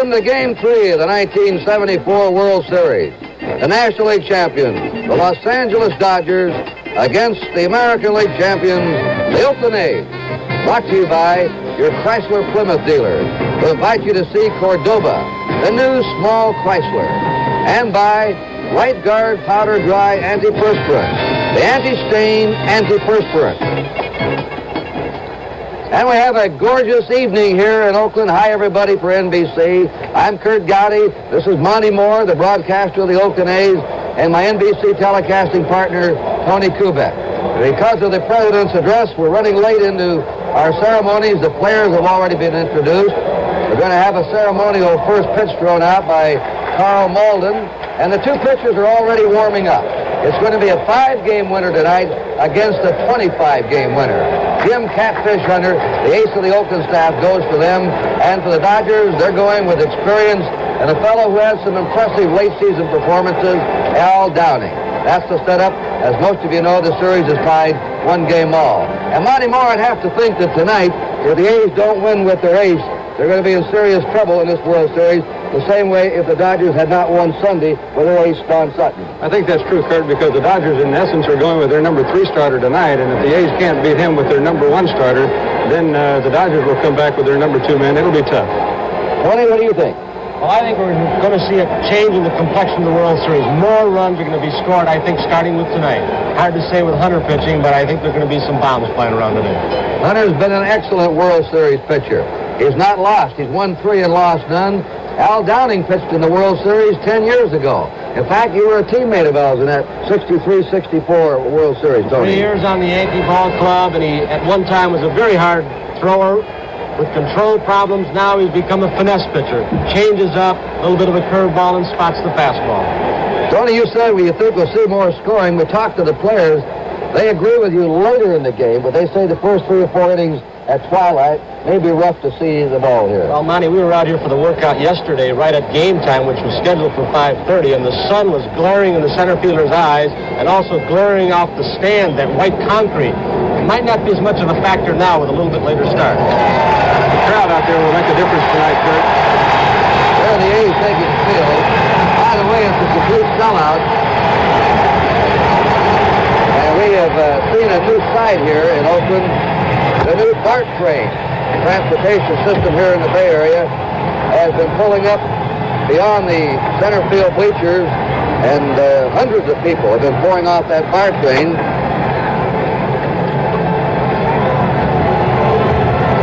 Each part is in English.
Welcome to Game 3 of the 1974 World Series. The National League champions, the Los Angeles Dodgers, against the American League champions, the Oakland A's. Brought to you by your Chrysler Plymouth dealer, who invite you to see Cordoba, the new small Chrysler. And by Right Guard Powder Dry Antiperspirant, the anti-stain antiperspirant. And we have a gorgeous evening here in Oakland. Hi, everybody, for NBC. I'm Kurt Gowdy. This is Monty Moore, the broadcaster of the Oakland A's, and my NBC telecasting partner, Tony Kubek. Because of the President's address, we're running late into our ceremonies. The players have already been introduced. We're going to have a ceremonial first pitch thrown out by Carl Malden, and the two pitchers are already warming up. It's going to be a 5-game winner tonight against a 25-game winner. Jim Catfish Hunter, the ace of the Oakland staff, goes for them. And for the Dodgers, they're going with experience and a fellow who has some impressive late-season performances, Al Downing. That's the setup. As most of you know, the series is tied 1 game all. And Monty Moore would have to think that tonight, if the A's don't win with their ace, they're going to be in serious trouble in this World Series, the same way if the Dodgers had not won Sunday with their ace, Don Sutton. I think that's true, Kurt, because the Dodgers, in essence, are going with their number 3 starter tonight, and if the A's can't beat him with their number 1 starter, then the Dodgers will come back with their number 2 man. It'll be tough. Tony, what do you think? Well, I think we're going to see a change in the complexion of the World Series. More runs are going to be scored, I think, starting with tonight. Hard to say with Hunter pitching, but I think there are going to be some bombs flying around today. Hunter's been an excellent World Series pitcher. He's not lost. He's won 3 and lost none. Al Downing pitched in the World Series 10 years ago. In fact, you were a teammate of Al's in that 63-64 World Series, Tony. 3 years on the Yankee Ball Club, and he at one time was a very hard thrower with control problems. Now he's become a finesse pitcher. Changes up, a little bit of a curveball, and spots the fastball. Tony, you said you think we'll see more scoring. We talked to the players. They agree with you later in the game, but they say the first 3 or 4 innings at twilight may be rough to see the ball here. Well, Monty, we were out here for the workout yesterday right at game time, which was scheduled for 5:30, and the sun was glaring in the center fielder's eyes and also glaring off the stand, that white concrete. It might not be as much of a factor now with a little bit later start. The crowd out there will make a difference tonight, Kurt. There the A's taking the field. By the way, it's a complete sellout. And we have seen a new sight here in Oakland. The new BART train, transportation system here in the Bay Area, has been pulling up beyond the center field bleachers, and hundreds of people have been pouring off that BART train.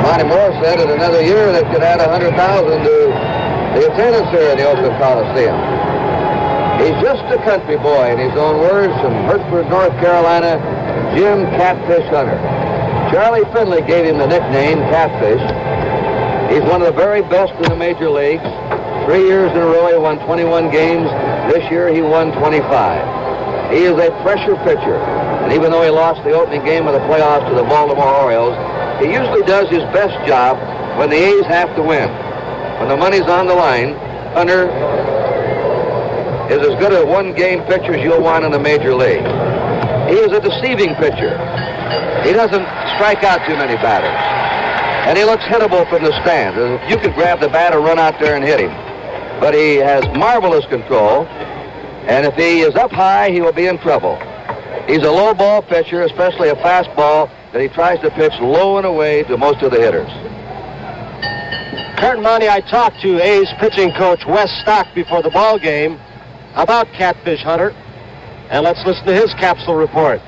Monty Moore said in another year that could add 100,000 to the attendance here in the Oakland Coliseum. He's just a country boy, in his own words, from Hertford, North Carolina, Jim Catfish Hunter. Charlie Finley gave him the nickname Catfish. He's one of the very best in the major leagues. 3 years in a row he won 21 games. This year he won 25. He is a pressure pitcher. And even though he lost the opening game of the playoffs to the Baltimore Orioles, he usually does his best job when the A's have to win. When the money's on the line, Hunter is as good a one-game pitcher as you'll want in the major league. He is a deceiving pitcher. He doesn't strike out too many batters. And he looks hittable from the stand. You could grab the bat or run out there and hit him. But he has marvelous control. And if he is up high, he will be in trouble. He's a low ball pitcher, especially a fastball that he tries to pitch low and away to most of the hitters. Kurt and Monty, I talked to A's pitching coach Wes Stock before the ball game about Catfish Hunter. And let's listen to his capsule report.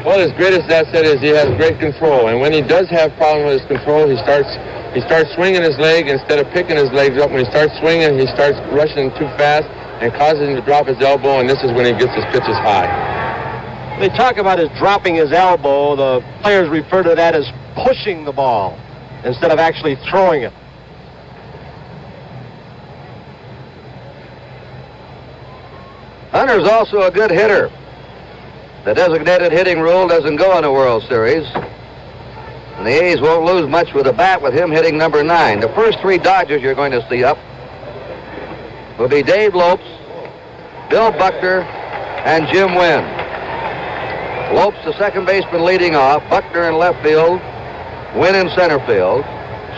Well, his greatest asset is he has great control, and when he does have problems with his control, he starts swinging his leg instead of picking his legs up. When he starts swinging, he starts rushing too fast and causes him to drop his elbow, and this is when he gets his pitches high. They talk about his dropping his elbow. The players refer to that as pushing the ball instead of actually throwing it. Hunter's also a good hitter. The designated hitting rule doesn't go in a World Series. And the A's won't lose much with a bat with him hitting number 9. The first 3 Dodgers you're going to see up will be Dave Lopes, Bill Buckner, and Jim Wynn. Lopes, the second baseman, leading off. Buckner in left field. Wynn in center field.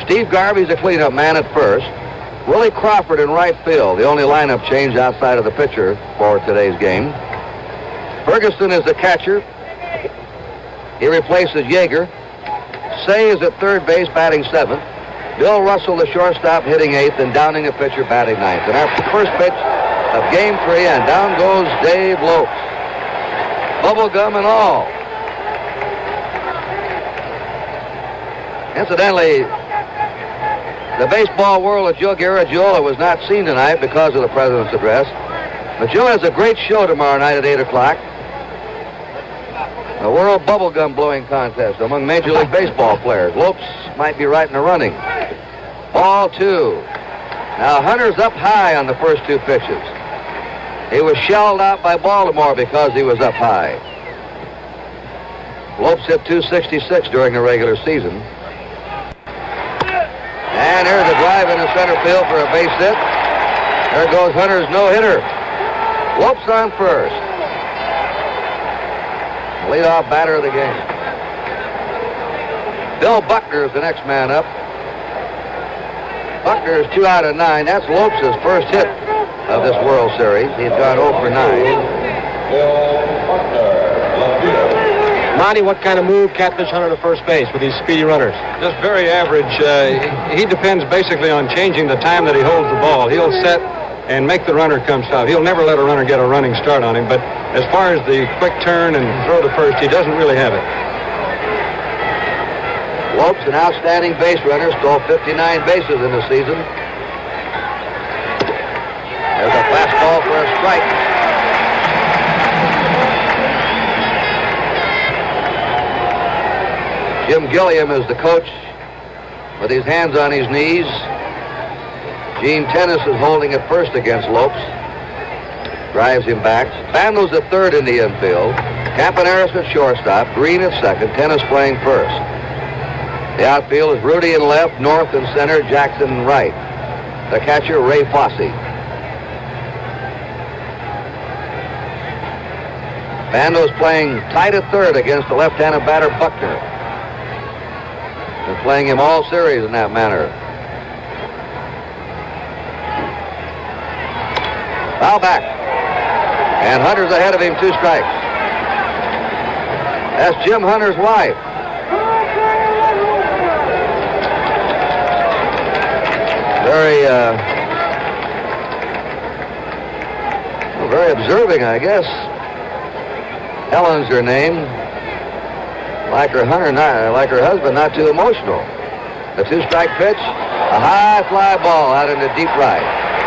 Steve Garvey's a cleanup man at first. Willie Crawford in right field, the only lineup change outside of the pitcher for today's game. Ferguson is the catcher. He replaces Yeager. Say is at third base, batting 7th. Bill Russell, the shortstop, hitting 8th, and Downing, the pitcher, batting 9th. And after the first pitch of Game 3, and down goes Dave Lopes. Bubblegum and all. Incidentally, the baseball world of Joe Garagiola was not seen tonight because of the President's address. But Joe has a great show tomorrow night at 8 o'clock. A World Bubblegum Blowing Contest among Major League Baseball players. Lopes might be right in the running. Ball 2. Now Hunter's up high on the first 2 pitches. He was shelled out by Baltimore because he was up high. Lopes hit .266 during the regular season. And here's a drive into center field for a base hit. There goes Hunter's no-hitter. Lopes on first. Leadoff batter of the game. Bill Buckner is the next man up. Buckner is 2 out of 9. That's Lopes' first hit of this World Series. He's gone 0 for 9. Monty, what kind of move Catfish Hunter to first base with these speedy runners? Just very average. He depends basically on changing the time that he holds the ball. He'll set and make the runner come stop. He'll never let a runner get a running start on him, but as far as the quick turn and throw to first, he doesn't really have it. Lopes, an outstanding base runner, stole 59 bases in the season. There's a fastball for a strike. Jim Gilliam is the coach with his hands on his knees. Gene Tennis is holding at first against Lopes. Drives him back. Spandel's at third in the infield. Campaneris at shortstop. Green at second. Tennis playing first. The outfield is Rudy in left, North in center, Jackson in right. The catcher, Ray Fosse. Spandel's playing tight at third against the left-handed batter, Buckner. Been playing him all series in that manner. Foul back. And Hunter's ahead of him, 2 strikes. That's Jim Hunter's wife. Very observing, I guess. Helen's her name. Like her husband, not too emotional. The 2-strike pitch, a high fly ball out into deep right.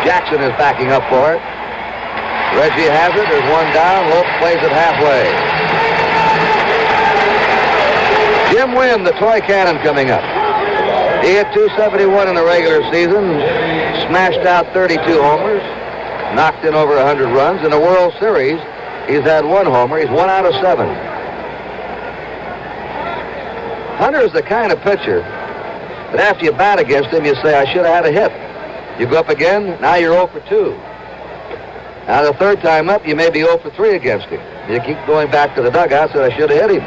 Jackson is backing up for it. Reggie has it. There's one down. Lopes plays it halfway. Jim Wynn, the toy cannon, coming up. He hit .271 in the regular season, smashed out 32 homers, knocked in over 100 runs. In the World Series, he's had 1 homer. He's 1 out of 7. Hunter's the kind of pitcher that after you bat against him, you say, I should have had a hit. You go up again, now you're 0 for 2. Now the third time up, you may be 0 for 3 against him. You keep going back to the dugout, so I should have hit him.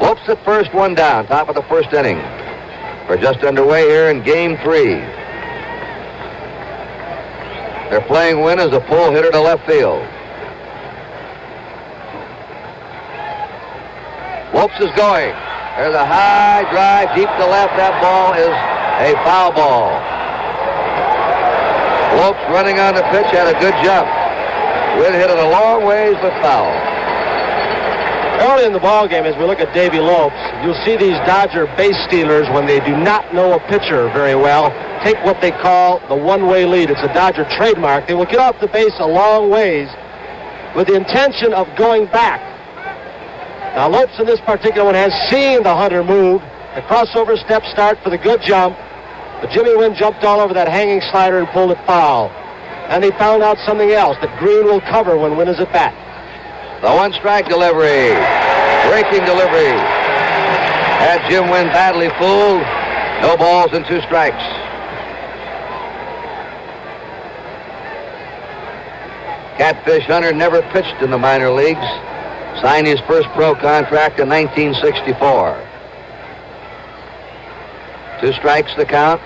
Lopes at first, 1 down, top of the first inning. We're just underway here in Game 3. They're playing Wynn as a pull hitter to left field. Lopes is going. There's a high drive deep to left. That ball is a foul ball. Lopes running on the pitch had a good jump. Wynn hit it a long ways, but foul. Early in the ball game, as we look at Davy Lopes, you'll see these Dodger base stealers, when they do not know a pitcher very well, take what they call the one-way lead. It's a Dodger trademark. They will get off the base a long ways with the intention of going back. Now, Lopes in this particular one has seen the Hunter move. The crossover step start for the good jump. But Jimmy Wynn jumped all over that hanging slider and pulled it foul. And he found out something else, that Green will cover when Wynn is at bat. The 1-strike delivery. Breaking delivery. Had Jim Wynn badly fooled. No balls and 2 strikes. Catfish Hunter never pitched in the minor leagues. Signed his first pro contract in 1964. 2 strikes the count.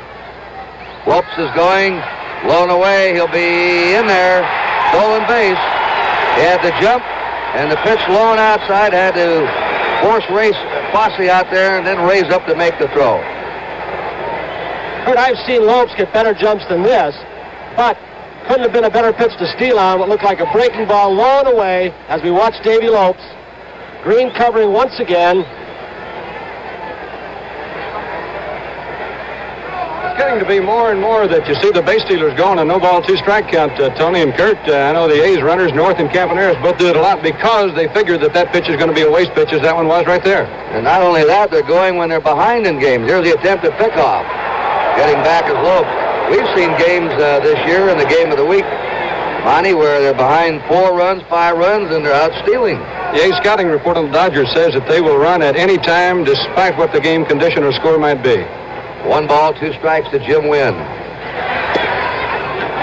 Lopes is going, blown away. He'll be in there. Stolen base. He had to jump, and the pitch blown outside. Had to force race Fosse out there and then raise up to make the throw. Kurt, I've seen Lopes get better jumps than this, but couldn't have been a better pitch to steal on what looked like a breaking ball blown away as we watch Davy Lopes. Green covering once again. It's getting to be more and more that you see the base stealers going a no-ball, two-strike count, Tony and Kurt. I know the A's runners, North and Campaneris, both do it a lot because they figured that pitch is going to be a waste pitch, as that one was right there. And not only that, they're going when they're behind in games. Here's the attempt at pickoff. Getting back as Lopes. We've seen games this year in the game of the week, Monty, where they're behind 4 runs, 5 runs, and they're out stealing. The A's scouting report on the Dodgers says that they will run at any time despite what the game condition or score might be. 1 ball, 2 strikes to Jim Wynn.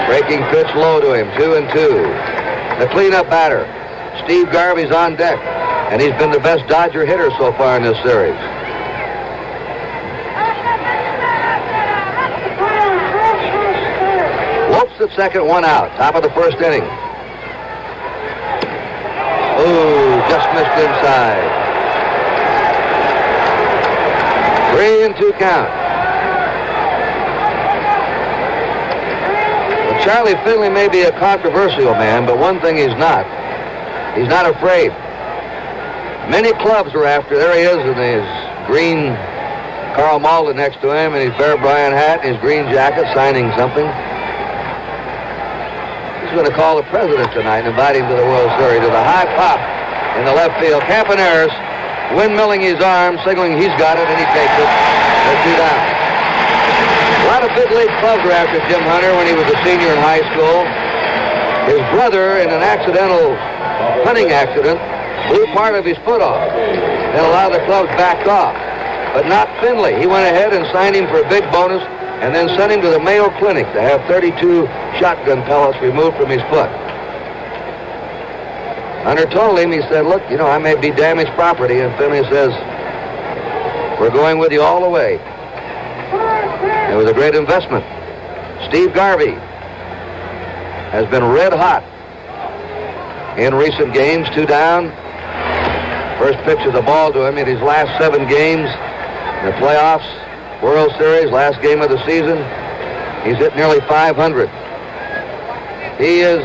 Breaking pitch low to him, 2-2. The cleanup batter, Steve Garvey's on deck, and he's been the best Dodger hitter so far in this series. Lopes at second, 1 out, top of the first inning. Ooh, just missed inside. 3-2 count. Charlie Finley may be a controversial man, but one thing he's not afraid. Many clubs are after. There he is in his green Carl Malden next to him, and his Bear Bryant hat, and his green jacket, signing something. He's going to call the president tonight and invite him to the World Series. To the high pop in the left field. Campaneris windmilling his arm, signaling he's got it, and he takes it. They're 2 down. A lot of big league clubs were after Jim Hunter when he was a senior in high school. His brother, in an accidental hunting accident, blew part of his foot off. And a lot of the clubs backed off. But not Finley. He went ahead and signed him for a big bonus and then sent him to the Mayo Clinic to have 32 shotgun pellets removed from his foot. Hunter told him, he said, look, you know, I may be damaged property. And Finley says, we're going with you all the way. It was a great investment. Steve Garvey has been red hot in recent games, 2 down. First pitch of the ball to him in his last 7 games. In the playoffs, World Series, last game of the season, he's hit nearly 500. He is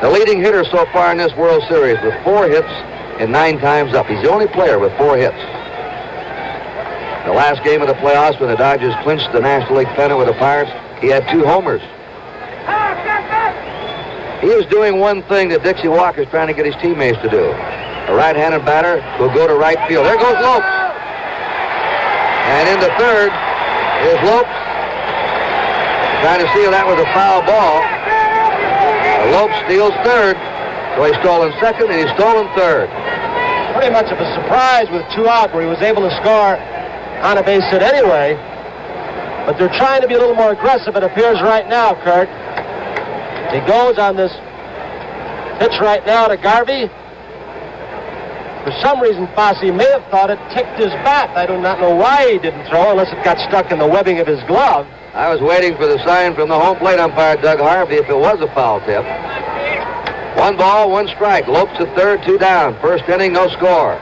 the leading hitter so far in this World Series with 4 hits and 9 times up. He's the only player with 4 hits. The last game of the playoffs when the Dodgers clinched the National League pennant with the Pirates, he had 2 homers. He is doing one thing that Dixie Walker's trying to get his teammates to do. A right-handed batter will go to right field. There goes Lopes. And into third is Lopes. Trying to see if that was a foul ball. Lopes steals third. So he's stolen second and he's stolen third. Pretty much of a surprise with 2 out where he was able to score on a base hit anyway. But they're trying to be a little more aggressive, it appears right now, Kurt. He goes on this pitch right now to Garvey. For some reason, Fosse may have thought it ticked his bat. I do not know why he didn't throw, unless it got stuck in the webbing of his glove. I was waiting for the sign from the home plate umpire, Doug Harvey, if it was a foul tip. 1 ball, 1 strike. Lopes at third, 2 down. First inning, no score.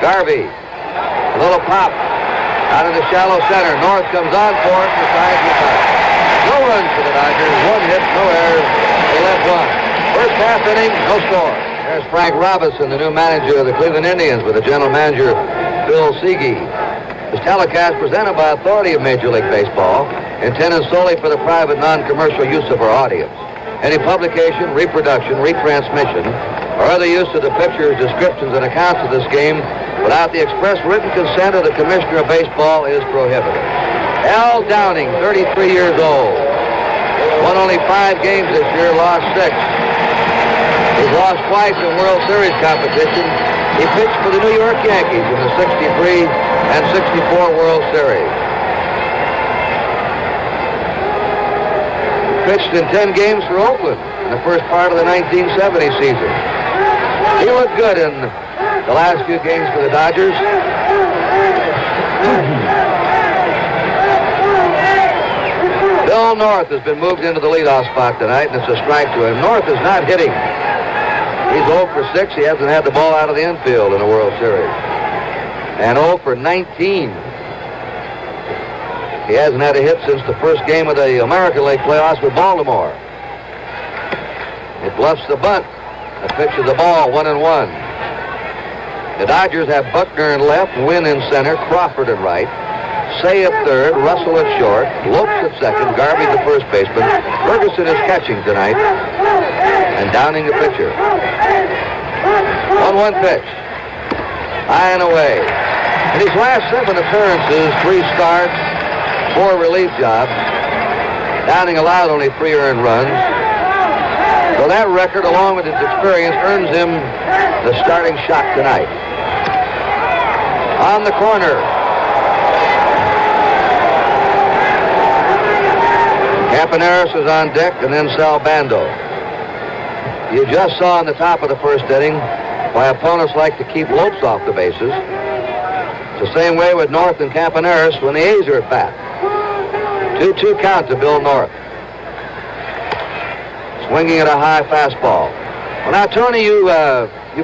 Garvey, a little pop out in the shallow center. North comes on for it, decides to foul. No runs for the Dodgers, 1 hit, no errors. They left 1. First half inning, no score. There's Frank Robinson, the new manager of the Cleveland Indians, with the general manager, Phil Segui. This telecast presented by authority of Major League Baseball, intended solely for the private, non-commercial use of our audience. Any publication, reproduction, retransmission, or other use of the pictures, descriptions, and accounts of this game without the express written consent of the Commissioner of Baseball is prohibited. Al Downing, 33 years old, won only 5 games this year, lost 6. He's lost twice in World Series competition. He pitched for the New York Yankees in the 63 and 64 World Series. Pitched in 10 games for Oakland in the first part of the 1970 season. He looked good in the last few games for the Dodgers. Bill North has been moved into the leadoff spot tonight, and it's a strike to him. North is not hitting. He's 0 for 6. He hasn't had the ball out of the infield in the World Series. And 0 for 19. He hasn't had a hit since the first game of the American League playoffs with Baltimore. It bluffs the bunt. A pitch of the ball, 1-1. The Dodgers have Buckner in left, Wynn in center, Crawford in right, Say at third, Russell at short, Lopes at second, Garvey the first baseman. Ferguson is catching tonight, and Downing the pitcher. 1-1 pitch. High and away. In his last 7 appearances, 3 starts, 4 relief jobs, Downing allowed only 3 earned runs. So that record, along with his experience, earns him the starting shot tonight. On the corner. Campaneris is on deck, and then Sal Bando. You just saw in the top of the first inning why opponents like to keep Lopes off the bases. It's the same way with North and Campaneris when the A's are at bat. 2-2 count to Bill North. Swinging at a high fastball. Well, now, Tony, you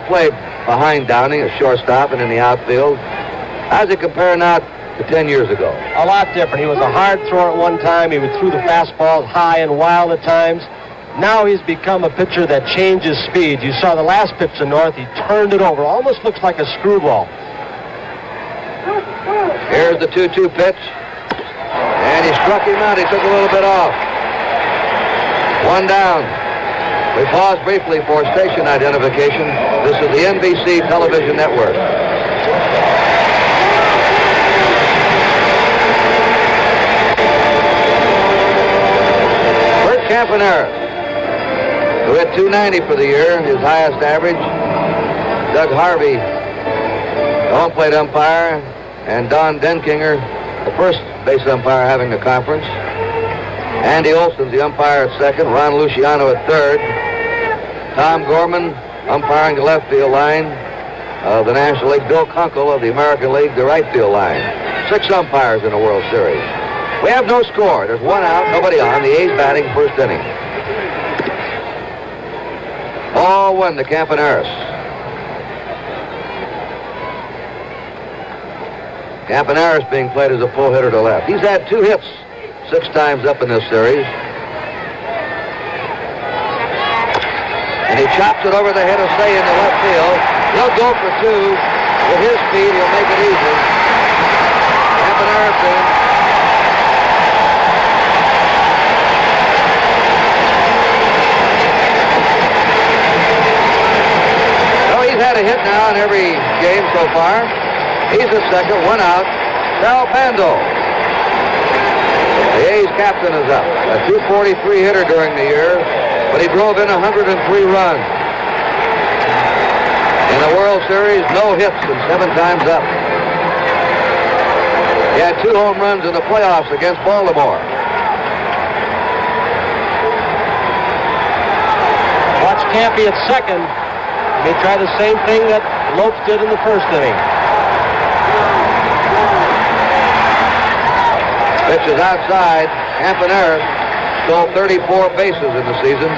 played behind Downing at shortstop and in the outfield. How does it compare now to 10 years ago? A lot different. He was a hard thrower at one time. He would throw the fastballs high and wild at times. Now he's become a pitcher that changes speed. You saw the last pitch to North. He turned it over. Almost looks like a screwball. Here's the 2-2 pitch. And he struck him out. He took a little bit off. 1 down. We pause briefly for station identification. This is the NBC television network. Bert Campaneris, who hit .290 for the year, his highest average. Doug Harvey, the home plate umpire, and Don Denkinger, the first base umpire, having a conference. Andy Olson's the umpire at second, Ron Luciano at third. Tom Gorman umpiring the left field line of the National League. Bill Kunkel of the American League, the right field line. 6 umpires in the World Series. We have no score. There's 1 out, nobody on. The A's batting first inning. 0-1 to Campaneris. Campaneris being played as a pull hitter to left. He's had 2 hits 6 times up in this series. And he chops it over the head of Say in the left field. He'll go for 2. With his speed, he'll make it easy. Campaneris in. So he's had a hit now in every game so far. He's at second, 1 out. Sal Bando. The A's captain is up. A .243 hitter during the year, but he drove in 103 runs. In the World Series, no hits and 7 times up. He had 2 home runs in the playoffs against Baltimore. Watch Campy at second. He tried the same thing that Lopes did in the first inning. Pitch is outside. Campaneris stole 34 bases in the season.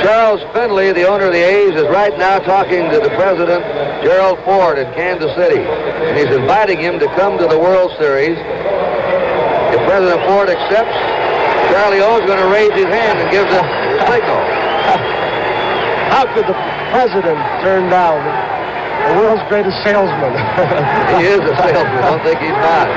Charles Finley, the owner of the A's, is right now talking to the president, Gerald Ford, in Kansas City. And he's inviting him to come to the World Series. If President Ford accepts, Charlie O's going to raise his hand and give the signal. How could the president turn down the world's greatest salesman? He is a salesman. Don't think he's not.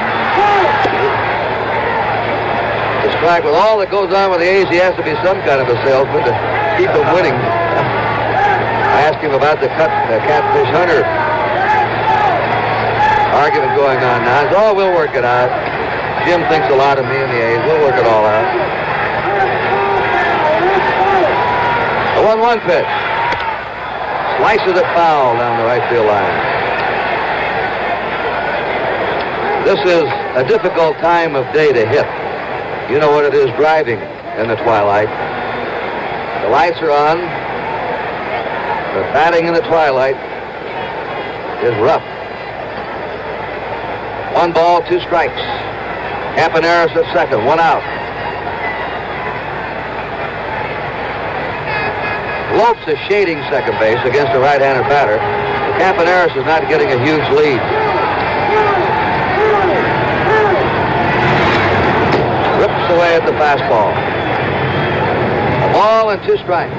The strike, with all that goes on with the A's, he has to be some kind of a salesman to keep them winning. I asked him about the Catfish Hunter argument going on now. He said, we'll work it out. Jim thinks a lot of me and the A's. We'll work it all out. A 1-1 pitch. Slices it foul down the right field line. This is a difficult time of day to hit. You know what it is driving in the twilight. The lights are on. The batting in the twilight is rough. 1 ball, 2 strikes. Campaneris at second, 1 out. Lopes is shading second base against a right-handed batter. Campaneris is not getting a huge lead. Rips away at the fastball. A ball and 2 strikes.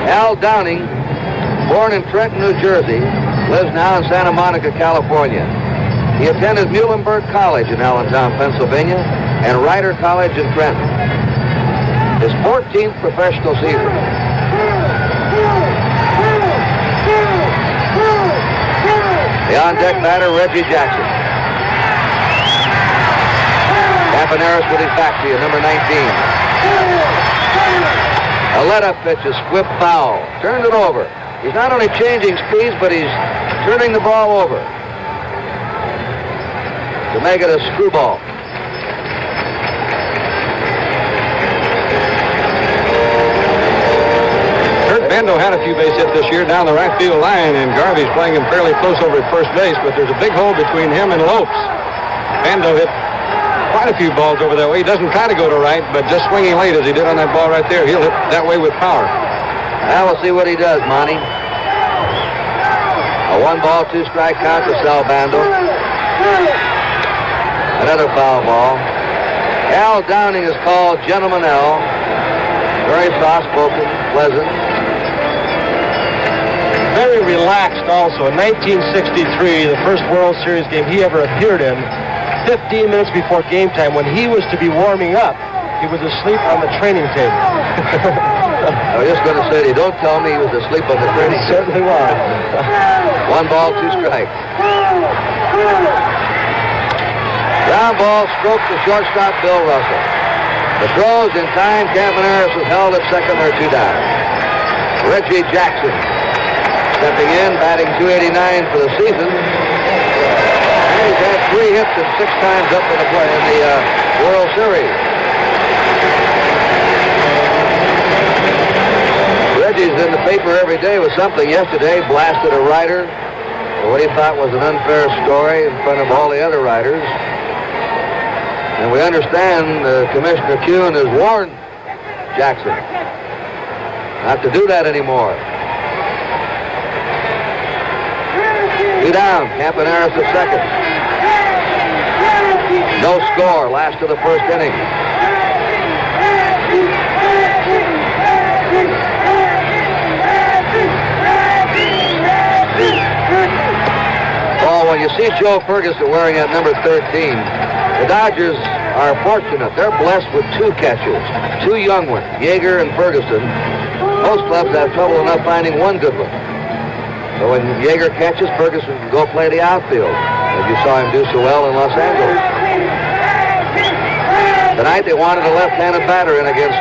Al Downing, born in Trenton, New Jersey, lives now in Santa Monica, California. He attended Muhlenberg College in Allentown, Pennsylvania, and Rider College in Trenton. His 14th professional season. The on-deck batter, Reggie Jackson. Campaneris with his back to you, number 19. A let-up pitch, a swift foul. Turned it over. He's not only changing speeds, but he's turning the ball over to make it a screwball. Bando had a few base hits this year down the right field line, and Garvey's playing him fairly close over at first base, but there's a big hole between him and Lopes. Bando hit quite a few balls over that way. He doesn't try to go to right, but just swinging late as he did on that ball right there, he'll hit that way with power. Now we'll see what he does, Monty. A 1-ball, 2-strike count to Sal Bando. Another foul ball. Al Downing is called Gentleman Al. Very soft-spoken, pleasant. Very relaxed also. In 1963, the first World Series game he ever appeared in, 15 minutes before game time, when he was to be warming up, he was asleep on the training table. I was just going to say, don't tell me he was asleep on the training table. He certainly was. 1-ball, 2 strikes. Ground ball stroked to shortstop Bill Russell. The throw's in time. Campaneris is held at second or 2 down. Reggie Jackson stepping in, batting .289 for the season. And he's had 3 hits and 6 times up in the World Series. Reggie's in the paper every day with something. Yesterday, blasted a writer for what he thought was an unfair story in front of all the other writers. And we understand Commissioner Kuhn has warned Jackson not to do that anymore. 2 down, Campaneris at second. No score, last of the first inning. Oh, when you see Joe Ferguson wearing that number 13, the Dodgers are fortunate. They're blessed with 2 catchers, 2 young ones, Yeager and Ferguson. Most clubs have trouble enough finding 1 good one. So when Yeager catches, Ferguson can go play the outfield, as you saw him do so well in Los Angeles. Tonight they wanted a left-handed batter in against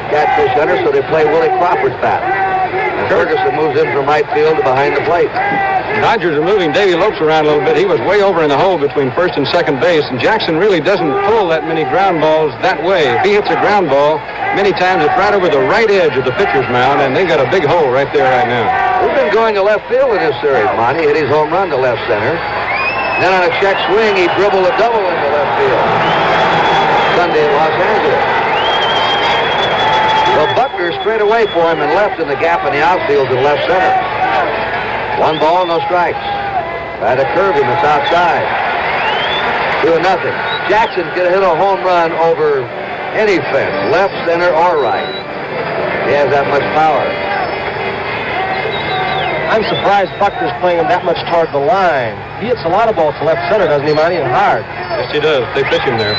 Catfish Hunter, so they play Willie Crawford's bat. And Ferguson moves in from right field to behind the plate. The Dodgers are moving Davy Lopes around a little bit. He was way over in the hole between first and second base, and Jackson really doesn't pull that many ground balls that way. If he hits a ground ball, many times it's right over the right edge of the pitcher's mound, and they've got a big hole right there right now. He's been going to left field in this series, Monty. Hit his home run to left center. Then on a check swing, he dribbled a double into left field. Sunday in Los Angeles. So Buckner straight away for him and left in the gap in the outfield to left center. 1 ball, no strikes. Try to curve him, it's outside. 2-0. Jackson could hit a home run over any fence, left, center, or right. He has that much power. I'm surprised Buckner's playing him that much toward the line. He hits a lot of balls to left center, doesn't he, Monty, and hard? Yes, he does. They pitch him there.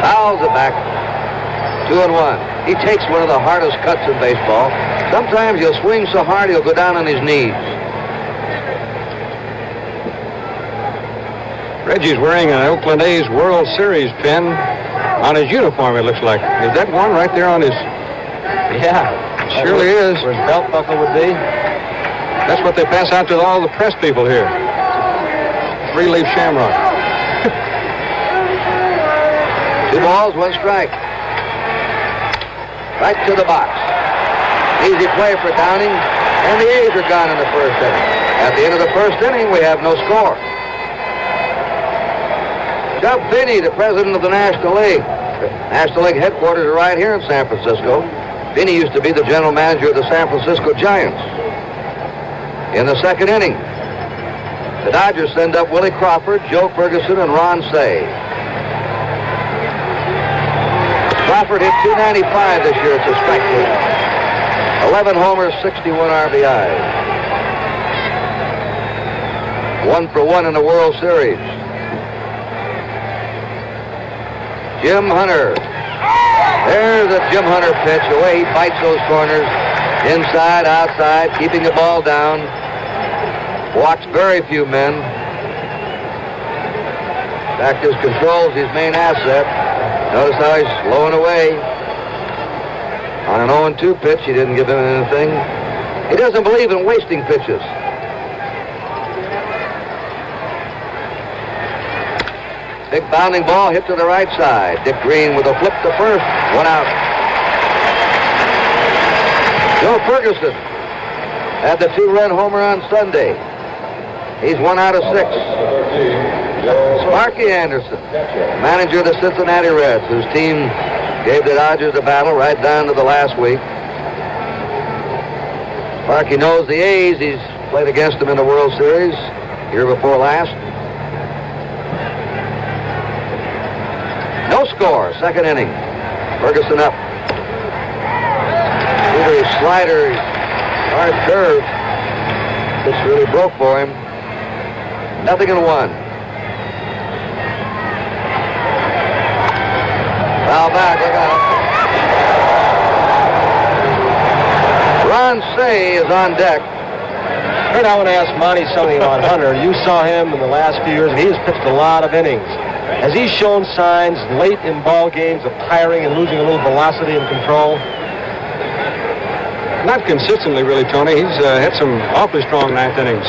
Fouls it back. 2-1. He takes one of the hardest cuts in baseball. Sometimes he'll swing so hard he'll go down on his knees. Reggie's wearing an Oakland A's World Series pin on his uniform, it looks like. Is that one right there on his... Yeah. It surely is. Where his belt buckle would be. That's what they pass out to all the press people here. 3-leaf shamrock. 2 balls, 1 strike. Right to the box. Easy play for Downing, and the A's are gone in the first inning. At the end of the first inning, we have no score. Chubb Finney, the president of the National League. National League headquarters are right here in San Francisco. Vinny used to be the general manager of the San Francisco Giants. In the second inning, the Dodgers send up Willie Crawford, Joe Ferguson, and Ron Cey. Crawford hit .295 this year. It's a strike rate. 11 homers, 61 RBIs. 1-for-1 in the World Series. Jim Hunter. There's a Jim Hunter pitch. The way he bites those corners. Inside, outside, keeping the ball down. Walks very few men. In fact, his control's his main asset. Notice how he's slowing away. On an 0-2 pitch, he didn't give him anything. He doesn't believe in wasting pitches. Big bounding ball hit to the right side. Dick Green with a flip to first. 1 out. Joe Ferguson had the 2-run homer on Sunday. He's 1 out of 6. Sparky Anderson, manager of the Cincinnati Reds, whose team gave the Dodgers a battle right down to the last week. Sparky knows the A's. He's played against them in the World Series year before last. No score, second inning. Ferguson up. His slider, hard curve. This really broke for him. 0-1. Foul back, look out. Ron Cey is on deck. Kurt, I want to ask Monty something about Hunter. You saw him in the last few years, and he has pitched a lot of innings. Has he shown signs late in ball games of tiring and losing a little velocity and control? Not consistently, really, Tony. He's had some awfully strong ninth innings.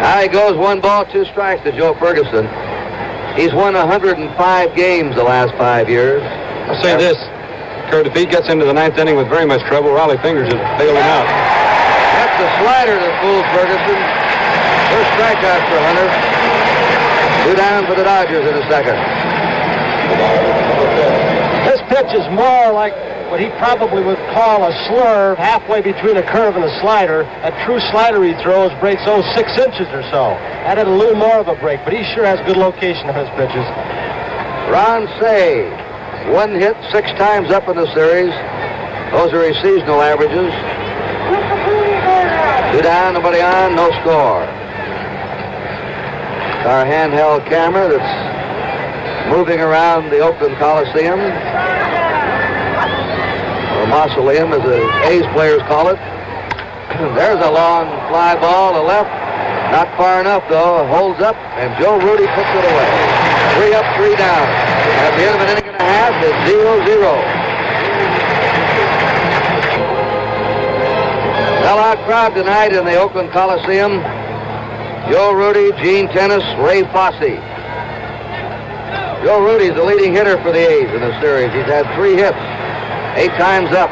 Now he goes 1 ball, 2 strikes to Joe Ferguson. He's won 105 games the last 5 years. I'll say this, Kurt, if he gets into the ninth inning with very much trouble, Raleigh Fingers is bailing out. That's the slider that fooled Ferguson. First strikeout for Hunter. 2 down for the Dodgers in the second. This pitch is more like what he probably would call a slurve, halfway between a curve and a slider. A true slider he throws breaks 6 inches or so. That had a little more of a break, but he sure has good location on his pitches. Ron Cey, 1 hit, 6 times up in the series. Those are his seasonal averages. 2 down, nobody on, no score. Our handheld camera that's moving around the Oakland Coliseum. Or mausoleum, as the A's players call it. There's a long fly ball to left. Not far enough, though. Holds up, and Joe Rudy puts it away. 3 up, 3 down. At the end of an inning and a half, it's 0-0. Sellout crowd tonight in the Oakland Coliseum. Joe Rudy, Gene Tennis, Ray Fosse. Joe Rudy's the leading hitter for the A's in the series. He's had 3 hits, 8 times up.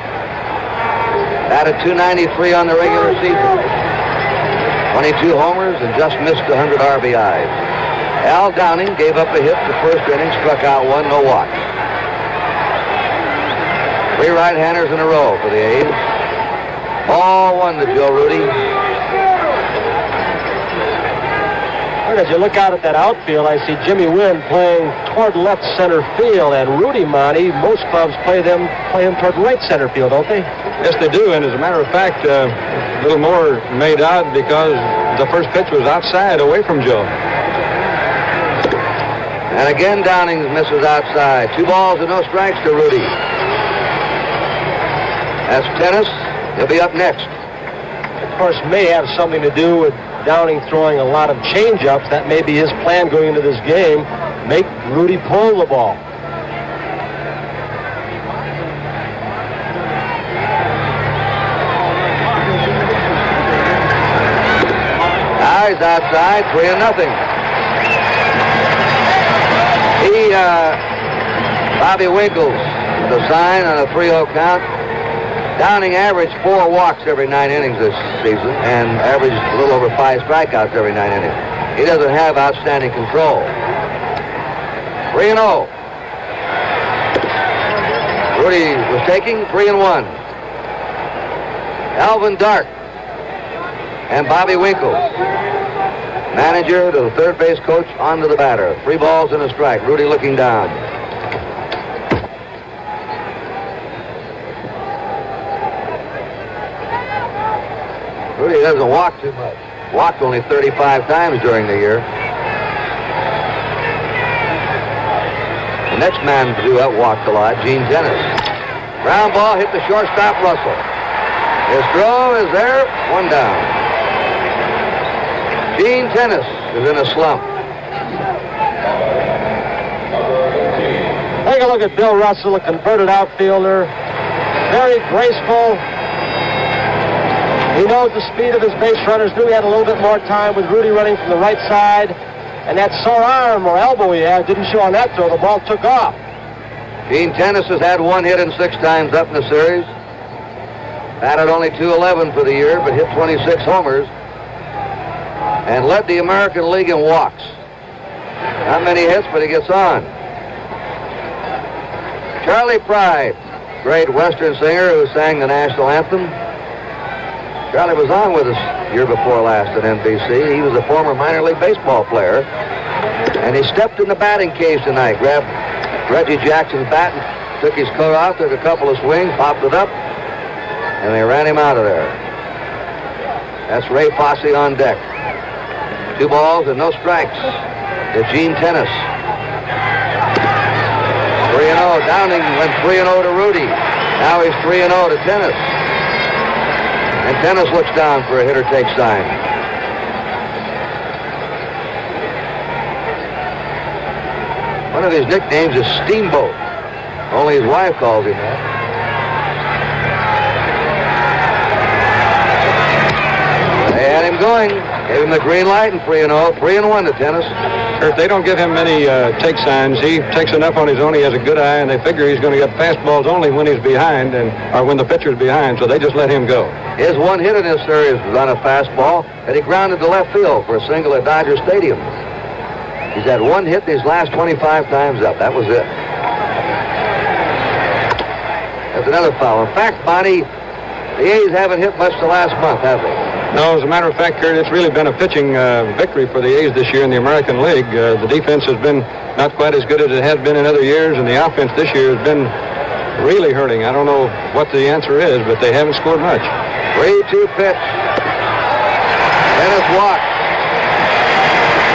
Batted .293 on the regular season. 22 homers and just missed 100 RBIs. Al Downing gave up a hit the first inning, struck out 1, no walks. 3 right-handers in a row for the A's. Ball 1 to Joe Rudy. As you look out at that outfield, I see Jimmy Wynn playing toward left center field, and Rudy Monty, most clubs play him toward right center field, don't they? Yes, they do, and as a matter of fact, a little more made out because the first pitch was outside, away from Joe. And again, Downing misses outside. 2 balls and no strikes to Rudy. That's Tennis. He'll be up next. Of course, may have something to do with Downing throwing a lot of change-ups. That may be his plan going into this game. Make Rudy pull the ball. Now he's outside, 3-0. Bobby Winkles with a sign on a 3-0 count. Downing averaged 4 walks every 9 innings this season and averaged a little over 5 strikeouts every 9 innings. He doesn't have outstanding control. 3-0. Rudy was taking 3-1. Alvin Dark and Bobby Winkle. Manager to the third base coach, on to the batter. 3 balls and a strike. Rudy looking down. Rudy doesn't walk too much. Walked only 35 times during the year. The next man to do that walked a lot, Gene Tennis. Ground ball hit the shortstop, Russell. His throw is there, 1 down. Gene Tennis is in a slump. Take a look at Bill Russell, a converted outfielder. Very graceful. He knows the speed of his base runners. Knew he had a little bit more time with Rudy running from the right side. And that sore arm or elbow he had didn't show on that throw. The ball took off. Gene Tennis has had 1 hit and 6 times up in the series. Batted only .211 for the year, but hit 26 homers. And led the American League in walks. Not many hits, but he gets on. Charlie Pride, great Western singer who sang the national anthem. Charlie was on with us year before last at NBC. He was a former minor league baseball player. And he stepped in the batting cage tonight, grabbed Reggie Jackson's bat, and took his coat off, took a couple of swings, popped it up, and they ran him out of there. That's Ray Fosse on deck. 2 balls and no strikes to Gene Tennis. 3-0. Downing went 3-0 to Rudy. Now he's 3-0 to Tennis. And Tennis looks down for a hitter-take sign. One of his nicknames is Steamboat. Only his wife calls him that. They had him going. Gave him the green light and 3-0. 3-1 to Tennis. If they don't give him many take signs, he takes enough on his own. He has a good eye, and they figure he's going to get fastballs only when he's behind, or when the pitcher's behind, so they just let him go. His 1 hit in this series was on a fastball, and he grounded to left field for a single at Dodger Stadium. He's had 1 hit in his last 25 times up. That was it. That's another foul. In fact, Bonnie, the A's haven't hit much the last month, have they? No, as a matter of fact, Kurt, it's really been a pitching victory for the A's this year in the American League. The defense has been not quite as good as it has been in other years, and the offense this year has been really hurting. I don't know what the answer is, but they haven't scored much. 3-2 pitch. Tennis walked.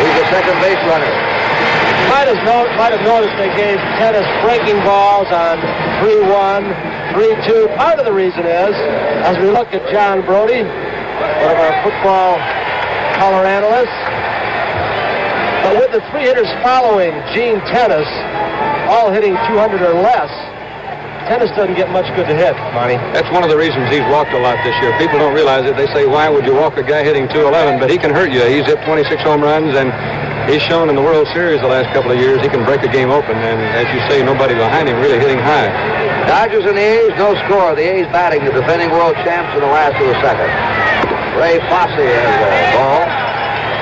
He's the second base runner. Might have noticed they gave Tennis breaking balls on 3-1, 3-2. Part of the reason is, as we look at John Brody, one of our football color analysts, but with the 3 hitters following Gene Tennis, all hitting 200 or less, Tennis doesn't get much good to hit, Monty. That's one of the reasons he's walked a lot this year. People don't realize it. They say, why would you walk a guy hitting 211? But he can hurt you. He's hit 26 home runs, and he's shown in the World Series the last couple of years he can break a game open. And as you say, nobody behind him really hitting high. Dodgers and the A's, no score. The A's batting the defending world champs in the last of the second. Ray Fosse has a ball.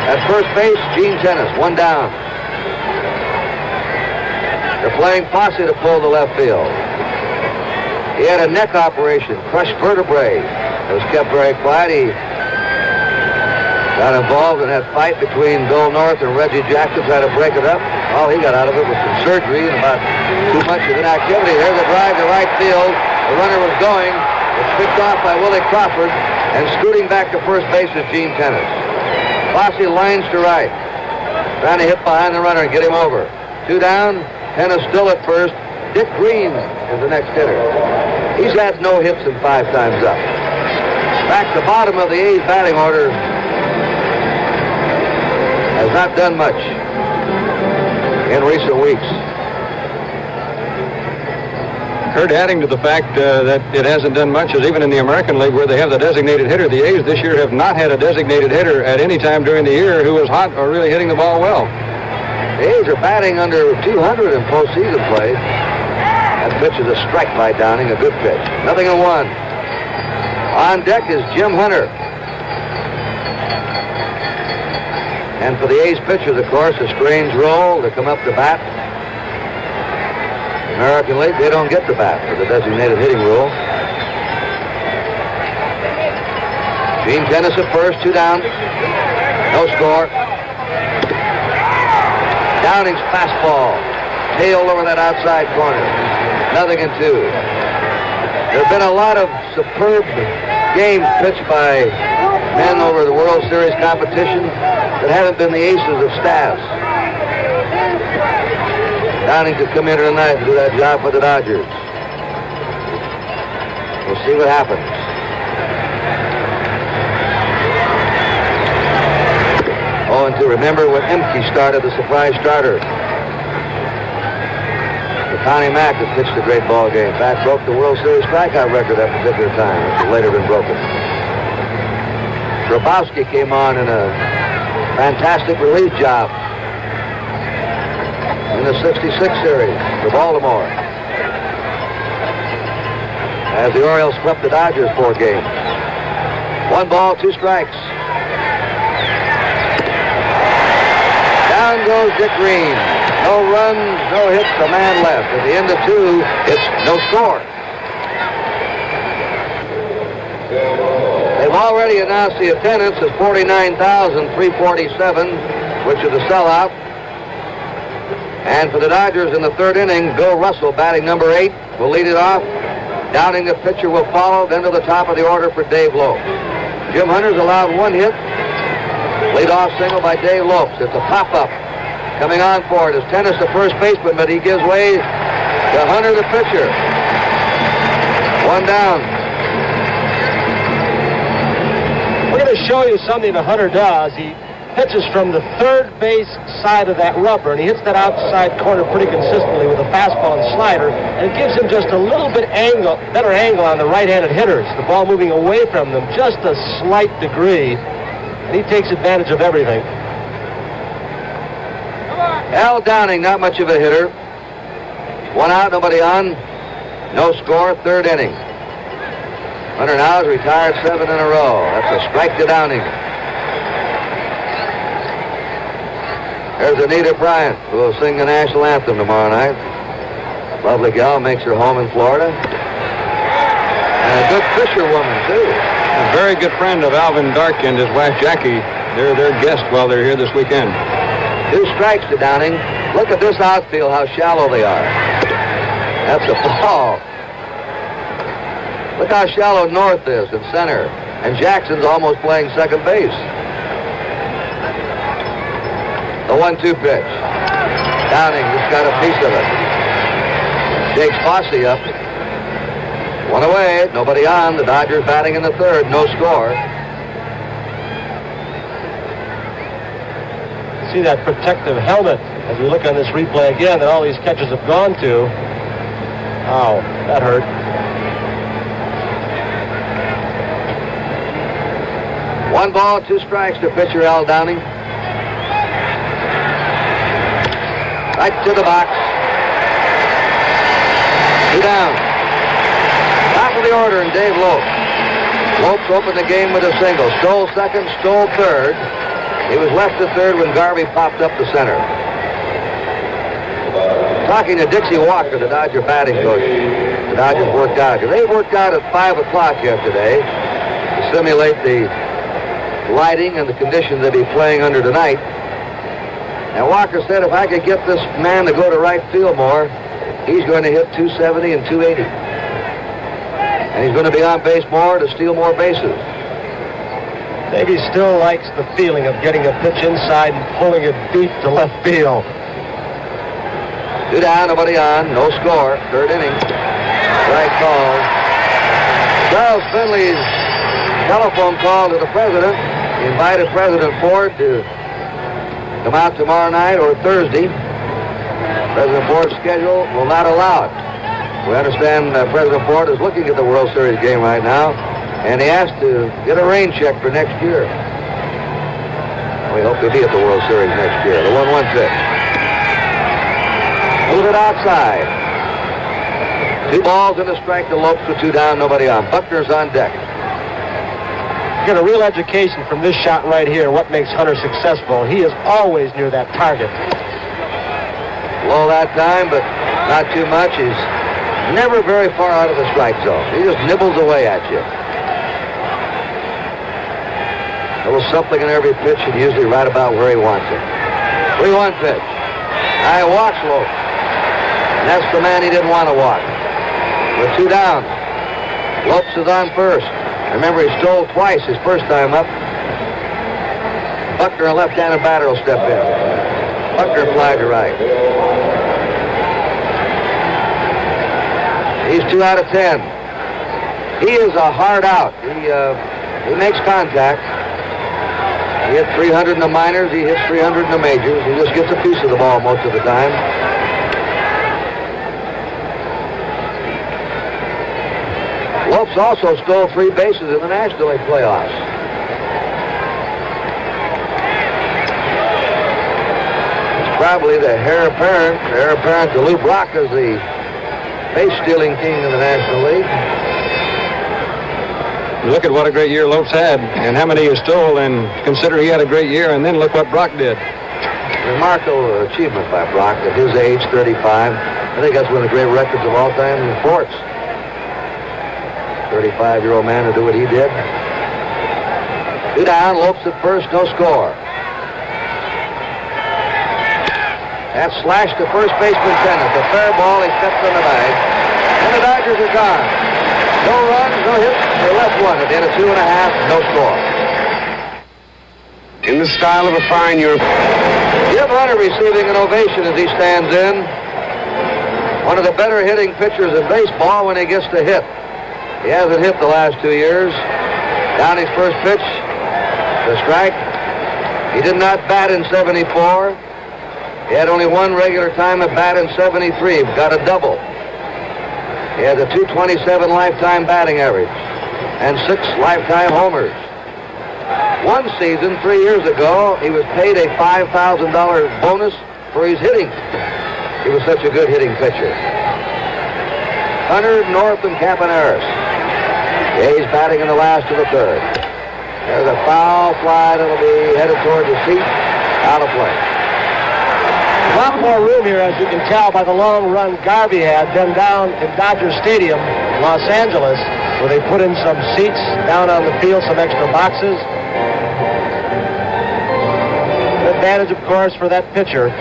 At first base, Gene Tennis, 1 down. They're playing Fosse to pull the left field. He had a neck operation, crushed vertebrae. It was kept very quiet. He got involved in that fight between Bill North and Reggie Jackson, tried to break it up. All he got out of it was some surgery and about too much of inactivity. There's a drive to right field. The runner was going. It's picked off by Willie Crawford, and scooting back to first base is Gene Tennis. Fosse lines to right, trying to hit behind the runner and get him over. 2 down, Tennis still at first. Dick Green is the next hitter. He's had no hits in 5 times up. Back to bottom of the A's batting order has not done much in recent weeks. Kurt, adding to the fact that it hasn't done much is even in the American League where they have the designated hitter, the A's this year have not had a designated hitter at any time during the year who was hot or really hitting the ball well. The A's are batting under 200 in postseason play. That pitch is a strike by Downing, a good pitch. 0-1. On deck is Jim Hunter. And for the A's pitchers, of course, a strange role to come up to bat. American League, they don't get the bat for the designated hitting rule. Gene Tennis at first, 2 down. No score. Downing's fastball tailed over that outside corner. 0-2. There have been a lot of superb games pitched by men over the World Series competition that haven't been the aces of staffs. Downing could come in tonight and do that job for the Dodgers. We'll see what happens. 0-2. Remember when Emke started, the surprise starter. Connie Mack has pitched a great ball game. In fact, broke the World Series strikeout record at that particular time, which has later been broken. Grabowski came on in a fantastic relief job in the 66 series for Baltimore, as the Orioles swept the Dodgers 4 games. 1 ball, 2 strikes. Down goes Dick Green. No runs, no hits, a man left. At the end of 2, it's no score. They've already announced the attendance as 49,347, which is a sellout. And for the Dodgers in the 3rd inning, Bill Russell, batting number 8, will lead it off. Downing, the pitcher, will follow. Then to the top of the order for Dave Lopes. Jim Hunter's allowed 1 hit. Lead-off single by Dave Lopes. It's a pop-up. Coming on for it is Tennis, the first baseman, but he gives way to Hunter, the pitcher. 1 down. We're going to show you something that Hunter does. He pitches from the 3rd base side of that rubber, and he hits that outside corner pretty consistently with a fastball and slider, and it gives him just a little bit better angle on the right-handed hitters. The ball moving away from them just a slight degree, and he takes advantage of everything. Al Downing, not much of a hitter. 1 out, nobody on. No score, 3rd inning. Hunter now has retired 7 in a row. That's a strike to Downing. There's Anita Bryant, who will sing the national anthem tomorrow night. Lovely gal, makes her home in Florida. And a good fisherwoman, too. A very good friend of Alvin Dark and his wife, Jackie. They're their guest while they're here this weekend. 2 strikes to Downing. Look at this outfield, how shallow they are. That's a ball. Look how shallow North is in center. And Jackson's almost playing second base. The 1-2 pitch. Downing just got a piece of it. Shakes Fosse up. 1 away, nobody on. The Dodgers batting in the 3rd, no score. See that protective helmet as we look on this replay again that all these catchers have gone to. Oh, that hurt. One ball, 2 strikes to pitcher Al Downing. Right to the box. 2 down. Top of the order and Dave Lopes. Lopes opened the game with a single. Stole second, stole third. He was left to third when Garvey popped up the center. Talking to Dixie Walker, the Dodger batting coach. The Dodgers worked out. They worked out at 5 o'clock yesterday to simulate the lighting and the conditions that he's playing under tonight. And Walker said if I could get this man to go to right field more, he's going to hit 270 and 280. And he's going to be on base more to steal more bases. Maybe still likes the feeling of getting a pitch inside and pulling it deep to left field. 2 down, nobody on, no score, 3rd inning. Strike call. Charles Finley's telephone call to the president. He invited President Ford to come out tomorrow night or Thursday. President Ford's schedule will not allow it. We understand President Ford is looking at the World Series game right now, and he asked to get a rain check for next year. We hope to be at the World Series next year. The 1-1 pitch. Move it outside. 2 balls and a strike to Lopes with 2 down, nobody on. Buckner's on deck. Get a real education from this shot right here. What makes Hunter successful? He is always near that target. Low that time, but Not too much. He's never very far out of the strike zone. He just nibbles away at you. A little something in every pitch, and usually right about where he wants it. 3-1 pitch. I walks Lopes. And that's the man he didn't want to walk. With 2 down. Lopes is on first. Remember, he stole twice his first time up. Buckner, a left-handed batter, will step in. Buckner fly to right. He's 2 out of 10. He is a hard out. He makes contact. He hit 300 in the minors. He hits 300 in the majors. He just gets a piece of the ball most of the time. Lopes also stole 3 bases in the National League playoffs. It's probably the heir apparent to Lou Brock as the base-stealing king in the National League. Look at what a great year Lopes had and how many he stole, and consider he had a great year, and then look what Brock did. Remarkable achievement by Brock at his age, 35. I think that's one of the great records of all time in sports. 35-year-old man to do what he did. 2 down, Lopes at first, no score. That slash to first baseman Tennant. A fair ball, he steps on the bag. And the Dodgers are gone. No runs, no hits. They left 1 at the end of 2.5, no score. In the style of a fine European. Jim Hunter receiving an ovation as he stands in. One of the better hitting pitchers in baseball when he gets to hit. He hasn't hit the last 2 years. Downing's first pitch, the strike. He did not bat in 74. He had only 1 regular time at bat in 73. Got a double. He has a .227 lifetime batting average and 6 lifetime homers. One season, 3 years ago, he was paid a $5,000 bonus for his hitting. He was such a good hitting pitcher. Hunter, North, and Campaneris. The A's batting in the last of the 3rd. There's a foul fly that'll be headed toward the seat. Out of play. A lot more room here, as you can tell by the long run Garvey had, than down in Dodger Stadium, Los Angeles, where they put in some seats down on the field, some extra boxes. An advantage, of course, for that pitcher.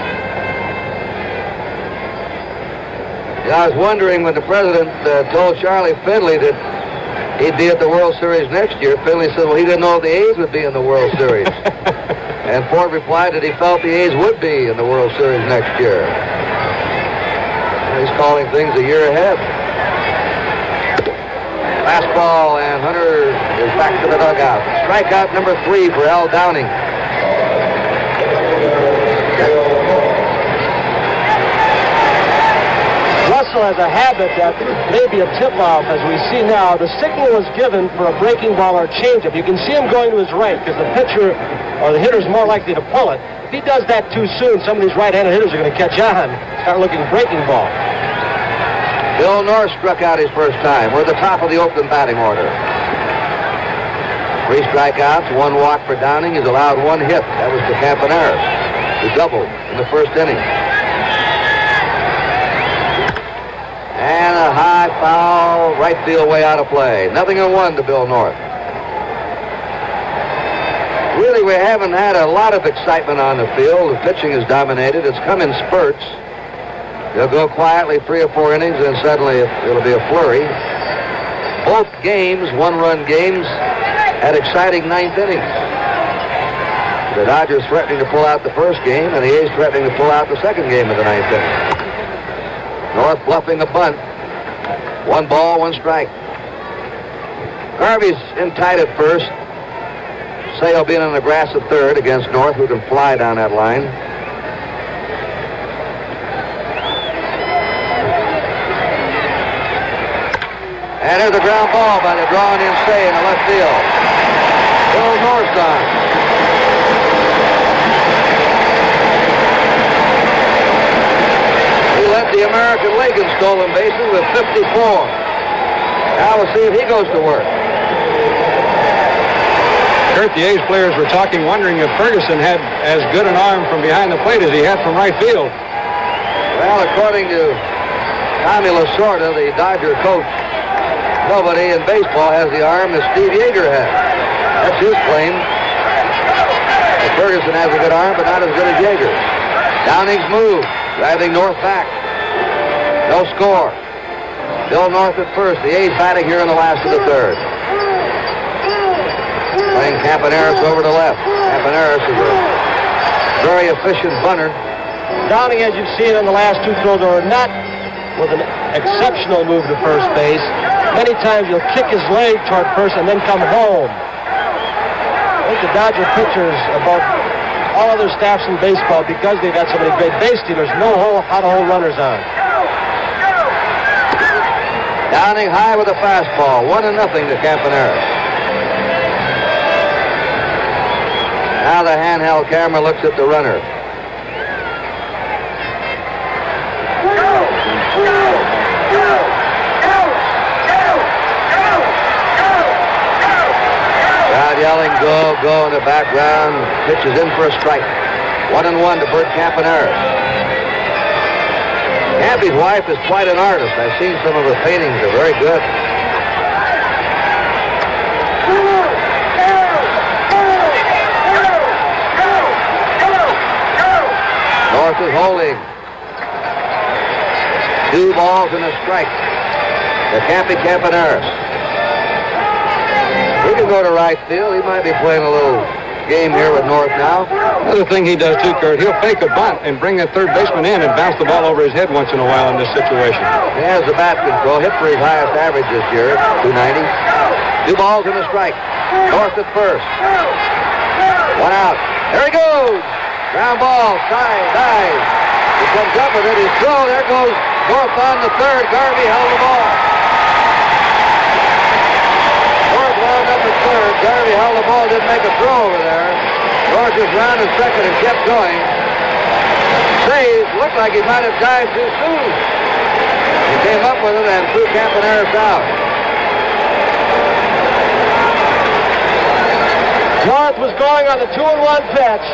I was wondering when the president told Charlie Finley that he'd be at the World Series next year. Finley said, well, he didn't know if the A's would be in the World Series. And Ford replied that he felt the A's would be in the World Series next year. And he's calling things a year ahead. Fastball, and Hunter is back to the dugout. Strikeout number 3 for Al Downing. Russell has a habit that may be a tip-off, as we see now. The signal is given for a breaking ball or changeup. You can see him going to his right because the pitcher or the hitter's more likely to pull it. If he does that too soon, some of these right-handed hitters are going to catch on, start looking breaking ball. Bill North struck out his first time. We're at the top of the Oakland batting order. 3 strikeouts, 1 walk for Downing. He's allowed 1 hit. That was to Campaneris, who doubled in the first inning. And a high foul, right field way out of play. 0-1 to Bill North. Really, we haven't had a lot of excitement on the field. The pitching is dominated. It's come in spurts. They'll go quietly 3 or 4 innings, and suddenly it'll be a flurry. Both games, 1-run games, had exciting 9th innings. The Dodgers threatening to pull out the first game, and the A's threatening to pull out the second game of the 9th inning. North bluffing a bunt. 1 ball, 1 strike. Garvey's in tight at first. Sale being on the grass at third against North, who can fly down that line. And there's a ground ball by the drawn in Say in the left field. Bill North's on. He led the American League in stolen bases with 54. Now we'll see if he goes to work. Kurt, the A's players were talking, wondering if Ferguson had as good an arm from behind the plate as he had from right field. Well, according to Tommy Lasorda, the Dodger coach, nobody in baseball has the arm that Steve Yeager has. That's his claim. Ferguson has a good arm, but not as good as Yeager. Downing's move, driving North back. No score. Bill North at first. The A's batting here in the last of the third. Playing Campaneris over to left. Campaneris is a very efficient bunter. Downing, as you've seen in the last two throws, are not with an exceptional move to first base. Many times he'll kick his leg toward first and then come home. I think the Dodger pitchers, above all other staffs in baseball, because they've got so many great base stealers, know how to hold runners on. Downing high with a fastball. 1-0 to Campaneris. Now the handheld camera looks at the runner. Crowd yelling, go, go in the background. Pitch is in for a strike. 1-1 to Bert Campaneris. Campy's wife is quite an artist. I've seen some of her paintings. They're very good. North is holding. 2 balls and a strike to Campaneris. He can go to right field. He might be playing a little game here with North now. Another thing he does too, Kurt, he'll fake a bunt and bring that third baseman in and bounce the ball over his head once in a while in this situation. He has the bat control. Hit for his highest average this year, 290. 2 balls and a strike. North at first. 1 out. There he goes. Ground ball. Side. Dive. He comes up with it. He's thrown. There goes North on the third. Garvey held the ball. North wound up at third. Garvey held the ball. Didn't make a throw over there. North just rounded second and kept going. Saves. Looked like he might have dived too soon. He came up with it and threw Campaneris out. North was going on the 2-1 pitch.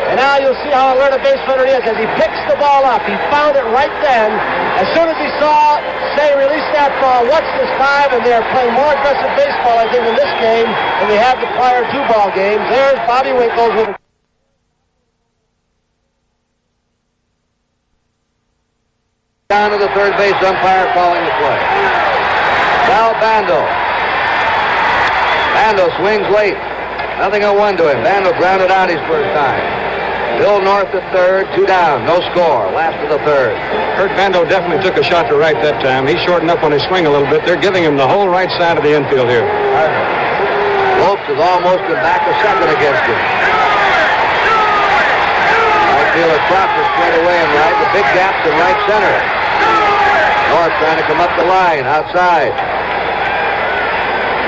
And now you'll see how alert a base runner is as he picks the ball up. He found it right then. As soon as he saw Say release that ball, watch this time, and they're playing more aggressive baseball, I think, in this game than they have the prior 2 ball games. There's Bobby Winkles with a down to the third base umpire calling the play. Sal Bando. Bando swings late. Nothing on 1 to him. Bando grounded out his first time. Bill North at third, 2 down, no score. Last of the third. Kurt Bando definitely took a shot to right that time. He shortened up on his swing a little bit. They're giving him the whole right side of the infield here. Lopes has almost been back a second against him. Right fielder Crawford straight away in right. The big gap's in right center. North trying to come up the line, outside.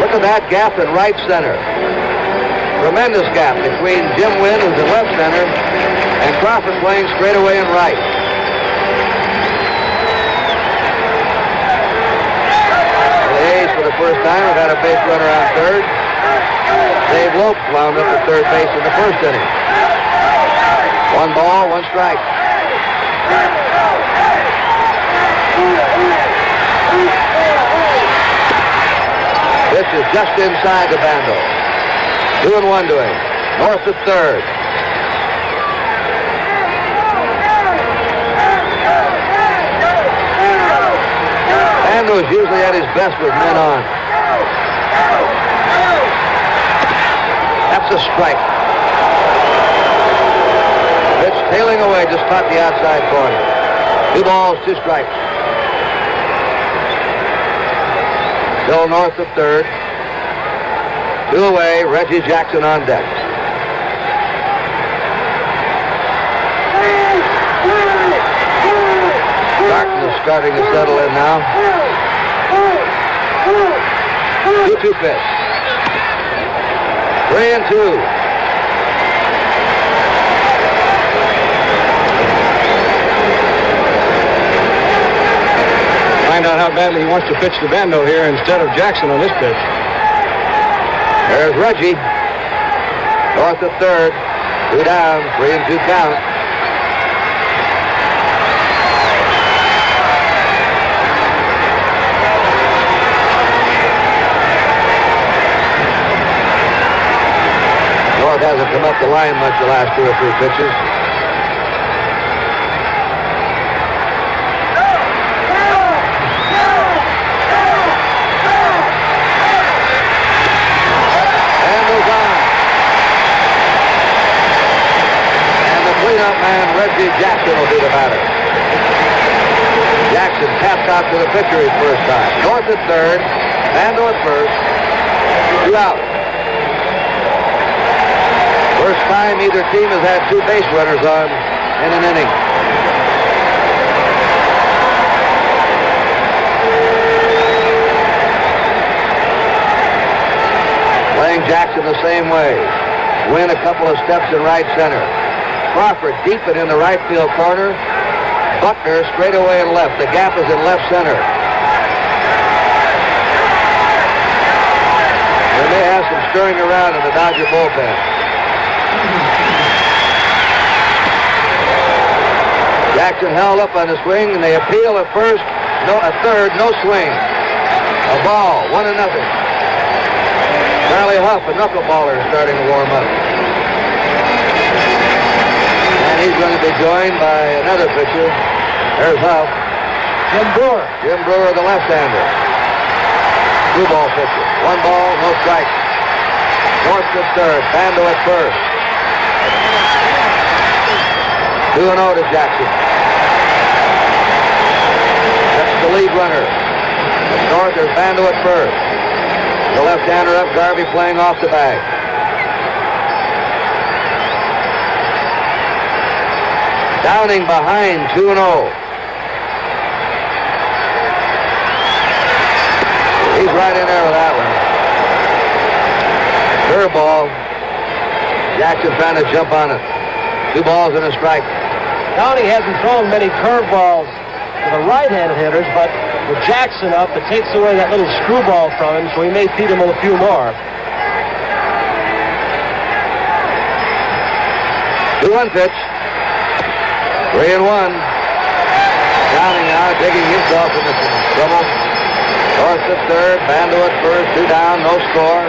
Look at that gap in right center. Tremendous gap between Jim Wynn, who's in left center, and Crawford playing straight away in right. The A's, for the first time, have had a base runner on third. Dave Lopes wound up at third base in the first inning. 1 ball, 1 strike. This is just inside the Bando. 2-1 to him. North at third. Bando's usually at his best with men on. That's a strike. Pitch tailing away, just caught the outside corner. 2 balls, 2 strikes. Bill North at third. 2 away, Reggie Jackson on deck. Darkness starting to settle in now. 2-2 pitch. 3-2. Find out how badly he wants to pitch to Bando here instead of Jackson on this pitch. There's Reggie. North at third. 2 down, 3-2 count. come up the line much the last 2 or 3 pitches. And moves on. And the cleanup man, Reggie Jackson, will be the batter. Jackson tapped out to the pitcher his first time. North at third, Bando at first. 2 out. First time either team has had 2 base runners on in an inning. Playing Jackson the same way. Win a couple of steps in right center. Crawford deep it in the right field corner. Buckner straight away and left. The gap is in left center. They may have some stirring around in the Dodger bullpen. Jackson held up on the swing, and they appeal at first. No, at third, no swing. A ball, 1-0. Charlie Huff, a knuckleballer, starting to warm up. And he's going to be joined by another pitcher. There's Huff. Jim Brewer. Jim Brewer, the left-hander. 2-ball pitcher. 1 ball, no strike. North at third. Bando at first. 2-0 to Jackson. That's the lead runner. At North, there's Bando at first. The left-hander up, Garvey playing off the bag. Downing behind, 2-0. He's right in there with that one. Curveball. Jackson trying to jump on it. 2 balls and a strike. Downing hasn't thrown many curveballs to the right-handed hitters, but with Jackson up, it takes away that little screwball from him, so he may feed him with a few more. 2-1 pitch. 3-1. Downing now digging himself into trouble. North at third, Bando at first, 2 down, no score.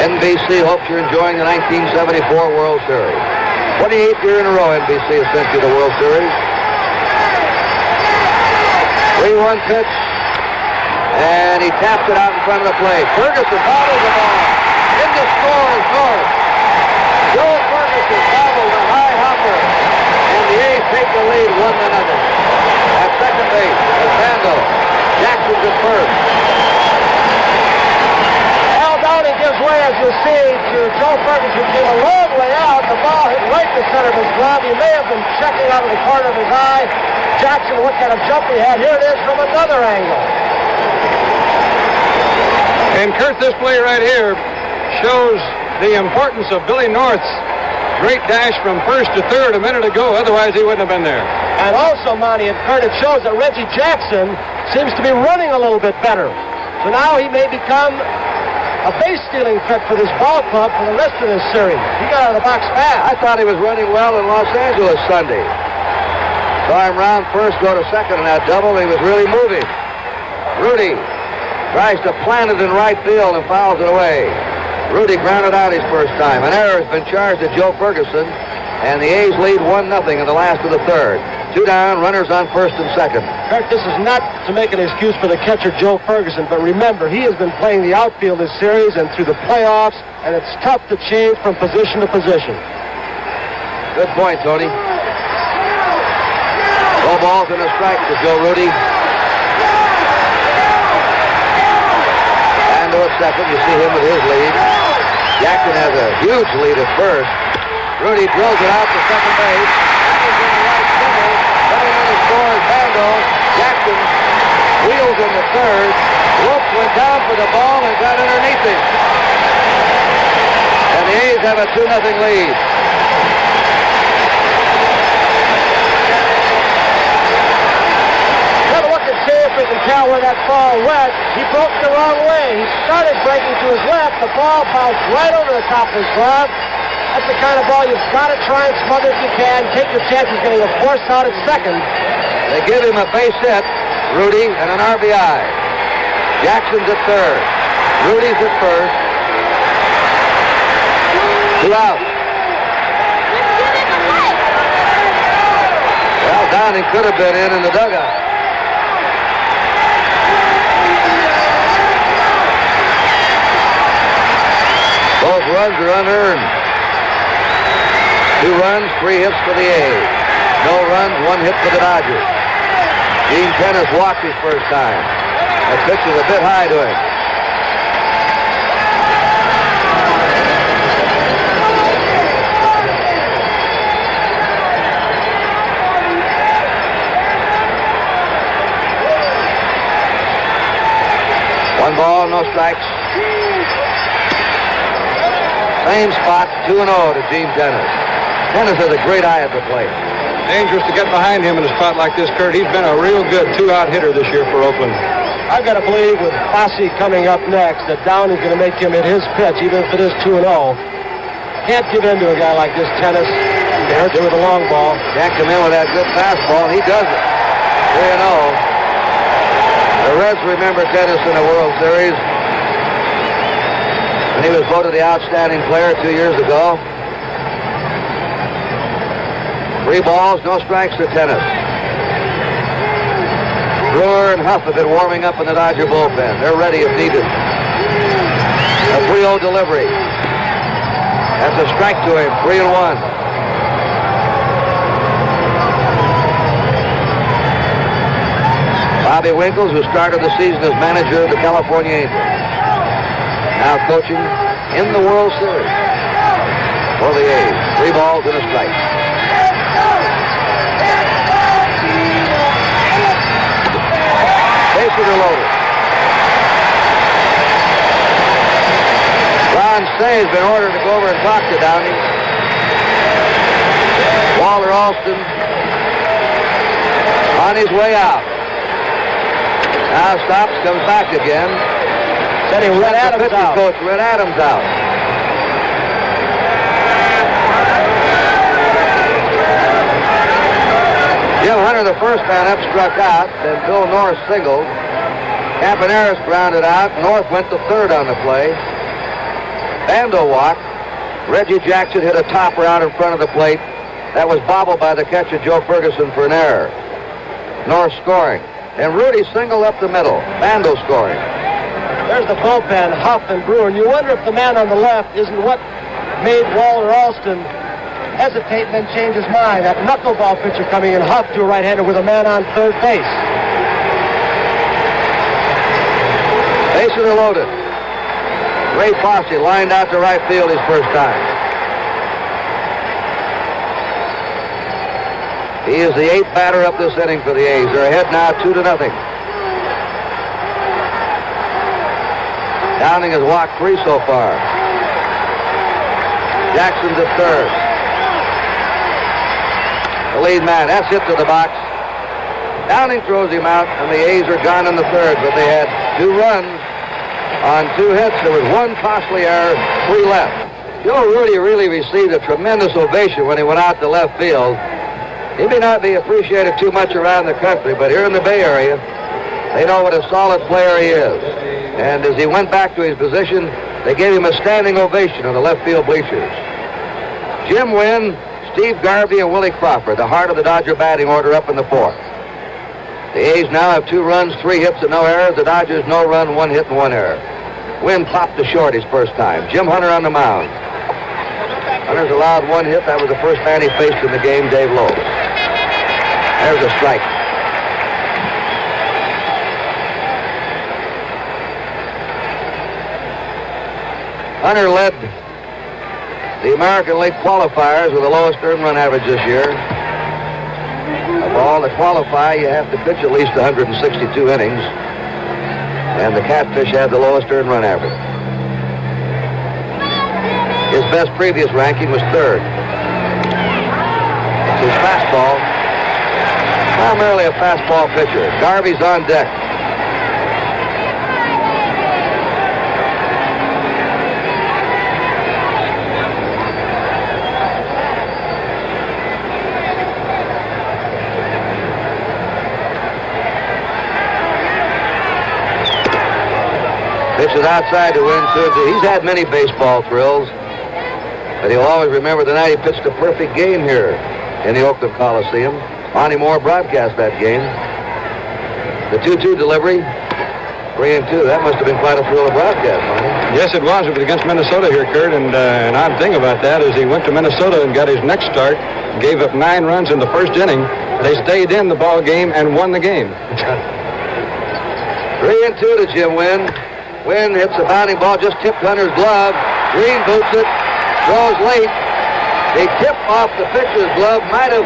NBC hopes you're enjoying the 1974 World Series. 28th year in a row NBC has sent you the World Series. 3-1 pitch. And he taps it out in front of the plate. Ferguson bobbles the ball. In the score is North. Joe Ferguson bobbled a high hopper. And the A's take the lead 1-0. At second base is Bando. Jackson's at first. Al Downing gives way, as you see, to Joe Ferguson. Came a long way out. The ball hit right in the center of his glove. He may have been checking out of the corner of his eye. Jackson, what kind of jump he had. Here it is from another angle. And Kurt, this play right here shows the importance of Billy North's great dash from first to third a minute ago. Otherwise, he wouldn't have been there. And also, Monty and Kurt, it shows that Reggie Jackson seems to be running a little bit better. So now he may become a base-stealing threat for this ball club for the rest of this series. He got out of the box fast. I thought he was running well in Los Angeles Sunday. Saw him round first, go to second in that double. He was really moving. Rudy tries to plant it in right field and fouls it away. Rudy grounded out his first time. An error has been charged to Joe Ferguson, and the A's lead 1-0 in the last of the third. 2 down, runners on first and second. Kurt, this is not to make an excuse for the catcher, Joe Ferguson, but remember, he has been playing the outfield this series and through the playoffs, and it's tough to change from position to position. Good point, Tony. 4 balls and a strike to Joe Rudy. Bando at second, you see him with his lead. Jackson has a huge lead at first. Rudy drills it out to second base. That is in the right center. Coming in to score is Bando. Jackson wheels in the third. Wilkes went down for the ball and got underneath him. And the A's have a 2-0 lead. Have a look and see if we can tell where that ball went. He broke the wrong way. He started breaking to his left. The ball bounced right over the top of his glove. That's the kind of ball you've got to try and smother if you can. Take your chances getting a force out at second. They give him a base hit, Rudy, and an RBI. Jackson's at third. Rudy's at first. 2 out. Well, Downing could have been in the dugout. Both runs are unearned. 2 runs, 3 hits for the A's. No runs, 1 hit for the Dodgers. Gene Tennis walked his first time. That pitch is a bit high to him. One ball, no strikes. Same spot, 2-0 to Gene Tennis. Tennis has a great eye at the plate. Dangerous to get behind him in a spot like this, Kurt. He's been a real good 2-out hitter this year for Oakland. I've got to believe with Fosse coming up next that Downey's going to make him hit his pitch, even if it is 2-0. Can't give in to a guy like this, Tennis. He hurts you with a long ball. Can't come in with that good fastball, and he does it. 3-0. The Reds remember Tennis in the World Series. When he was voted the outstanding player 2 years ago. 3 balls, no strikes to Tennis. Brewer and Huff have been warming up in the Dodger bullpen. They're ready if needed. A 3-0 delivery. That's a strike to him, 3-1. Bobby Winkles, who started the season as manager of the California Angels, now coaching in the World Series for the A's. 3 balls and a strike. Bases are loaded. Ron Say has been ordered to go over and talk to Downey. Walter Alston on his way out. Now stops, comes back again. Sending Red Adams out. Coach Red Adams out. Jim Hunter, the first man up, struck out. Then Bill Norris singled. Campaneris grounded out. North went to third on the play. Bando walked. Reggie Jackson hit a topper out in front of the plate. That was bobbled by the catcher, Joe Ferguson, for an error. North scoring. And Rudy singled up the middle. Bando scoring. There's the bullpen, Huff and Brewer. And you wonder if the man on the left isn't what made Walter Alston hesitate and then change his mind. That knuckleball pitcher coming in, Huff to a right-hander with a man on third base. Bases are loaded. Ray Fosse lined out to right field his first time. He is the 8th batter up this inning for the A's. They're ahead now 2-0. Downing has walked 3 so far. Jackson's at third. The lead man, that's hit to the box. Downing throws him out, and the A's are gone in the third, but they had 2 runs on 2 hits. There was 1 costly error, 3 left. Joe Rudy really received a tremendous ovation when he went out to left field. He may not be appreciated too much around the country, but here in the Bay Area, they know what a solid player he is. And as he went back to his position, they gave him a standing ovation on the left field bleachers. Jim Wynn, Steve Garvey, and Willie Crawford, the heart of the Dodger batting order up in the 4th. The A's now have 2 runs, 3 hits, and no errors. The Dodgers, no run, 1 hit, and 1 error. Wynn popped to short his first time. Jim Hunter on the mound. Hunter's allowed 1 hit. That was the first man he faced in the game, Dave Lowe. There's a strike. Hunter led the American League qualifiers with the lowest earned run average this year. Of all that qualify, you have to pitch at least 162 innings. And the Catfish had the lowest earned run average. His best previous ranking was 3rd. It's his fastball. Primarily a fastball pitcher. Garvey's on deck. Pitch Pitches outside to win 2-2. He's had many baseball thrills, but he'll always remember the night he pitched a perfect game here in the Oakland Coliseum. Monty Moore broadcast that game. The 2-2 delivery, 3-2. That must have been quite a thrill of broadcast, Monty. Yes, it was. It was against Minnesota here, Kurt, and an odd thing about that is he went to Minnesota and got his next start, gave up 9 runs in the first inning. They stayed in the ball game and won the game. 3-2 to Jim Wynn. Wynn hits a bounding ball, just tipped Hunter's glove. Green boots it, throws late. The tip off the pitcher's glove might have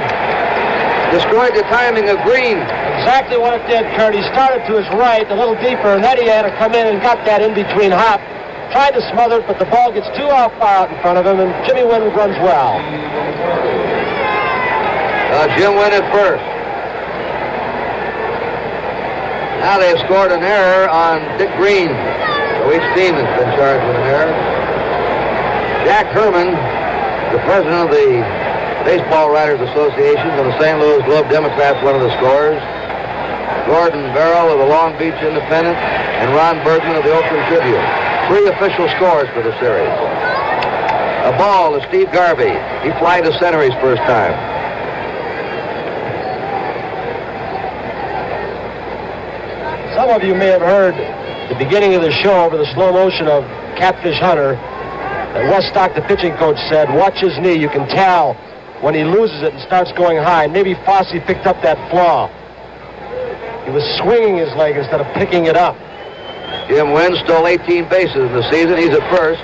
destroyed the timing of Green. Exactly what it did, Kurt. He started to his right, a little deeper, and then he had to come in and got that in-between hop. Tried to smother it, but the ball gets too far out in front of him, and Jimmy Wynn runs well. Jim Wynn at first. Now they've scored an error on Dick Green. So each team has been charged with an error. Jack Herman, the president of the Baseball Writers Association of the St. Louis Globe Democrats, one of the scorers. Gordon Barrell of the Long Beach Independent, and Ron Bergman of the Oakland Tribune. 3 official scores for the series. A ball to Steve Garvey. He flied to center his first time. Some of you may have heard the beginning of the show over the slow motion of Catfish Hunter. Wes Stock, the pitching coach, said, watch his knee. You can tell when he loses it and starts going high. Maybe Fosse picked up that flaw. He was swinging his leg instead of picking it up. Jim Wynn stole 18 bases in the season. He's at first.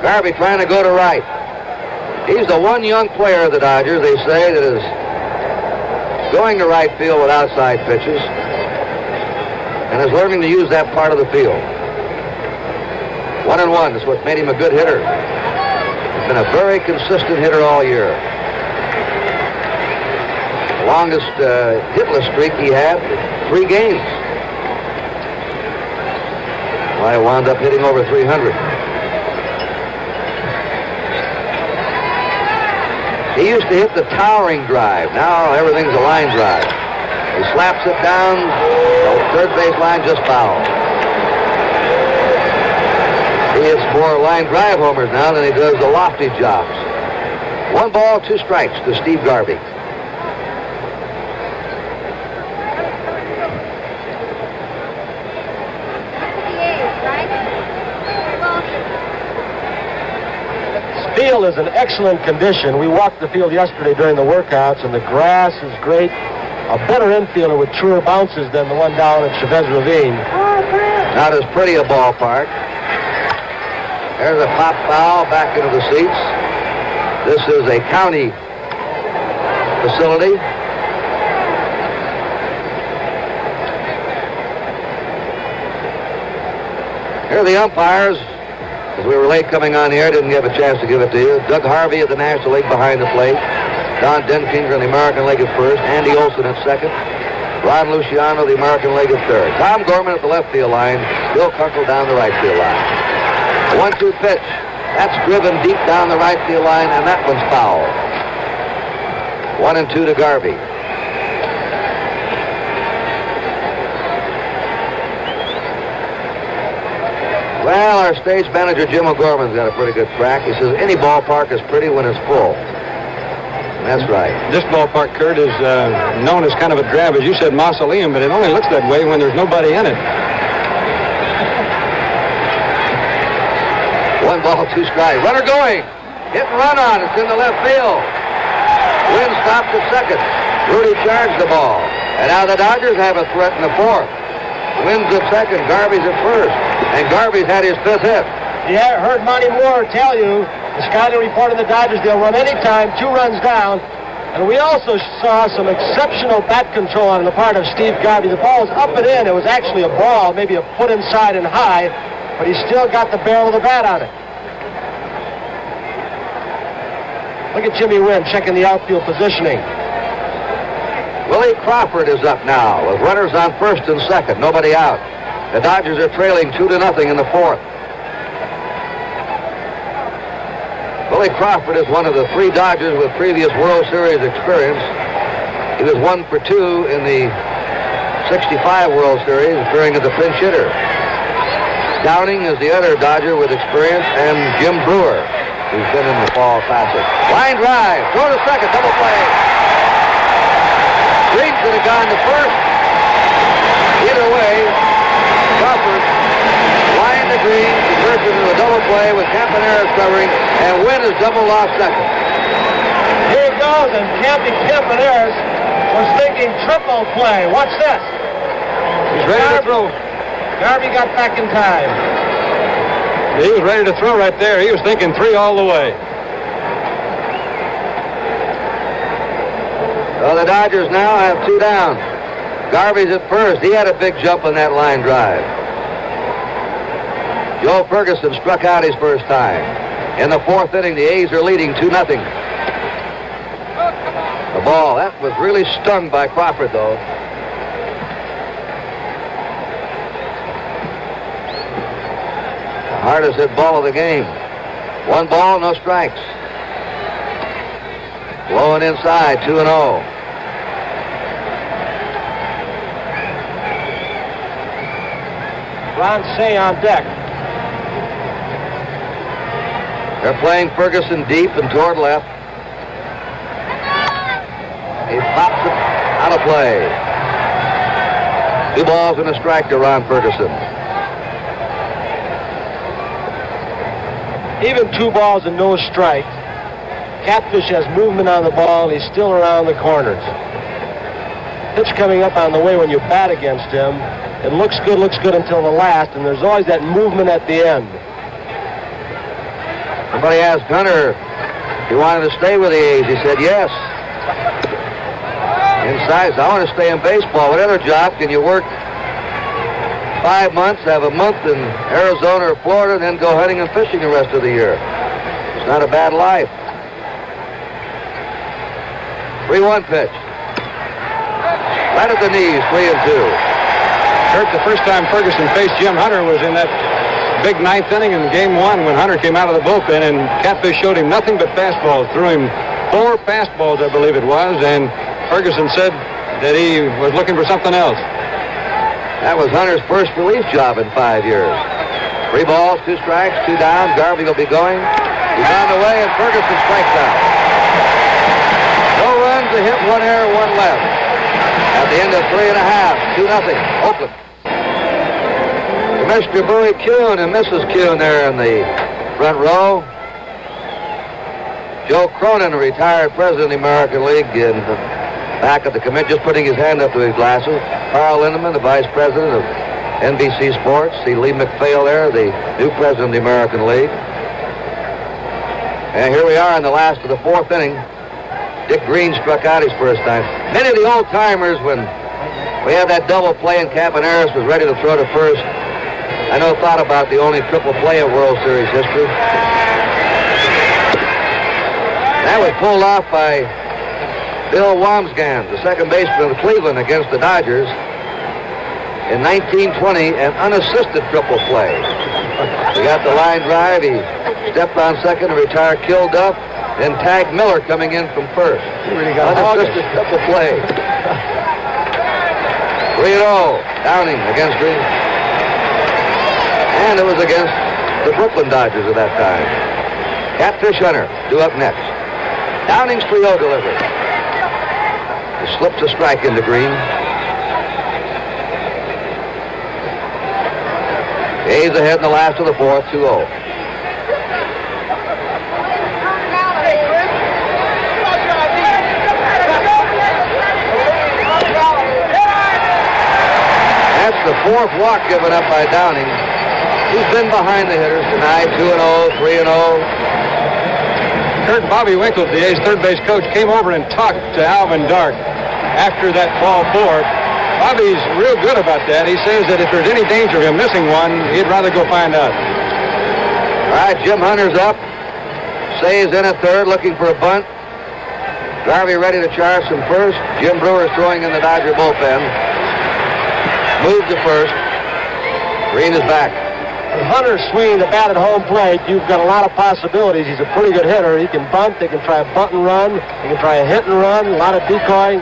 Garvey trying to go to right. He's the one young player of the Dodgers, they say, that is going to right field with outside pitches and is learning to use that part of the field. 1-1 is what made him a good hitter. He's been a very consistent hitter all year. The longest hitless streak he had, 3 games. Well, I wound up hitting over 300. He used to hit the towering drive. Now everything's a line drive. He slaps it down, the third base line just foul. He hits more line drive homers now than he does the lofty jobs. 1 ball, 2 strikes to Steve Garvey. Field is in excellent condition. We walked the field yesterday during the workouts, and the grass is great. A better infielder with truer bounces than the one down at Chavez Ravine. Not as pretty a ballpark. There's a pop foul back into the seats. This is a county facility. Here are the umpires. As we were late coming on here, didn't have a chance to give it to you. Doug Harvey of the National League behind the plate. Don Denkinger of the American League at first. Andy Olson at second. Ron Luciano of the American League at third. Tom Gorman at the left field line. Bill Kunkel down the right field line. The 1-2 pitch. That's driven deep down the right field line, and that one's foul. 1-2 to Garvey. Well, our stage manager, Jim O'Gorman's got a pretty good crack. He says any ballpark is pretty when it's full. And that's right. This ballpark, Kurt, is known as kind of a drab, as you said, mausoleum, but it only looks that way when there's nobody in it. 1 ball, 2 strikes. Runner going. Hit and run on. It's in the left field. Wynn stops at second. Rudy charged the ball. And now the Dodgers have a threat in the 4th. Wynn's at second. Garvey's at first. And Garvey's had his 5th hit. Yeah, heard Monty Moore tell you, the scouting report of the Dodgers, they'll run any time, 2 runs down. And we also saw some exceptional bat control on the part of Steve Garvey. The ball was up and in. It was actually a ball, maybe a foot inside and high, but he still got the barrel of the bat on it. Look at Jimmy Wynn checking the outfield positioning. Willie Crawford is up now with runners on first and second. Nobody out. The Dodgers are trailing 2-0 in the 4th. Willie Crawford is one of the 3 Dodgers with previous World Series experience. He was 1 for 2 in the '65 World Series, appearing as a pinch hitter. Downing is the other Dodger with experience, and Jim Brewer, who's been in the Fall Classic. Line drive, throw to second, double play. Green could have gone to first. Either way, Crawford line to Green, converts it into a double play with Campaneris covering, and Wynn is double off second. Here it goes, and Captain Campaneris was thinking triple play. Watch this. He's ready to throw. Garvey got back in time. He was ready to throw right there. He was thinking 3 all the way. So the Dodgers now have 2 down. Garvey's at first. He had a big jump on that line drive. Joe Ferguson struck out his first time. In the 4th inning, the A's are leading 2-0. The ball, that was really stung by Crawford, though. The hardest hit ball of the game. 1 ball, no strikes. Blowing inside, 2-0. Ron Say on deck. They're playing Ferguson deep and toward left. He pops it out of play. 2 balls and a strike to Ron Ferguson. Even 2 balls and no strike. Catfish has movement on the ball, and he's still around the corners. Pitch coming up on the way when you bat against him. It looks good until the last, and there's always that movement at the end. Somebody asked Hunter if he wanted to stay with the A's. He said yes. Inside, I want to stay in baseball. What other job can you work 5 months, have a month in Arizona or Florida, and then go hunting and fishing the rest of the year? It's not a bad life. 3-1 pitch. Right at the knees, 3-2. Kurt, the first time Ferguson faced Jim Hunter was in that big 9th inning in Game 1 when Hunter came out of the bullpen, and Catfish showed him nothing but fastballs. Threw him 4 fastballs, I believe it was, and Ferguson said that he was looking for something else. That was Hunter's first relief job in 5 years. 3 balls, 2 strikes, 2 down. Garvey will be going. He's on the way, and Ferguson strikes out. No runs, a hit, 1 error, 1 left. At the end of 3.5, 2-0, Oakland. Commissioner Bowie Kuhn and Mrs. Kuhn there in the front row. Joe Cronin, a retired president of the American League, in the back of the committee, just putting his hand up to his glasses. Carl Lindemann, the vice president of NBC Sports. See Lee McPhail there, the new president of the American League. And here we are in the last of the 4th inning. Dick Green struck out his first time. Many of the old-timers, when we had that double play and Campaneris was ready to throw to first, I know thought about the only triple play in World Series history. That was pulled off by Bill Wamsgans, the second baseman of Cleveland against the Dodgers in 1920, an unassisted triple play. He got the line drive, he stepped on second and retired, killed up, then tagged Miller coming in from first. He really got unassisted triple play. 3-0, Downing against Green. And it was against the Brooklyn Dodgers at that time. Catfish Hunter, due up next. Downing's 3-0 delivery. He slips a strike into Green. A's ahead in the last of the 4th, 2-0. That's the 4th walk given up by Downing. He's been behind the hitters tonight, 2-0, 3-0. Kurt Bobby Winkle, the A's third base coach, came over and talked to Alvin Dark after that ball 4. Bobby's real good about that. He says that if there's any danger of him missing one, he'd rather go find out. All right, Jim Hunter's up. Say's in at third, looking for a bunt. Garvey ready to charge from first. Jim Brewer throwing in the Dodger bullpen. Move to first. Green is back. With Hunter swinging the bat at home plate, you've got a lot of possibilities. He's a pretty good hitter. He can bunt. They can try a bunt and run. They can try a hit and run. A lot of decoying.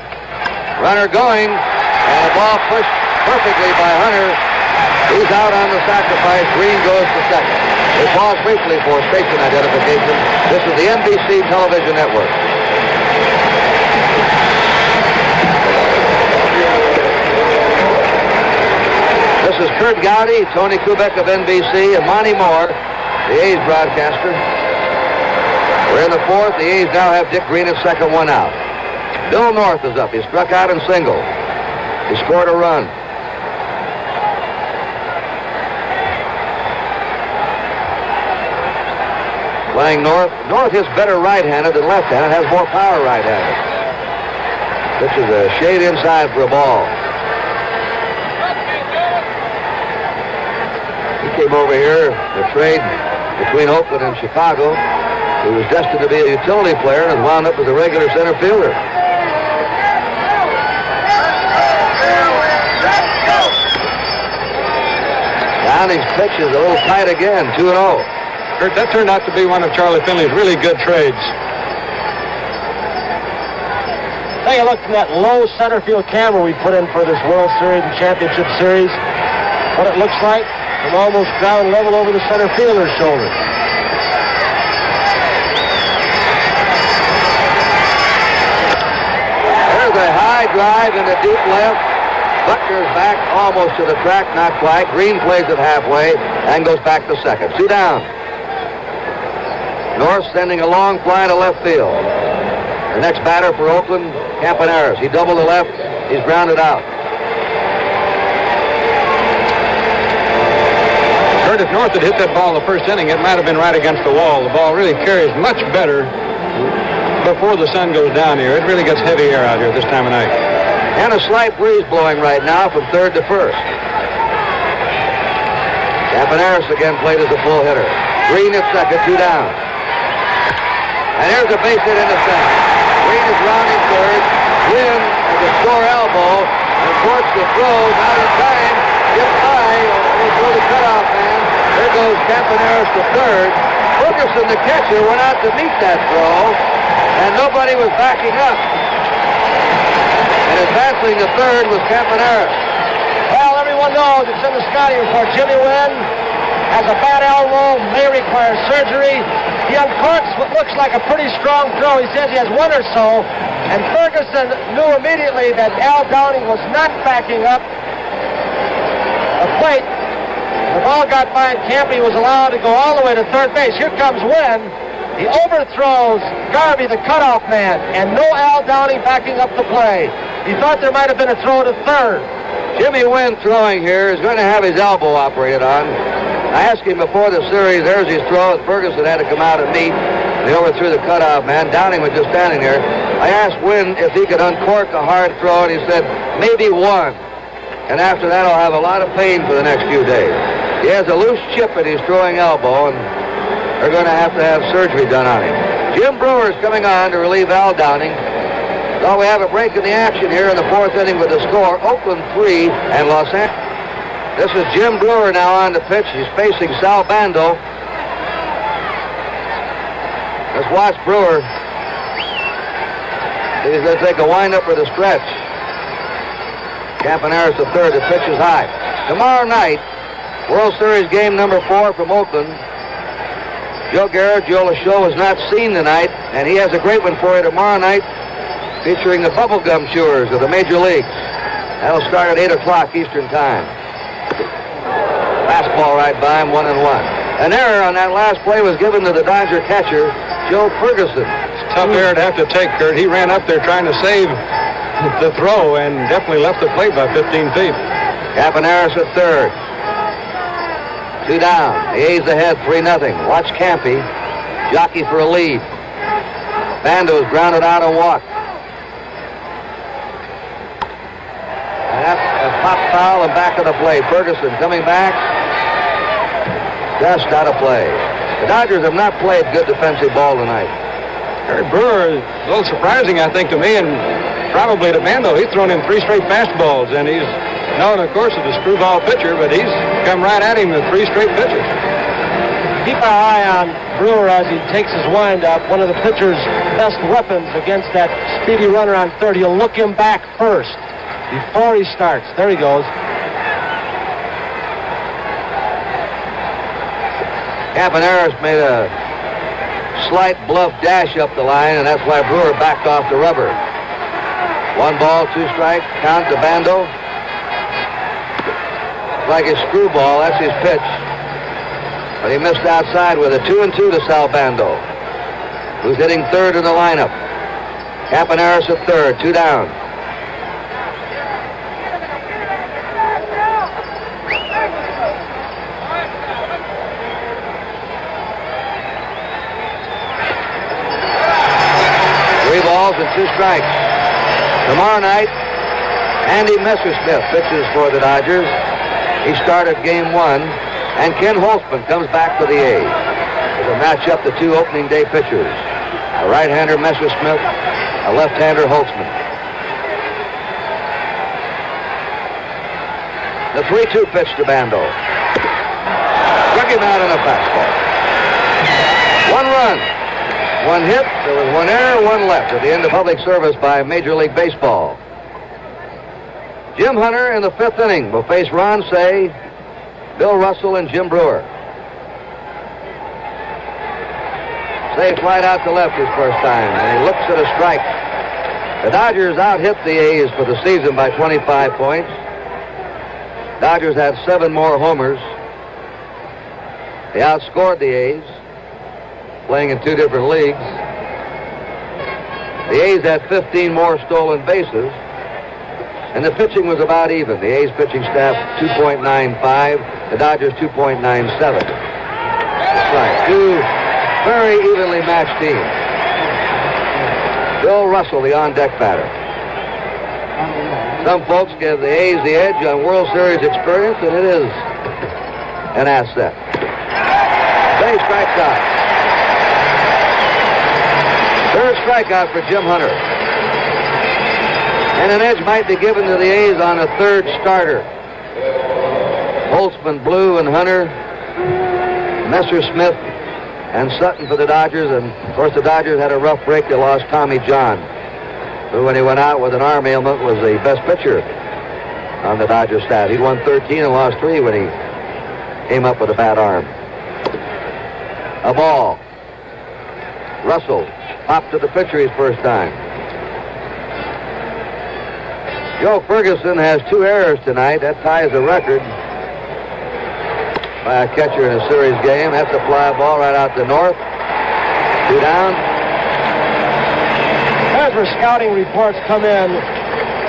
Runner going. And the ball pushed perfectly by Hunter He's out on the sacrifice. Green goes to second. We pause briefly for station identification. This is the NBC television network. This is Kurt Gowdy, Tony Kubek of NBC, and Monty Moore, the A's broadcaster. We're in the fourth. The A's now have Dick Green at second, one out. Bill North is up. He struck out in single. He scored a run. Playing North. North is better right-handed than left-handed, has more power right-handed. This is a shade inside for a ball. He came over here, the trade between Oakland and Chicago. He was destined to be a utility player and wound up as a regular center fielder. Downing's pitch is a little tight again, 2-0. Kurt, that turned out to be one of Charlie Finley's really good trades. Take a look from that low center field camera we put in for this World Series and Championship Series. What it looks like from almost ground level over the center fielder's shoulder. There's a high drive into deep left. Buckner's back almost to the track, not quite. Green plays it halfway and goes back to second. 2 down. North sending a long fly to left field. The next batter for Oakland, Campaneris. He doubled to left. He's grounded out. Kurt, if North had hit that ball in the first inning, it might have been right against the wall. The ball really carries much better before the sun goes down here. It really gets heavy air out here this time of night. And a slight breeze blowing right now from third to first. Campaneris again played as a full hitter. Green at second, 2 down. And here's a base hit into center. Green is rounding third. Wynn with a sore elbow and courts the throw. Not in time. Gets by. Will throw the cutoff man. There goes Campaneris to third. Ferguson, the catcher, went out to meet that throw, and nobody was backing up. And advancing to third was Campaneris. Well, everyone knows it's in the scouting report. Jimmy Wynn has a bad elbow, may require surgery. He uncorks what looks like a pretty strong throw. He says he has one or so. And Ferguson knew immediately that Al Downing was not backing up the plate. The ball got by and Campy was allowed to go all the way to third base. Here comes Wynn. He overthrows Garvey, the cutoff man, and no Al Downing backing up the play. He thought there might have been a throw to third. Jimmy Wynn throwing here is going to have his elbow operated on. I asked him before the series, there's his throw, and Ferguson had to come out and meet. They overthrew the cutoff man. Downing was just standing there. I asked Wynn if he could uncork a hard throw, and he said, maybe one. And after that, I'll have a lot of pain for the next few days. He has a loose chip in his throwing elbow, and they're going to have surgery done on him. Jim Brewer's coming on to relieve Al Downing. So we have a break in the action here in the fourth inning with the score, Oakland 3 and Los Angeles. This is Jim Brewer now on the pitch. He's facing Sal Bando. Let's watch Brewer. He's going to take a windup or the stretch. Campaneris the third. The pitch is high. Tomorrow night, World Series game number 4 from Oakland. Joe Garrett, Joe LaChaux is not seen tonight, and he has a great one for you tomorrow night, featuring the bubblegum chewers of the major leagues. That'll start at 8 o'clock Eastern time. Fastball right by him, 1-1. An error on that last play was given to the Dodger catcher, Joe Ferguson. It's tough error to have to take, Kurt. He ran up there trying to save the throw and definitely left the plate by 15 feet. Campaneris at third. 2 down. The A's ahead, 3-0. Watch Campy jockey for a lead. Bando's grounded out and walked. And that's a pop foul and back of the play. Ferguson coming back. Just out of play. The Dodgers have not played good defensive ball tonight. Kurt Brewer is a little surprising, I think, to me, and probably to Bando. He's thrown him 3 straight fastballs, and he's known, of course, as a screwball pitcher, but he's come right at him with 3 straight pitches. Keep our eye on Brewer as he takes his windup. One of the pitcher's best weapons against that speedy runner on third. He'll look him back first before he starts. There he goes. Campaneris made a slight bluff dash up the line, and that's why Brewer backed off the rubber. 1 ball, 2 strikes. Count to Bando. Like his screwball, that's his pitch. But he missed outside with a 2-2 to Sal Bando, who's hitting third in the lineup. Campaneris at third, 2 down. And 2 strikes. Tomorrow night, Andy Messersmith pitches for the Dodgers. He started game 1, and Ken Holtzman comes back for the A's. It'll match up the 2 opening day pitchers. A right-hander Messersmith, a left-hander Holtzman. The 3-2 pitch to Bando. Struck him out on a fastball. 1 run. 1 hit, there was 1 error, 1 left at the end of public service by Major League Baseball. Jim Hunter in the 5th inning will face Ron Say, Bill Russell, and Jim Brewer. Say flied out to left his first time, and he looks at a strike. The Dodgers out-hit the A's for the season by 25 points. Dodgers had 7 more homers. They outscored the A's, playing in 2 different leagues. The A's had 15 more stolen bases, and the pitching was about even. The A's pitching staff 2.95, the Dodgers 2.97. That's right, 2 very evenly matched teams. Bill Russell, the on-deck batter. Some folks give the A's the edge on World Series experience, and it is an asset. Then he strikes out. 3rd strikeout for Jim Hunter. And an edge might be given to the A's on a 3rd starter. Holtzman, Blue, and Hunter, Messersmith, and Sutton for the Dodgers. And, of course, the Dodgers had a rough break. They lost Tommy John, who, when he went out with an arm ailment, was the best pitcher on the Dodgers staff. He won 13 and lost 3 when he came up with a bad arm. A ball. Russell popped to the pitcher his first time. Joe Ferguson has 2 errors tonight. That ties the record by a catcher in a series game. That's a fly ball right out to North. 2 down. That's where scouting reports come in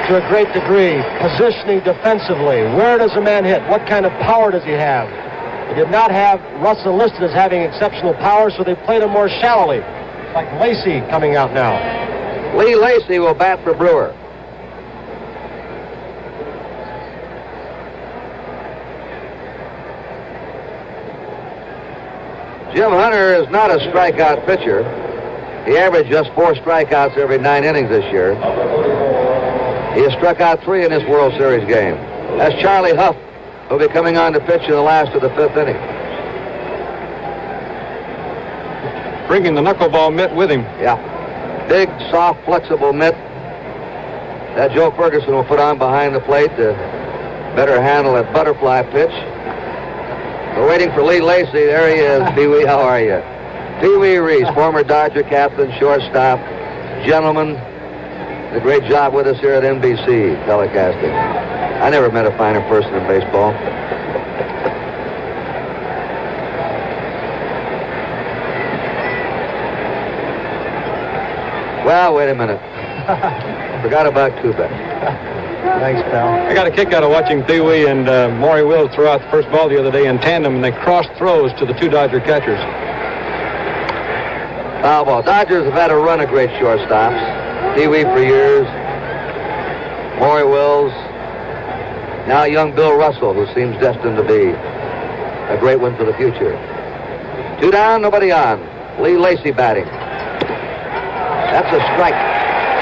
to a great degree. Positioning defensively. Where does a man hit? What kind of power does he have? They did not have Russell listed as having exceptional power, so they played him more shallowly. Like Lacey coming out now. Lee Lacey will bat for Brewer. Jim Hunter is not a strikeout pitcher. He averaged just 4 strikeouts every 9 innings this year. He has struck out 3 in this World Series game. That's Charlie Huff, who will be coming on to pitch in the last of the 5th inning. Bringing the knuckleball mitt with him. Yeah. Big, soft, flexible mitt that Joe Ferguson will put on behind the plate to better handle that butterfly pitch. We're waiting for Lee Lacey. There he is. Pee-wee, how are you? Pee-wee Reese, former Dodger captain, shortstop, gentleman. Did a great job with us here at NBC telecasting. I never met a finer person in baseball. Well, wait a minute. Forgot about Kubek. Thanks, pal. I got a kick out of watching Pee-wee and Maury Wills throw out the first ball the other day in tandem, and they crossed throws to the 2 Dodger catchers. Foul ball. Dodgers have had a run of great shortstops. Pee-wee for years. Maury Wills. Now young Bill Russell, who seems destined to be a great one for the future. 2 down, nobody on. Lee Lacey batting. That's a strike.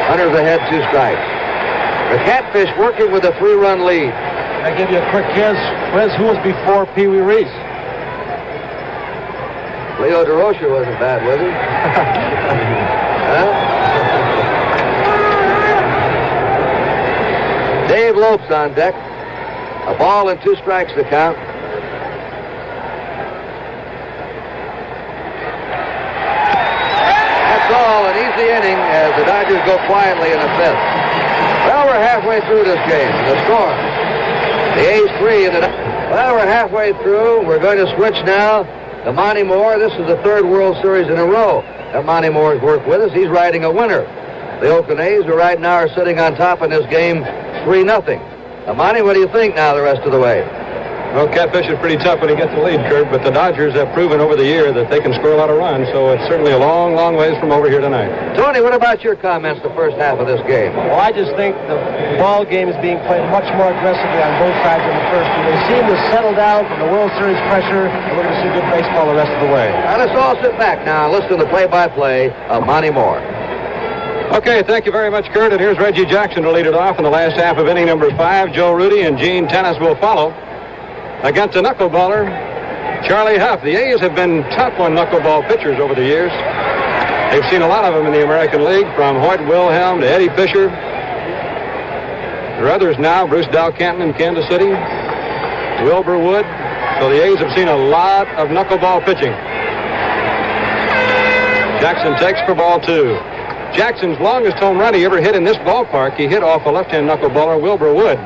Hunter's ahead, 2 strikes. The Catfish working with a 3-run lead. I give you a quick quiz. Who was before Pee-wee Reese? Leo DeRocher wasn't bad, was he? Huh? Dave Lopes on deck. A ball and 2 strikes to count. the inning as the Dodgers go quietly in the fifth. Well, we're halfway through this game. The score. The A's 3 and well, we're halfway through. We're going to switch now to Monty Moore. This is the third World Series in a row that Monty Moore's worked with us. He's riding a winner. The Oakland A's, who right now are sitting on top in this game 3-0. Now, Monty, what do you think now the rest of the way? Well, catfish is pretty tough when he gets the lead, Kurt, but the Dodgers have proven over the year that they can score a lot of runs, so it's certainly a long, long ways from over here tonight. Tony, what about your comments the first half of this game? Well, I just think the ball game is being played much more aggressively on both sides in the first. They seem to settle down from the World Series pressure, and we're going to see good baseball the rest of the way. Now, let's all sit back now and listen to the play-by-play of Monty Moore. Okay, thank you very much, Kurt, and here's Reggie Jackson to lead it off in the last half of inning number 5. Joe Rudy and Gene Tennis will follow. Against a knuckleballer, Charlie Huff. The A's have been tough on knuckleball pitchers over the years. They've seen a lot of them in the American League, from Hoyt Wilhelm to Eddie Fisher. There are others now, Bruce Dow Canton in Kansas City, Wilbur Wood. So the A's have seen a lot of knuckleball pitching. Jackson takes for ball 2. Jackson's longest home run he ever hit in this ballpark, he hit off a left-hand knuckleballer, Wilbur Wood.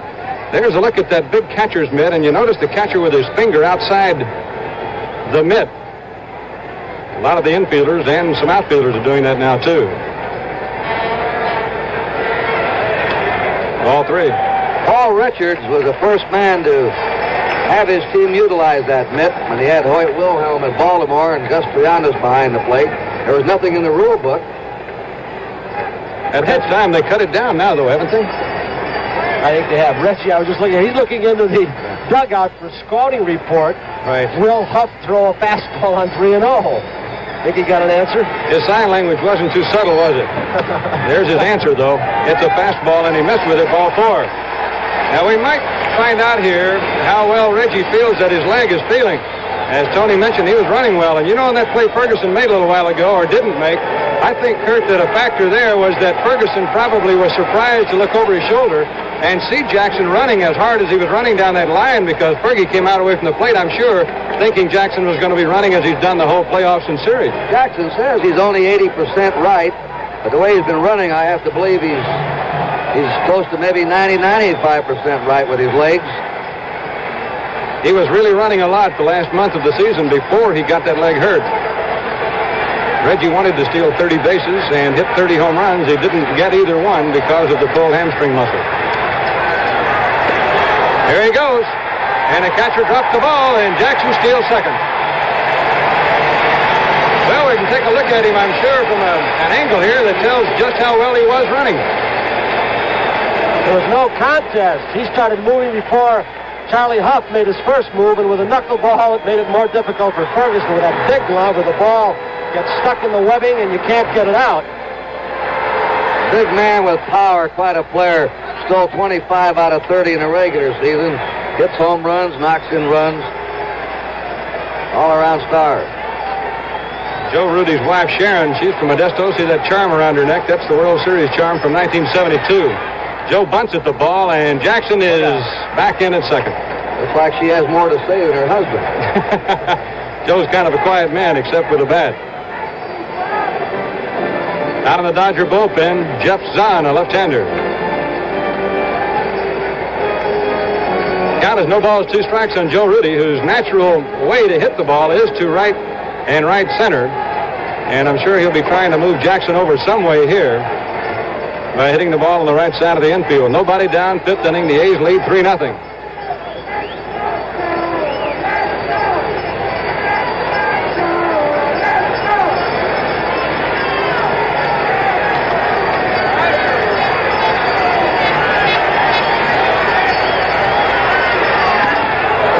There's a look at that big catcher's mitt, and you notice the catcher with his finger outside the mitt. A lot of the infielders and some outfielders are doing that now, too. Ball 3. Paul Richards was the first man to have his team utilize that mitt when he had Hoyt Wilhelm at Baltimore and Gus Triandas behind the plate. There was nothing in the rule book. At that time, they cut it down now, though, haven't they? I think they have. Reggie, I was just looking. He's looking into the dugout for scouting report. Right. Will Huff throw a fastball on 3-0? Think he got an answer? His sign language wasn't too subtle, was it? There's his answer, though. It's a fastball, and he missed with it, ball 4. Now, we might find out here how well Reggie feels that his leg is feeling. As Tony mentioned, he was running well. And you know, on that play Ferguson made a little while ago, or didn't make, I think, Kurt, that a factor there was that Ferguson probably was surprised to look over his shoulder and see Jackson running as hard as he was running down that line, because Fergie came out away from the plate, I'm sure, thinking Jackson was going to be running as he's done the whole playoffs and series. Jackson says he's only 80% right, but the way he's been running, I have to believe he's close to maybe 90-95% right with his legs. He was really running a lot the last month of the season before he got that leg hurt. Reggie wanted to steal 30 bases and hit 30 home runs. He didn't get either one because of the pulled hamstring muscle. Here he goes. And the catcher dropped the ball, and Jackson steals second. Well, we can take a look at him, I'm sure, from an angle here that tells just how well he was running. There was no contest. He started moving before Charlie Huff made his first move, and with a knuckleball, it made it more difficult for Ferguson. With that big glove, where the ball gets stuck in the webbing and you can't get it out. Big man with power, quite a player. Stole 25 out of 30 in the regular season. Hits home runs, knocks in runs. All-around star. Joe Rudy's wife, Sharon, she's from Modesto. See that charm around her neck? That's the World Series charm from 1972. Joe bunts at the ball, and Jackson is back in at second. Looks like she has more to say than her husband. Joe's kind of a quiet man, except with a bat. Out in the Dodger bullpen, Jeff Zahn, a left-hander. Count is no balls, 2 strikes on Joe Rudy, whose natural way to hit the ball is to right and right center. And I'm sure he'll be trying to move Jackson over some way here by hitting the ball on the right side of the infield. Nobody down, 5th inning. The A's lead 3-0.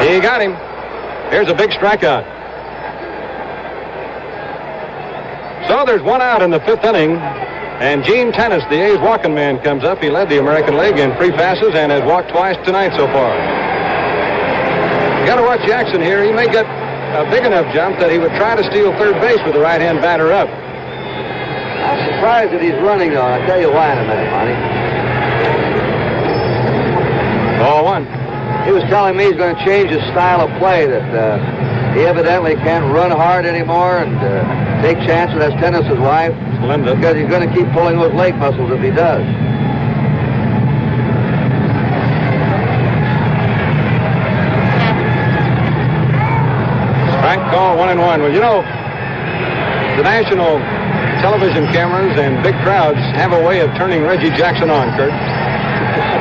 He got him. Here's a big strikeout. So there's one out in the 5th inning. And Gene Tennis, the A's walking man, comes up. He led the American League in free passes and has walked twice tonight so far. You got to watch Jackson here. He may get a big enough jump that he would try to steal third base with the right-hand batter up. I'm surprised that he's running, though. I'll tell you why in a minute, Monty. Ball 1. He was telling me he's going to change his style of play, that He evidently can't run hard anymore and take chances. That's Tennis's wife. Linda. Because he's going to keep pulling those leg muscles if he does. Strike call, 1-1. Well, you know, the national television cameras and big crowds have a way of turning Reggie Jackson on, Kurt.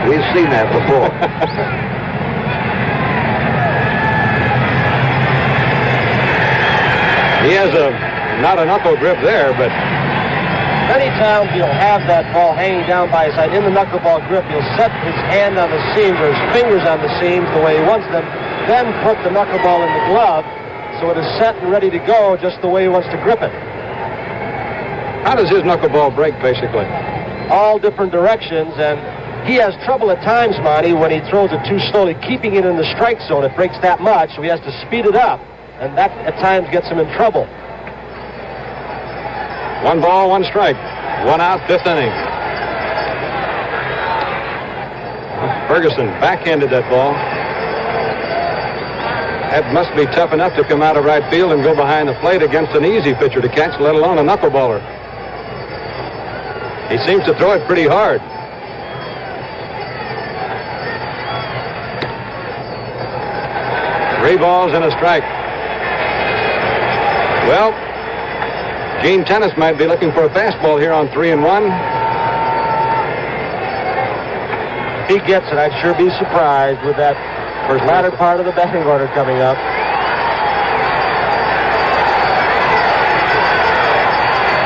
We've seen that before. He has not a knuckle grip there, but many times he'll have that ball hanging down by his side in the knuckleball grip. He'll set his hand on the seam or his fingers on the seams the way he wants them, then put the knuckleball in the glove so it is set and ready to go just the way he wants to grip it. how does his knuckleball break, basically? All different directions, and he has trouble at times, Monty, when he throws it too slowly, keeping it in the strike zone. It breaks that much, so he has to speed it up, and that at times gets him in trouble. 1 ball, 1 strike. 1 out, 5th inning. Ferguson backhanded that ball. That must be tough enough to come out of right field and go behind the plate against an easy pitcher to catch, let alone a knuckleballer. He seems to throw it pretty hard. Three balls and a strike. Well, Gene Tennis might be looking for a fastball here on 3-1. If he gets it, I'd sure be surprised with that latter part of the batting order coming up.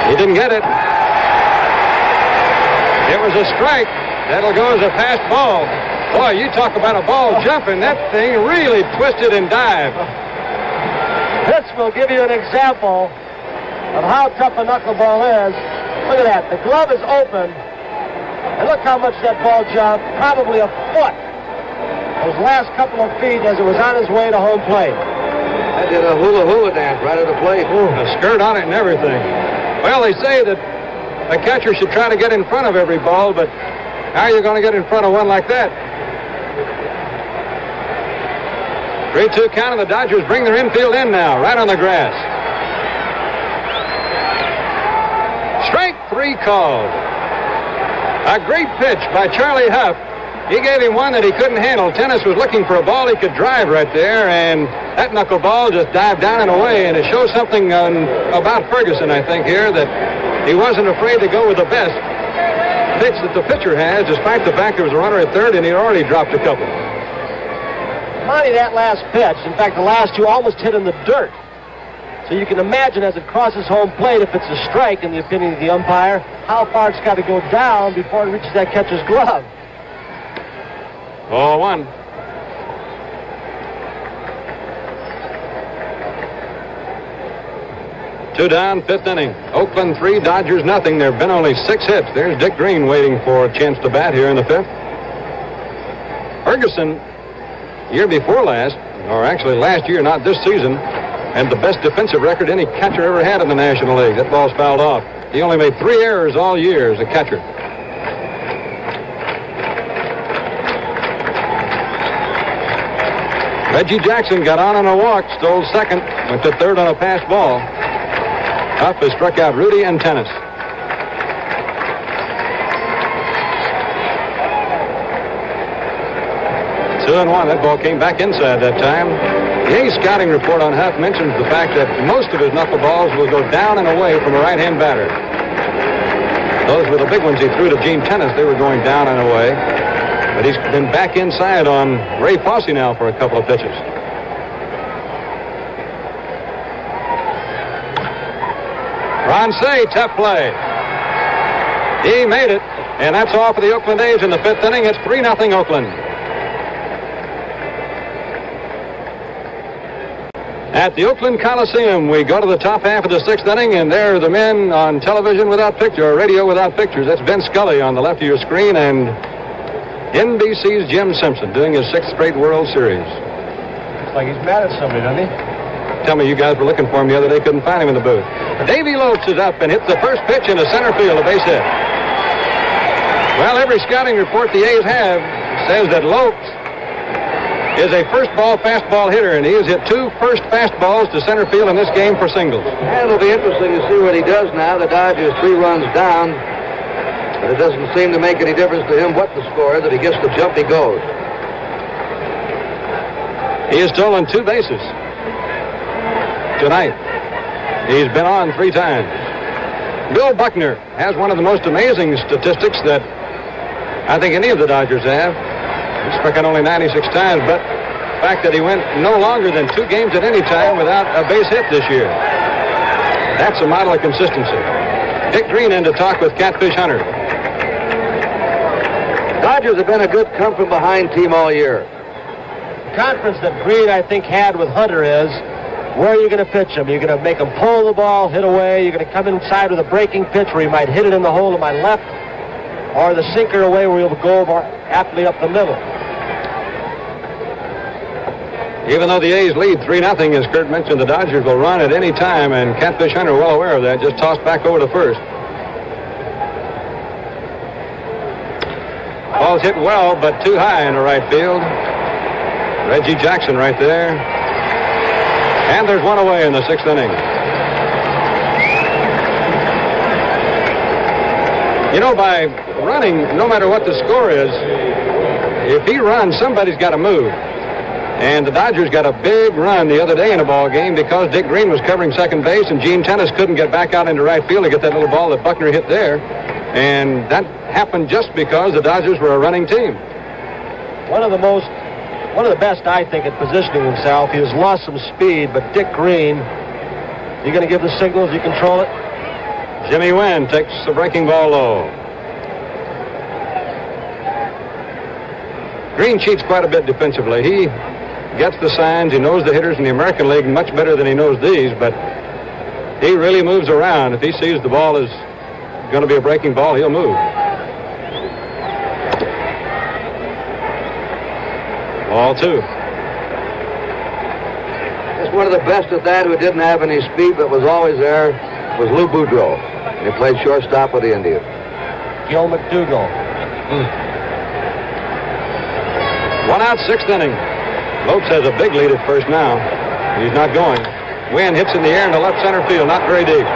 He didn't get it. It was a strike. That'll go as a fastball. Boy, you talk about a ball jumping. That thing really twisted and dived. This will give you an example of how tough a knuckleball is. Look at that. The glove is open. And look how much that ball jumped. Probably a foot. Those last couple of feet as it was on his way to home plate. I did a hula dance right at the plate. Ooh, a skirt on it and everything. Well, they say that a catcher should try to get in front of every ball, but how are you going to get in front of one like that? 3-2 count, and the Dodgers bring their infield in now, right on the grass. Strike 3 called. A great pitch by Charlie Huff. He gave him one that he couldn't handle. Tennis was looking for a ball he could drive right there, and that knuckleball just dived down and away, and it shows something about Ferguson, I think, here, that he wasn't afraid to go with the best pitch that the pitcher has, despite the fact there was a runner at third, and he already dropped a couple. Monty, that last pitch, in fact, the last two almost hit in the dirt. So you can imagine as it crosses home plate, if it's a strike, in the opinion of the umpire, how far it's got to go down before it reaches that catcher's glove. 0-1. Two down, 5th inning. Oakland 3, Dodgers nothing. There have been only 6 hits. There's Dick Green waiting for a chance to bat here in the 5th. Ferguson, year before last, or actually last year, not this season, had the best defensive record any catcher ever had in the National League. That ball's fouled off. He only made 3 errors all year as a catcher. Reggie Jackson got on a walk, stole second, went to third on a pass ball. Huff has struck out Rudy and Tennis. 2-1. That ball came back inside that time. The A's scouting report on Huff mentions the fact that most of his knuckleballs will go down and away from a right-hand batter. Those were the big ones he threw to Gene Tennis. They were going down and away. But he's been back inside on Ray Fosse now for a couple of pitches. Ron Say, tough play. He made it, and that's all for the Oakland A's in the 5th inning. It's 3-0 Oakland. At the Oakland Coliseum, we go to the top half of the 6th inning, and there are the men on television without picture, or radio without pictures. That's Ben Scully on the left of your screen, and NBC's Jim Simpson doing his 6th straight World Series. Looks like he's mad at somebody, doesn't he? Tell me you guys were looking for him the other day, couldn't find him in the booth. Davey Lopes is up and hits the first pitch into center field, a base hit. Well, every scouting report the A's have says that Lopes is a first ball fastball hitter, and he has hit 2 first fastballs to center field in this game for singles. And it'll be interesting to see what he does now. The Dodgers 3 runs down, but it doesn't seem to make any difference to him what the score is. If he gets the jump, he goes. He has stolen 2 bases tonight. He's been on 3 times. Bill Buckner has one of the most amazing statistics that I think any of the Dodgers have. He struck out only 96 times, but the fact that he went no longer than 2 games at any time without a base hit this year. That's a model of consistency. Dick Green in to talk with Catfish Hunter. Dodgers have been a good come-from-behind team all year. The conference that Green, I think, had with Hunter is, where are you going to pitch him? You're going to make him pull the ball, hit away. You're going to come inside with a breaking pitch where he might hit it in the hole to my left, or the sinker away where he'll go aptly up the middle. Even though the A's lead 3-0, as Kurt mentioned, the Dodgers will run at any time, and Catfish Hunter, well aware of that, just tossed back over to first. Ball's hit well, but too high in the right field. Reggie Jackson right there. And there's one away in the 6th inning. You know, by running, no matter what the score is, if he runs, somebody's got to move. And the Dodgers got a big run the other day in a ball game because Dick Green was covering second base and Gene Tennis couldn't get back out into right field to get that little ball that Buckner hit there. And that happened just because the Dodgers were a running team. One of the best, I think, at positioning himself. He has lost some speed, but Dick Green, you're going to give the signals, you control it? Jimmy Wynn takes the breaking ball low. Green cheats quite a bit defensively. He gets the signs. He knows the hitters in the American League much better than he knows these, but he really moves around. If he sees the ball is going to be a breaking ball, he'll move. Ball 2. Just one of the best at that who didn't have any speed but was always there was Lou Boudreau. He played shortstop with the Indians. Gil McDougall. 1 out, 6th inning. Lopes has a big lead at first now. He's not going. Wynn hits in the air into left center field, not very deep.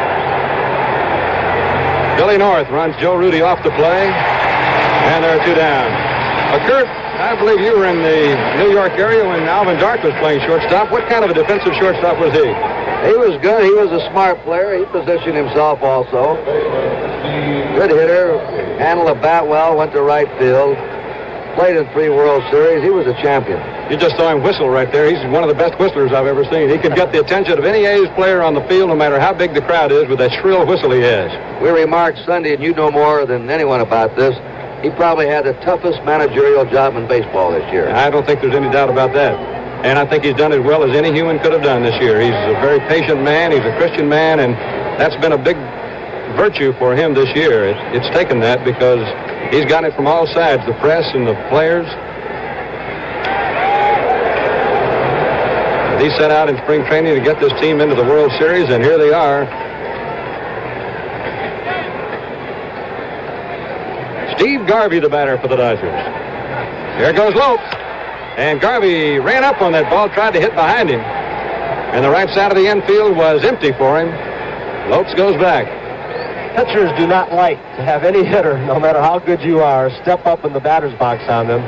Billy North runs Joe Rudy off the play, and there are 2 down. Kurt, I believe you were in the New York area when Alvin Dark was playing shortstop. What kind of a defensive shortstop was he? He was good. He was a smart player. He positioned himself also. Good hitter. Handled the bat well. Went to right field. Played in 3 World Series. He was a champion. You just saw him whistle right there. He's one of the best whistlers I've ever seen. He can get the attention of any A's player on the field, no matter how big the crowd is, with that shrill whistle he has. We remarked Sunday, and you know more than anyone about this, he probably had the toughest managerial job in baseball this year. I don't think there's any doubt about that. And I think he's done as well as any human could have done this year. He's a very patient man. He's a Christian man, and that's been a big virtue for him this year. It's taken that because he's got it from all sides, the press and the players. He set out in spring training to get this team into the World Series, and here they are. Steve Garvey, the batter for the Dodgers. Here goes Lopes. And Garvey ran up on that ball, tried to hit behind him. And the right side of the infield was empty for him. Lopes goes back. Pitchers do not like to have any hitter, no matter how good you are, step up in the batter's box on them.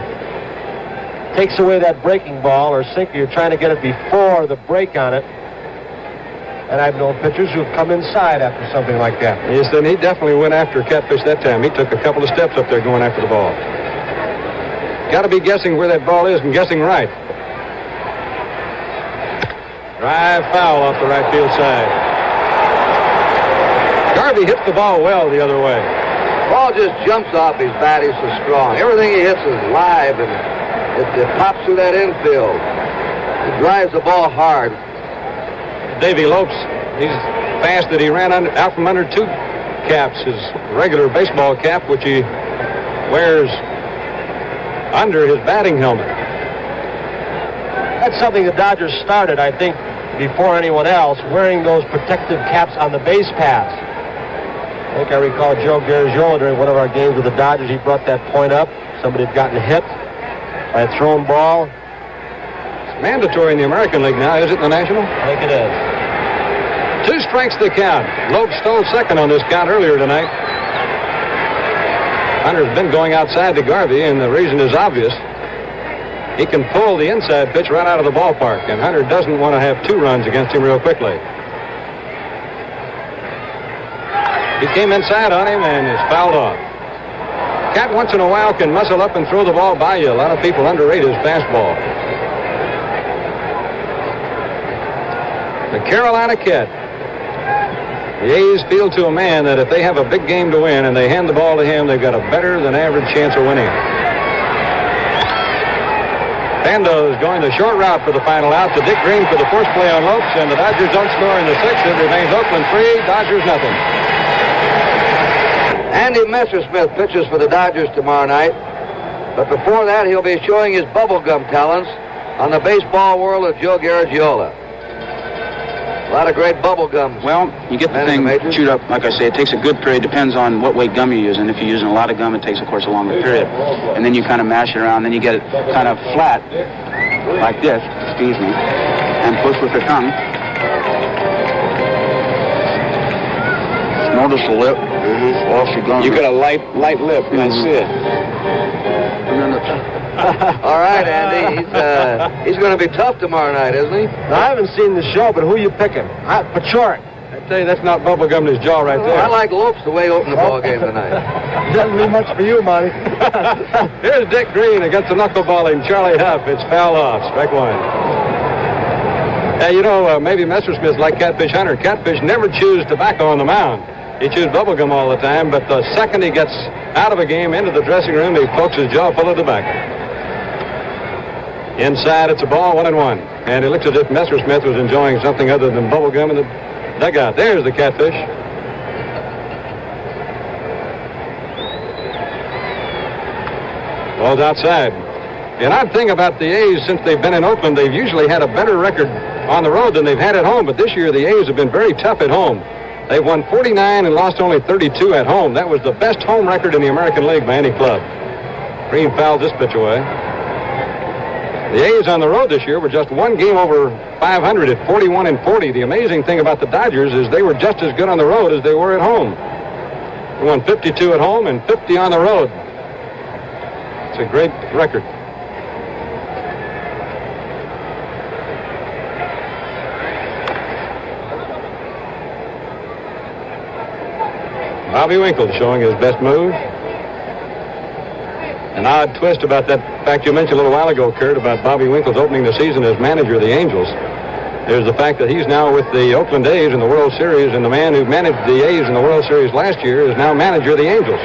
Takes away that breaking ball or sinker. You're trying to get it before the break on it. And I've known pitchers who've come inside after something like that. Yes, then he definitely went after Catfish that time. He took a couple of steps up there going after the ball. Got to be guessing where that ball is and guessing right. Drive foul off the right field side. Garvey hits the ball well the other way. Ball just jumps off his bat. He's so strong. Everything he hits is live, and it pops through that infield. He drives the ball hard. Davy Lopes, he's fast that he ran out from under 2 caps, his regular baseball cap, which he wears under his batting helmet. That's something the Dodgers started, I think, before anyone else, wearing those protective caps on the base paths. I think I recall Joe Garagiola during one of our games with the Dodgers. He brought that point up. Somebody had gotten hit by a thrown ball. mandatory in the American League now, is it in the National? I think it is. 2 strikes the count. Loeb stole second on this count earlier tonight. Hunter's been going outside to Garvey, and the reason is obvious. He can pull the inside pitch right out of the ballpark, and Hunter doesn't want to have 2 runs against him real quickly. He came inside on him, and it's fouled off. Cat once in a while can muscle up and throw the ball by you. A lot of people underrate his fastball. The Carolina Cat. The A's feel to a man that if they have a big game to win and they hand the ball to him, they've got a better than average chance of winning. Pando is going the short route for the final out to Dick Green for the first play on Lopes, and the Dodgers don't score in the 6th. It remains Oakland 3, Dodgers nothing. Andy Messersmith pitches for the Dodgers tomorrow night. But before that, he'll be showing his bubblegum talents on the baseball world of Joe Garagiola. A lot of great bubblegums. Well, you get the thing chewed up, like I say, it takes a good period. Depends on what weight gum you're using. If you're using a lot of gum, it takes, of course, a longer period. And then you kind of mash it around, then you get it kind of flat, like this, excuse me, and push with the tongue. Notice the lip. You got a light lip. I see it. All right, Andy. He's going to be tough tomorrow night, isn't he? Now, I haven't seen the show, but who are you picking? Pachort. I tell you, that's not bubblegum in his jaw right there. I like Lopes the way he opened the ball game tonight. Doesn't mean much for you, Monty. Here's Dick Green against the knuckleballing Charlie Huff. It's foul off. Strike 1. You know, maybe Messersmith's like Catfish Hunter. Catfish never chews tobacco on the mound. He chews bubblegum all the time, but the second he gets out of a game into the dressing room, he pokes his jaw full of tobacco. Inside, it's a ball, 1-1. And it looks as if Messersmith was enjoying something other than bubblegum in the dugout. There's the Catfish. Ball's outside. The odd thing about the A's, since they've been in Oakland, they've usually had a better record on the road than they've had at home. But this year, the A's have been very tough at home. They've won 49 and lost only 32 at home. That was the best home record in the American League by any club. Green fouled this pitch away. The A's on the road this year were just 1 game over 500 at 41-40. The amazing thing about the Dodgers is they were just as good on the road as they were at home. They won 52 at home and 50 on the road. It's a great record. Bobby Winkle showing his best move. An odd twist about that fact you mentioned a little while ago, Kurt, about Bobby Winkle's opening the season as manager of the Angels. There's the fact that he's now with the Oakland A's in the World Series, and the man who managed the A's in the World Series last year is now manager of the Angels.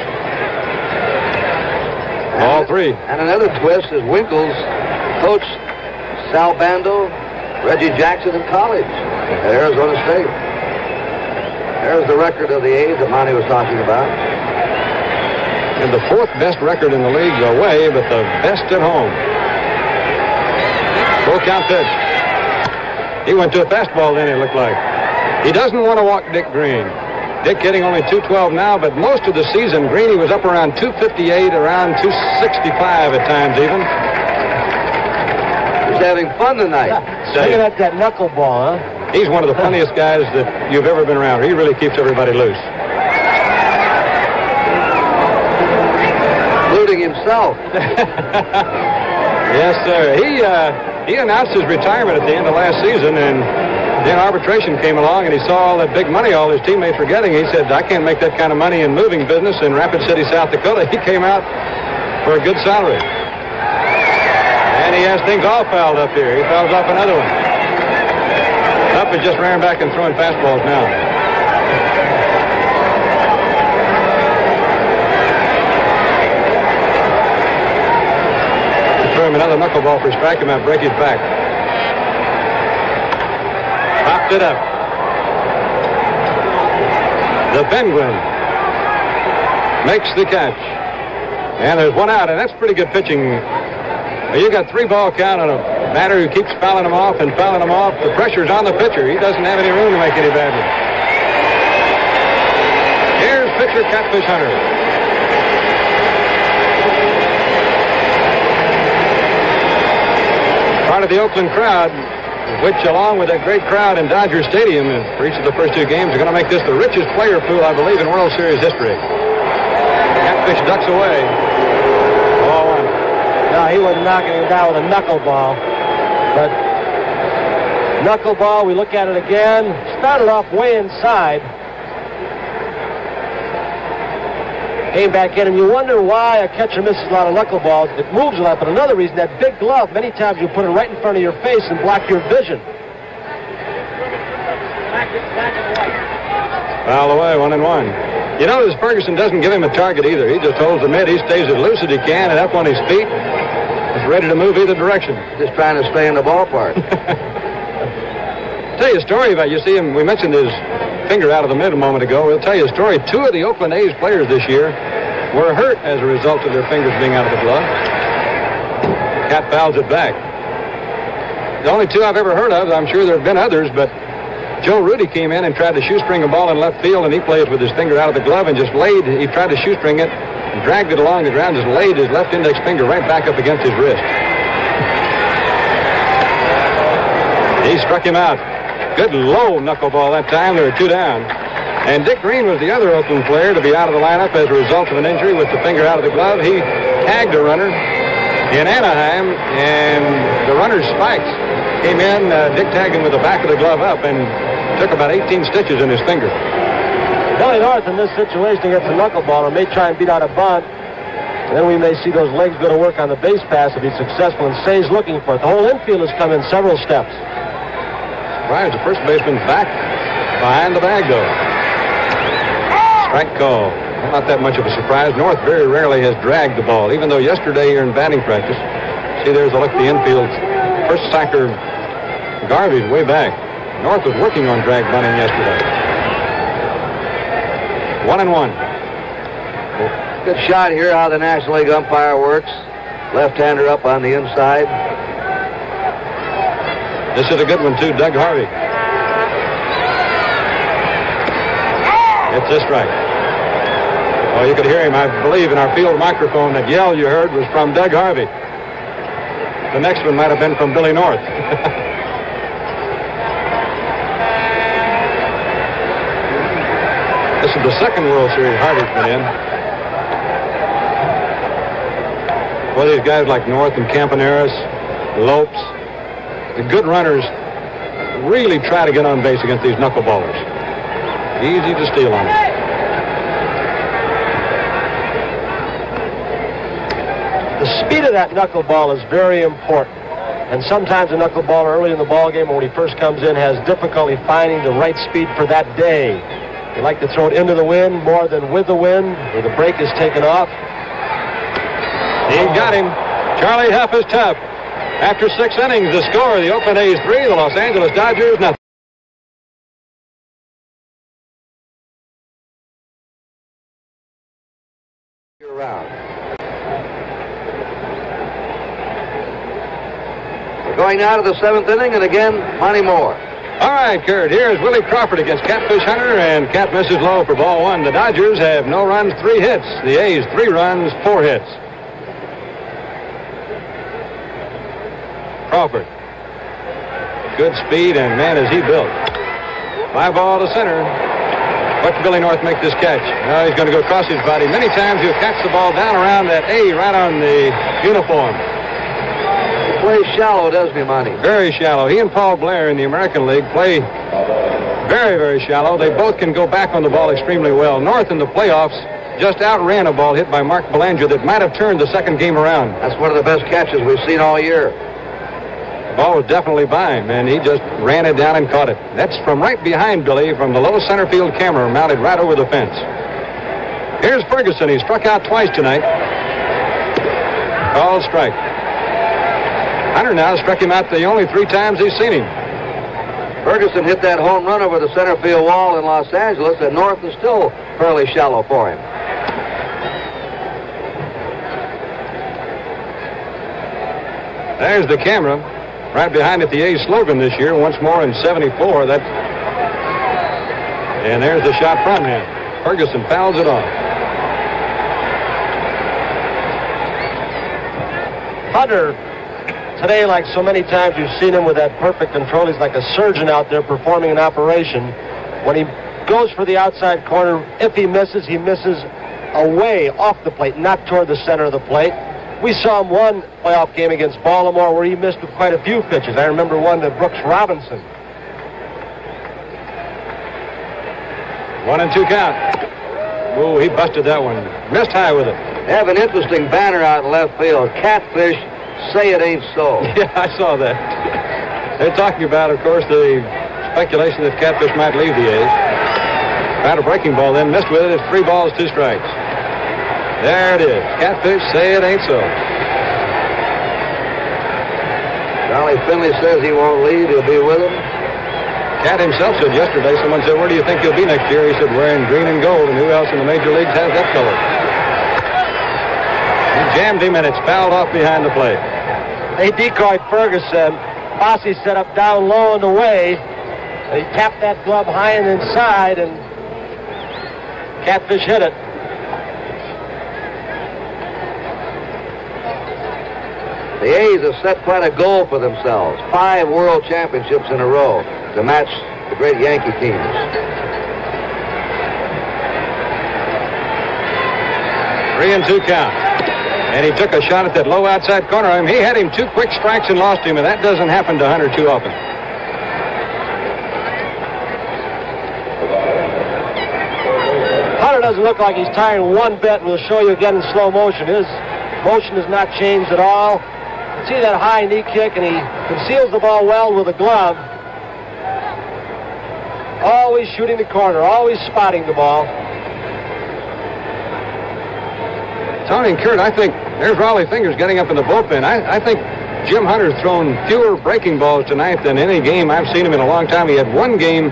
All 3. And another twist is Winkle's coached Sal Bando, Reggie Jackson in college at Arizona State. There's the record of the A's that Monty was talking about. And the 4th best record in the league away, but the best at home. Full count pitch. He went to a fastball then, it looked like. He doesn't want to walk Dick Green. Dick hitting only .212 now, but most of the season, Greeny was up around .258, around .265 at times even. He's having fun tonight. Looking at that knuckleball, huh? He's one of the funniest guys that you've ever been around. He really keeps everybody loose. Including himself. Yes, sir. He announced his retirement at the end of last season, and then arbitration came along, and he saw all that big money all his teammates were getting. He said, I can't make that kind of money in moving business in Rapid City, South Dakota. He came out for a good salary. And he has things all fouled up here. He fouls off another one. Up is just rearing back and throwing fastballs now. Throw him another knuckleball for strike him out, break his back. Popped it up. The Penguin makes the catch. And there's 1 out, and that's pretty good pitching. You got 3-ball count on a batter who keeps fouling them off and fouling them off. The pressure's on the pitcher. He doesn't have any room to make any bad ones. Here's pitcher Catfish Hunter. part of the Oakland crowd, which, along with that great crowd in Dodger Stadium for each of the first two games, are going to make this the richest player pool, I believe, in World Series history. Catfish ducks away. Ball one. No, he wasn't knocking him down with a knuckleball. But knuckleball, we look at it again. Started off way inside. Came back in, and you wonder why a catcher misses a lot of knuckleballs. It moves a lot, but another reason, that big glove, many times you put it right in front of your face and block your vision. Foul away, 1-1. You notice Ferguson doesn't give him a target either. He just holds the mid. He stays as loose as he can, and up on his feet. He's ready to move either direction. Just trying to stay in the ballpark. Tell you a story about, you see him, we mentioned his finger out of the mid a moment ago. We'll tell you a story. Two of the Oakland A's players this year were hurt as a result of their fingers being out of the glove. Cat fouls it back. The only two I've ever heard of, I'm sure there have been others, but Joe Rudy came in and tried to shoestring a ball in left field, and he plays with his finger out of the glove and just he tried to shoestring it and dragged it along the ground, just laid his left index finger right back up against his wrist. He struck him out. Good low knuckleball that time. There were two down. And Dick Green was the other Oakland player to be out of the lineup as a result of an injury with the finger out of the glove. He tagged a runner in Anaheim, and the runner's spikes came in. Dick tagged him with the back of the glove up and took about 18 stitches in his finger. Billy North in this situation against a knuckleballer may try and beat out a bunt. And then we may see those legs go to work on the base pass if he's successful and stays looking for it. The whole infield has come in several steps. Right, the first baseman back behind the bag, though. Strike call. Not that much of a surprise. North very rarely has dragged the ball, even though yesterday here in batting practice, see, there's a look at the infield. First sacker, Garvey's way back. North was working on drag bunting yesterday. 1-1. Good shot here how the National League umpire works. Left-hander up on the inside. This is a good one, too, Doug Harvey. It's a strike. Well, you could hear him, I believe, in our field microphone. That yell you heard was from Doug Harvey. The next one might have been from Billy North. This is the second World Series Harvey's been in. Well, these guys like North and Campaneris, Lopes, the good runners really try to get on base against these knuckleballers. Easy to steal on them. The speed of that knuckleball is very important. And sometimes a knuckleballer early in the ball game, when he first comes in, has difficulty finding the right speed for that day. They like to throw it into the wind more than with the wind, where the break is taken off. He got him. Charlie Huff is tough. After 6 innings, the score, the Oakland A's 3, the Los Angeles Dodgers nothing. Around. We're going now to the 7th inning, and again, Monty Moore. All right, Kurt, here's Willie Crawford against Catfish Hunter, and Cat misses low for ball 1. The Dodgers have no runs, 3 hits. The A's 3 runs, 4 hits. Crawford. Good speed, and man, is he built. Fly ball to center. Watch Billy North make this catch. Now he's going to go across his body. Many times he'll catch the ball down around that A, right on the uniform. He plays shallow, doesn't he, Monty? Very shallow. He and Paul Blair in the American League play very, very shallow. They both can go back on the ball extremely well. North in the playoffs just outran a ball hit by Mark Belanger that might have turned the second game around. That's one of the best catches we've seen all year. Ball was definitely by him, and he just ran it down and caught it. That's from right behind Billy, from the low center field camera mounted right over the fence. Here's Ferguson. He struck out twice tonight. Called strike. Hunter now struck him out the only 3 times he's seen him. Ferguson hit that home run over the center field wall in Los Angeles, and North is still fairly shallow for him. There's the camera. Right behind it, the A's slogan this year, once more in 74. And there's the shot from him. Ferguson fouls it off. Hunter today, like so many times you've seen him with that perfect control, he's like a surgeon out there performing an operation. When he goes for the outside corner, if he misses away off the plate, not toward the center of the plate. We saw him one playoff game against Baltimore where he missed with quite a few pitches. I remember one to Brooks Robinson. 1-2 count. Oh, he busted that one. Missed high with it. They have an interesting banner out in left field. Catfish, say it ain't so. Yeah, I saw that. They're talking about, of course, the speculation that Catfish might leave the A's. Tried a breaking ball, then missed with it. It's 3 balls, 2 strikes. There it is. Catfish, say it ain't so. Charlie Finley says he won't leave. He'll be with him. Cat himself said yesterday, someone said, where do you think he'll be next year? He said, wearing green and gold, and who else in the major leagues has that color? He jammed him, and it's fouled off behind the plate. They decoyed Ferguson. Fosse set up down low and away. And he tapped that glove high and inside, and Catfish hit it. The A's have set quite a goal for themselves. 5 world championships in a row to match the great Yankee teams. Three and 2 count. And he took a shot at that low outside corner of him. He had him 2 quick strikes and lost him, and that doesn't happen to Hunter too often. Hunter doesn't look like he's tired one bit. We'll show you again in slow motion. His motion has not changed at all. You see that high knee kick, and he conceals the ball well with a glove. Always shooting the corner, always spotting the ball. Tony and Kurt, I think there's Raleigh Fingers getting up in the bullpen. I think Jim Hunter's thrown fewer breaking balls tonight than any game I've seen him in a long time. He had one game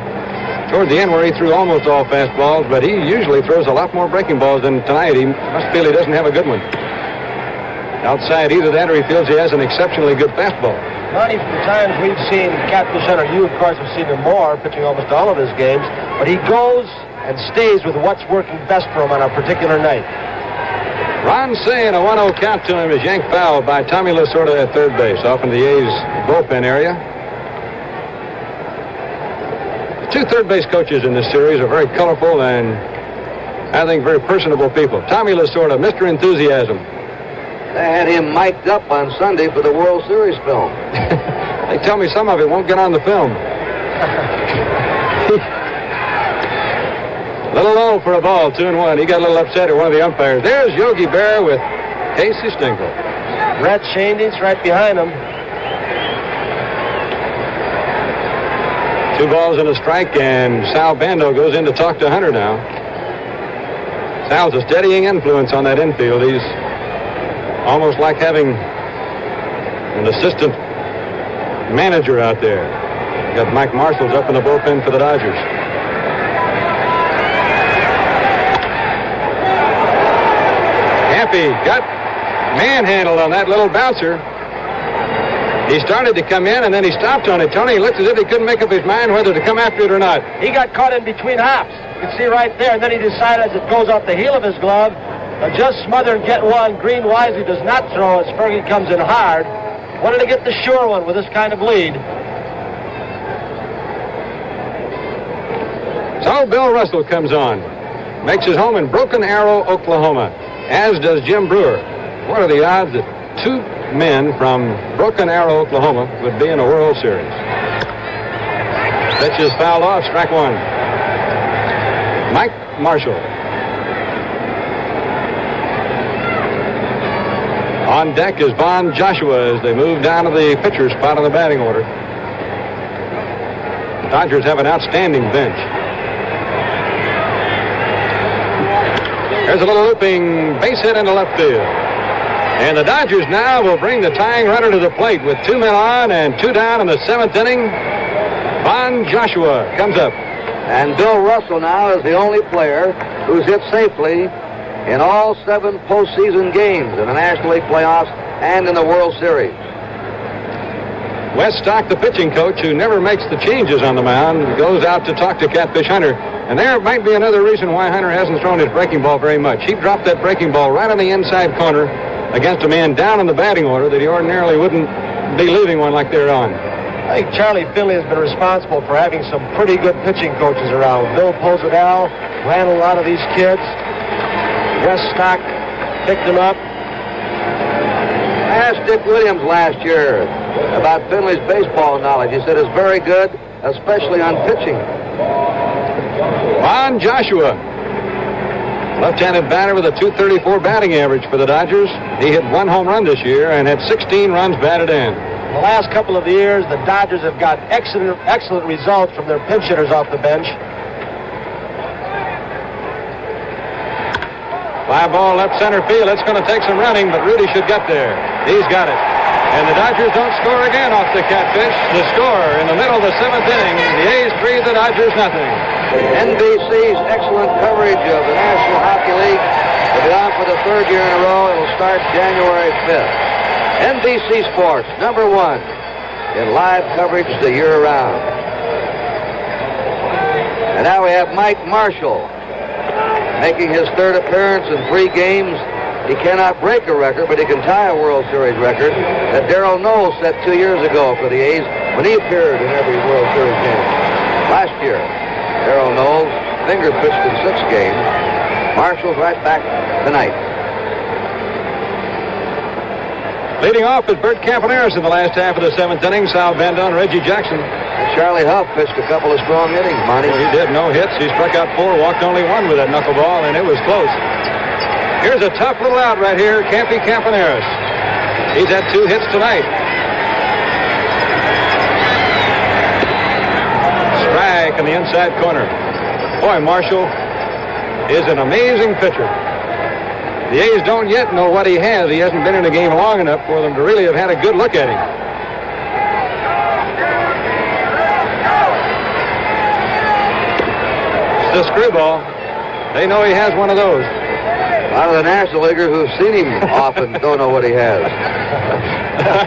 toward the end where he threw almost all fastballs, but he usually throws a lot more breaking balls than tonight. He must feel he doesn't have a good one. Outside, either that or he feels he has an exceptionally good fastball. Monty, from the times we've seen Catfish Hunter, you, of course, have seen him more, pitching almost all of his games, but he goes and stays with what's working best for him on a particular night. Ron Say and a 1-0 count to him is yanked foul by Tommy Lasorda at third base, off in the A's bullpen area. The 2 third base coaches in this series are very colorful and, I think, very personable people. Tommy Lasorda, Mr. Enthusiasm. They had him mic'd up on Sunday for the World Series film. They tell me some of it won't get on the film. Little low for a ball, 2-1. He got a little upset at one of the umpires. There's Yogi Berra with Casey Stengel. Red Shandy's right behind him. 2 balls and a strike, and Sal Bando goes in to talk to Hunter now. Sal's a steadying influence on that infield. He's almost like having an assistant manager out there. You got Mike Marshall's up in the bullpen for the Dodgers. Campy got manhandled on that little bouncer. He started to come in, and then he stopped on it. Tony, he looked as if he couldn't make up his mind whether to come after it or not. He got caught in between hops. You can see right there, and then he decided as it goes off the heel of his glove, just smother and get one. Green wisely does not throw as Fergie comes in hard. Wanted to get the sure one with this kind of lead. So Bill Russell comes on. Makes his home in Broken Arrow, Oklahoma, as does Jim Brewer. What are the odds that 2 men from Broken Arrow, Oklahoma would be in a World Series? Pitch is fouled off, strike 1. Mike Marshall. On deck is Von Joshua as they move down to the pitcher's spot on the batting order. The Dodgers have an outstanding bench. There's a little looping base hit into left field. And the Dodgers now will bring the tying runner to the plate with 2 men on and 2 down in the 7th inning. Von Joshua comes up. And Bill Russell now is the only player who's hit safely in all 7 postseason games in the National League playoffs and in the World Series. Wes Stock, the pitching coach, who never makes the changes on the mound, goes out to talk to Catfish Hunter. And there might be another reason why Hunter hasn't thrown his breaking ball very much. He dropped that breaking ball right on the inside corner against a man down in the batting order that he ordinarily wouldn't be leaving one like they're on. I think Charlie Finley has been responsible for having some pretty good pitching coaches around. Bill Pozadell, who handled a lot of these kids. Wes Stock picked them up. I asked Dick Williams last year about Finley's baseball knowledge. He said it's very good, especially on pitching. Ron Joshua, left-handed batter with a .234 batting average for the Dodgers. He hit 1 home run this year and had 16 runs batted in. The last couple of years, the Dodgers have got excellent results from their pinch hitters off the bench. Fly ball left center field. It's going to take some running, but Rudy should get there. He's got it. And the Dodgers don't score again off the catfish. The score in the middle of the 7th inning. The A's 3, the Dodgers nothing. NBC's excellent coverage of the National Hockey League will be on for the 3rd year in a row. It will start January 5th. NBC Sports, #1 in live coverage the year round. And now we have Mike Marshall making his 3rd appearance in 3 games. He cannot break a record, but he can tie a World Series record that Darrell Knowles set 2 years ago for the A's when he appeared in every World Series game. Last year, Darrell Knowles finger pitched in 6 games. Marshall's right back tonight. Leading off is Bert Campaneris in the last half of the 7th inning. Sal Bando and Reggie Jackson. Charlie Huff pitched a couple of strong innings, Monty. Well, he did. No hits. He struck out 4, walked only 1 with that knuckleball, and it was close. Here's a tough little out right here, Campy Campaneris. He's had 2 hits tonight. Strike in the inside corner. Boy, Marshall is an amazing pitcher. The A's don't yet know what he has. He hasn't been in a game long enough for them to really have had a good look at him. It's a screwball. They know he has one of those. A lot of the National Leaguers who've seen him often don't know what he has.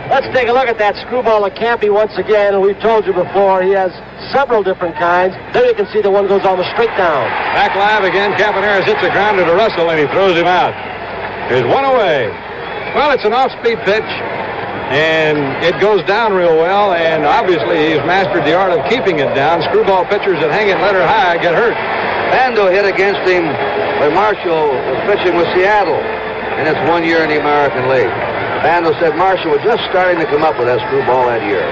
Let's take a look at that screwball of Campy once again. And we've told you before, he has several different kinds. There you can see the one goes almost straight down. Back live again. Campaneris hits a grounder to Russell, and he throws him out. There's 1 away. Well, it's an off-speed pitch, and it goes down real well, and obviously he's mastered the art of keeping it down. Screwball pitchers that hang it letter high get hurt. Bando hit against him when Marshall was pitching with Seattle in its 1 year in the American League. Bando said Marshall was just starting to come up with that screwball that year.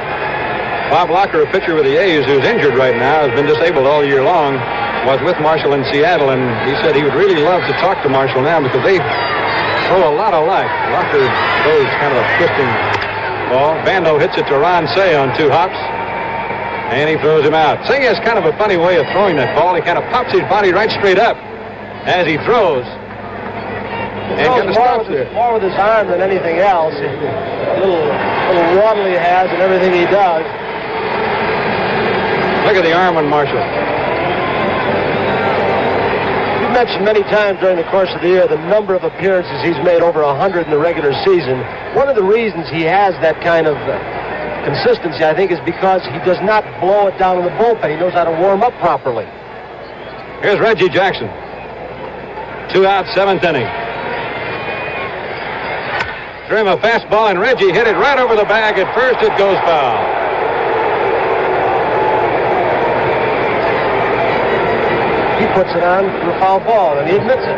Bob Locker, a pitcher with the A's who's injured right now, has been disabled all year long, was with Marshall in Seattle, and he said he would really love to talk to Marshall now because they throw a lot alike. Locker throws kind of a twisting ball. Bando hits it to Ron Say on 2 hops, and he throws him out. Say has kind of a funny way of throwing that ball. He kind of pops his body right straight up as he throws. He throws more with his arm than anything else. A little waddle he has and everything he does. Look at the arm on Marshall. You've mentioned many times during the course of the year the number of appearances he's made, over 100 in the regular season. One of the reasons he has that kind of consistency, I think, is because he does not blow it down in the bullpen. He knows how to warm up properly. Here's Reggie Jackson. 2 out, 7th inning. Threw him a fastball, and Reggie hit it right over the bag. At first, it goes foul. He puts it on for a foul ball, and he admits it.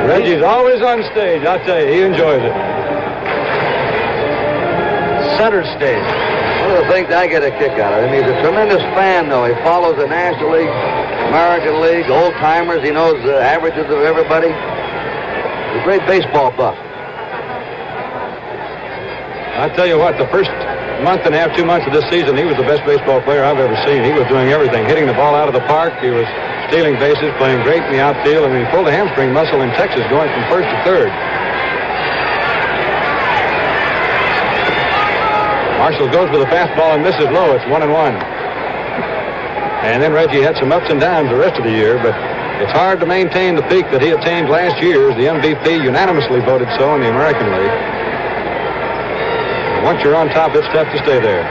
Reggie's always on stage. I'll tell you, he enjoys it. Center stage. One of the things I get a kick out of him, he's a tremendous fan, though. He follows the National League, American League, old-timers. He knows the averages of everybody. He's a great baseball buff. I'll tell you what, the first month and a half, 2 months of this season, he was the best baseball player I've ever seen. He was doing everything, hitting the ball out of the park. He was stealing bases, playing great in the outfield, and he pulled a hamstring muscle in Texas going from 1st to 3rd. Marshall goes with a fastball and misses low. It's 1-1. And then Reggie had some ups and downs the rest of the year, but it's hard to maintain the peak that he attained last year as the MVP, unanimously voted so in the American League. Once you're on top, it's tough to stay there.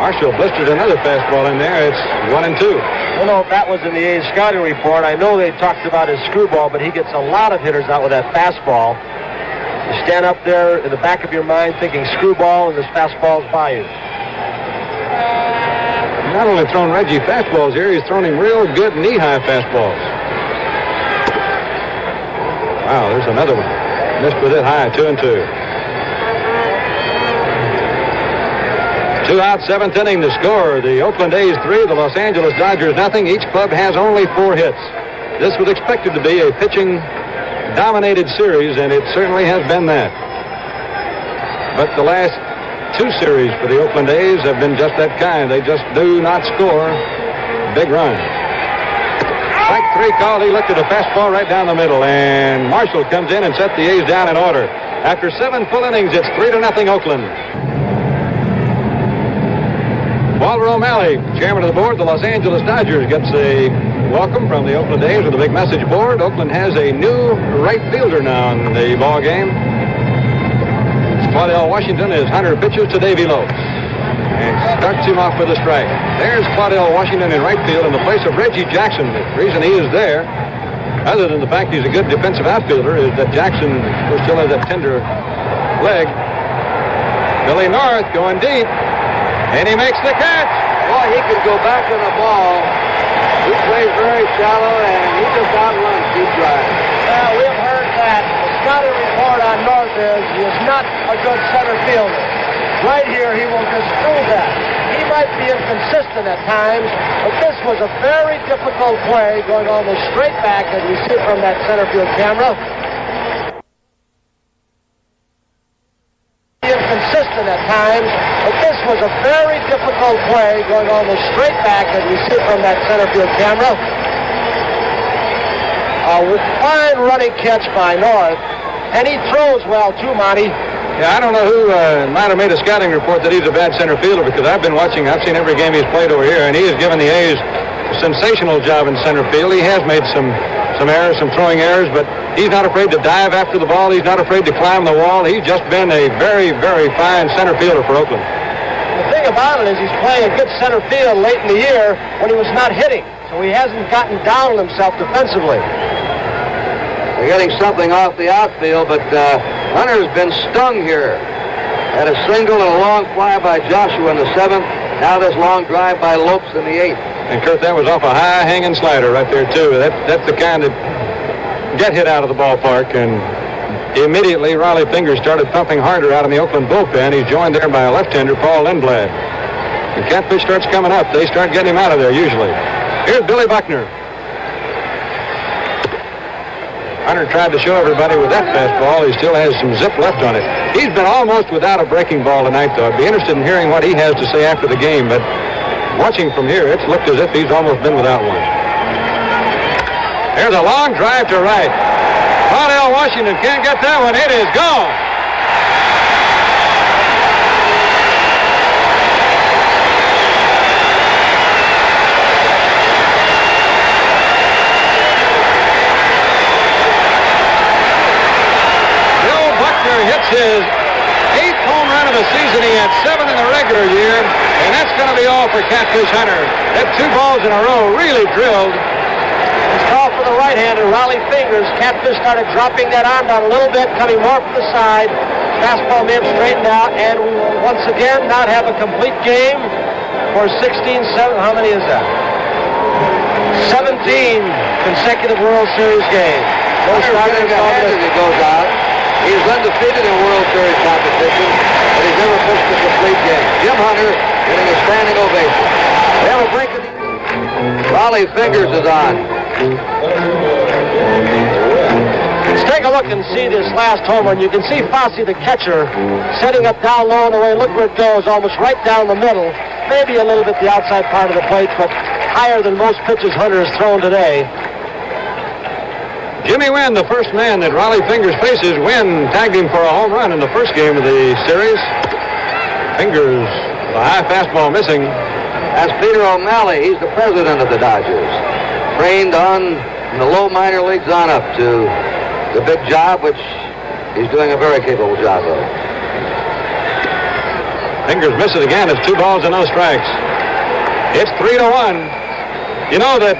Marshall blistered another fastball in there. It's 1-2. I don't know if that was in the A's scouting report. I know they talked about his screwball, but he gets a lot of hitters out with that fastball. You stand up there in the back of your mind thinking screwball, and this fastball's by you. Not only thrown Reggie fastballs here, he's thrown him real good knee-high fastballs. Wow, there's another one. Missed with it high, 2-2. 2 out, 7th inning to score. The Oakland A's 3, the Los Angeles Dodgers nothing. Each club has only 4 hits. This was expected to be a pitching-dominated series, and it certainly has been that. But the last 2 series for the Oakland A's have been just that kind. They just do not score big runs. Strike 3 called. He looked at a fastball right down the middle, and Marshall comes in and sets the A's down in order. After 7 full innings, it's 3-0 Oakland. Walter O'Malley, chairman of the board, the Los Angeles Dodgers, gets a welcome from the Oakland A's with a big message board. Oakland has a new right fielder now in the ball game. Claudell Washington is Hunter pitches to Davy Lopes and starts him off with a strike. There's Claudell Washington in right field in the place of Reggie Jackson. The reason he is there, other than the fact he's a good defensive outfielder, is that Jackson still has that tender leg. Billy North going deep, and he makes the catch. Boy, he can go back on the ball. He plays very shallow, and he just outruns deep drive. Well, we've heard that. The scouting report on North is he is not a good center fielder. Right here, he will just prove that. He might be inconsistent at times, but this was a very difficult play going almost straight back, as we see from that center field camera. Inconsistent at times, but this was a very difficult play going almost straight back, as we see from that center field camera. A fine running catch by North, and he throws well too, Monty. Yeah, I don't know who might have made a scouting report that he's a bad center fielder, because I've been watching. I've seen every game he's played over here, and he has given the A's a sensational job in center field. He has made some errors, some throwing errors, but he's not afraid to dive after the ball. He's not afraid to climb the wall. He's just been a very, very fine center fielder for Oakland. The thing about it is he's playing a good center field late in the year when he was not hitting, so he hasn't gotten down on himself defensively. They're getting something off the outfield, but Hunter's been stung here. Had a single and a long fly by Joshua in the 7th. Now this long drive by Lopes in the 8th. And, Kurt, that was off a high-hanging slider right there, too. That's the kind that get hit out of the ballpark, and immediately Riley Fingers started pumping harder out in the Oakland bullpen. He's joined there by a left-hander, Paul Lindblad. The catfish starts coming up. They start getting him out of there, usually. Here's Billy Buckner. Hunter tried to show everybody with that fastball. He still has some zip left on it. He's been almost without a breaking ball tonight, though. I'd be interested in hearing what he has to say after the game, but watching from here, it's looked as if he's almost been without one. There's a long drive to right. Claudell Washington can't get that one. It is gone. Hits his 8th home run of the season. He had 7 in the regular year, and that's going to be all for Catfish Hunter. That 2 balls in a row really drilled. It's called for the right-hander, Riley Fingers. Catfish started dropping that arm down a little bit, coming more from the side. Fastball may have straightened out, and we will once again not have a complete game for 16-7. How many is that? 17 consecutive World Series games. Hunter's getting ahead as he goes out. He's undefeated in World Series competition, but he's never pitched a complete game. Jim Hunter getting a standing ovation. We have a break. Riley Fingers is on. Let's take a look and see this last home run. You can see Fossey, the catcher, setting up down low in the way. Look where it goes, almost right down the middle. Maybe a little bit the outside part of the plate, but higher than most pitches Hunter has thrown today. Jimmy Wynn, the first man that Riley Fingers faces. Wynn tagged him for a home run in the first game of the series. Fingers, the high fastball missing. That's Peter O'Malley. He's the president of the Dodgers. Trained on the low minor leagues on up to the big job, which he's doing a very capable job of. Fingers miss it again. It's 2 balls and no strikes. It's 3-1. You know that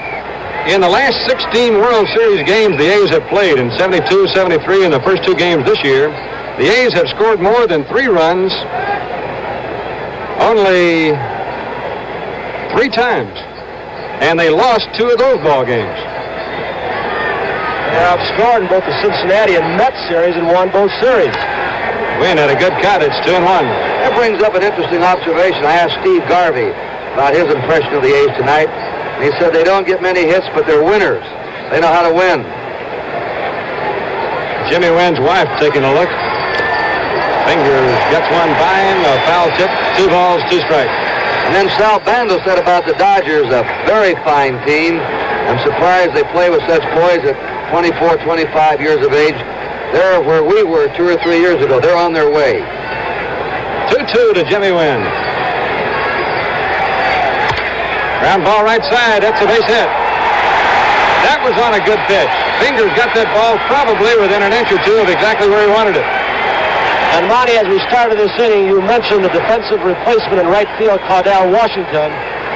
in the last 16 World Series games the A's have played, in 72, 73, and the first 2 games this year, the A's have scored more than 3 runs only 3 times. And they lost 2 of those ball games. They outscored in both the Cincinnati and Mets series and won both series. Wynn had a good cut. It's 2-1. That brings up an interesting observation. I asked Steve Garvey about his impression of the A's tonight. And he said they don't get many hits, but they're winners. They know how to win. Jimmy Wynn's wife taking a look. Fingers gets one by him. A foul tip. 2 balls, 2 strikes. And then Sal Bando said about the Dodgers, a very fine team. I'm surprised they play with such boys at 24, 25 years of age. They're where we were 2 or 3 years ago. They're on their way. 2-2 to Jimmy Wynn. Ground ball right side. That's a base hit. That was on a good pitch. Fingers got that ball probably within an inch or 2 of exactly where he wanted it. And Monty, as we started this inning, you mentioned the defensive replacement in right field, Cardell Washington,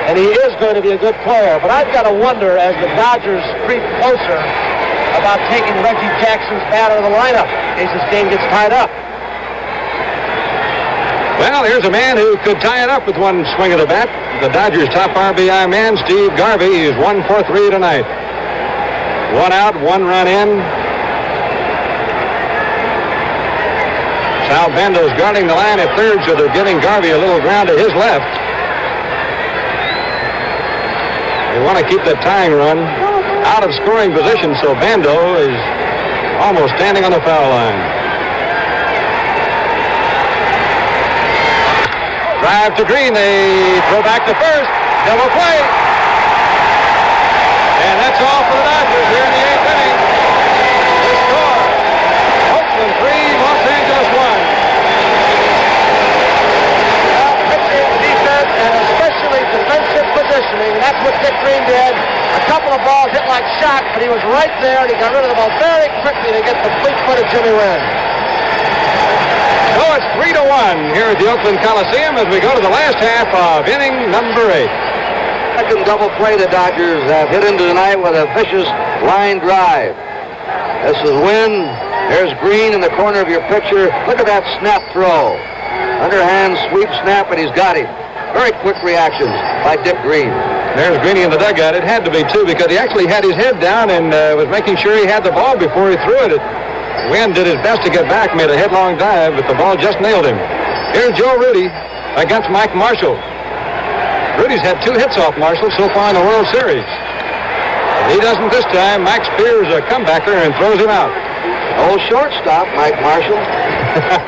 and he is going to be a good player. But I've got to wonder, as the Dodgers creep closer, about taking Reggie Jackson's bat out of the lineup in case this game gets tied up. Well, here's a man who could tie it up with one swing of the bat. The Dodgers' top RBI man, Steve Garvey. He's 1 for 3 tonight. 1 out, 1 run in. Sal Bando's guarding the line at third, so they're giving Garvey a little ground to his left. They want to keep that tying run out of scoring position, so Bando is almost standing on the foul line. Drive to Green. They throw back to first. Double play. And that's all for the Dodgers here in the 8th inning. The score, Oakland 3, Los Angeles 1. Well, pitching, defense, and especially defensive positioning. That's what Dick Green did. A couple of balls hit like shot, but he was right there, and he got rid of the ball very quickly to get the fleet foot of Jimmy Wynn. So it's 3-1 here at the Oakland Coliseum as we go to the last half of inning number 8. Second double play the Dodgers have hit into tonight with a vicious line drive. This is Wynn. There's Green in the corner of your picture. Look at that snap throw. Underhand sweep snap, and he's got him. Very quick reactions by Dick Green. There's Greeny in the dugout. It had to be, too, because he actually had his head down and was making sure he had the ball before he threw it. Wynn did his best to get back, made a headlong dive, but the ball just nailed him. Here's Joe Rudy against Mike Marshall. Rudy's had 2 hits off Marshall so far in the World Series. If he doesn't this time, Mike Spears a comebacker and throws him out. Old shortstop, Mike Marshall.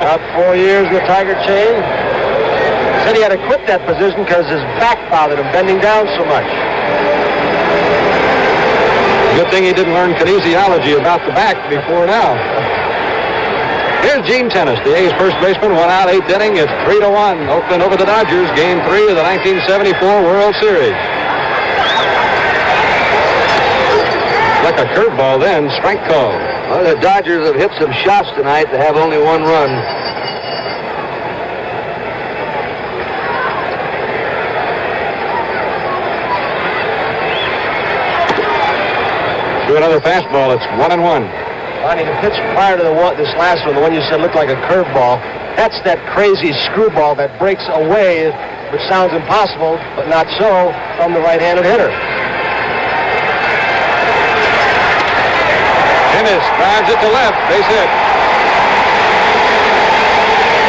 About 4 years in the Tiger chain. Said he had to quit that position because his back bothered him, bending down so much. Good thing he didn't learn kinesiology about the back before now. Here's Gene Tennis, the A's first baseman, 1 out, 8th inning. It's 3-1. Oakland over the Dodgers, Game 3 of the 1974 World Series. Like a curveball then, strike call. Well, the Dodgers have hit some shots tonight to have only 1 run. To another fastball, it's 1-1. Bonnie, the pitch prior to this last one, the one you said looked like a curveball, that's that crazy screwball that breaks away, which sounds impossible, but not so, from the right-handed hitter. Ennis drives it to left, base hit.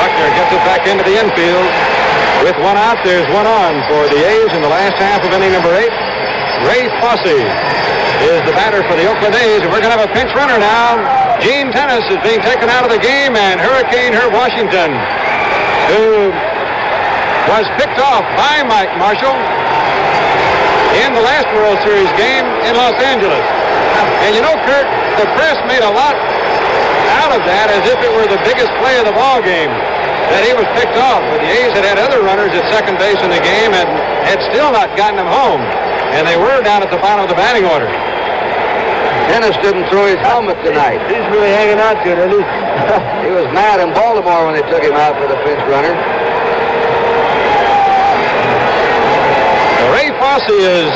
Buckner gets it back into the infield. With 1 out, there's 1 on for the A's in the last half of inning number 8. Ray Fosse is the batter for the Oakland A's, and we're going to have a pinch runner now. Gene Tennis is being taken out of the game, and Hurricane Herb Washington, who was picked off by Mike Marshall in the last World Series game in Los Angeles. And you know, Kurt, the press made a lot out of that as if it were the biggest play of the ball game, that he was picked off. But the A's had other runners at second base in the game and had still not gotten them home. And they were down at the bottom of the batting order. Dennis didn't throw his helmet tonight. He's really hanging out good, isn't he? He was mad in Baltimore when they took him out for the pinch runner. Ray Fosse is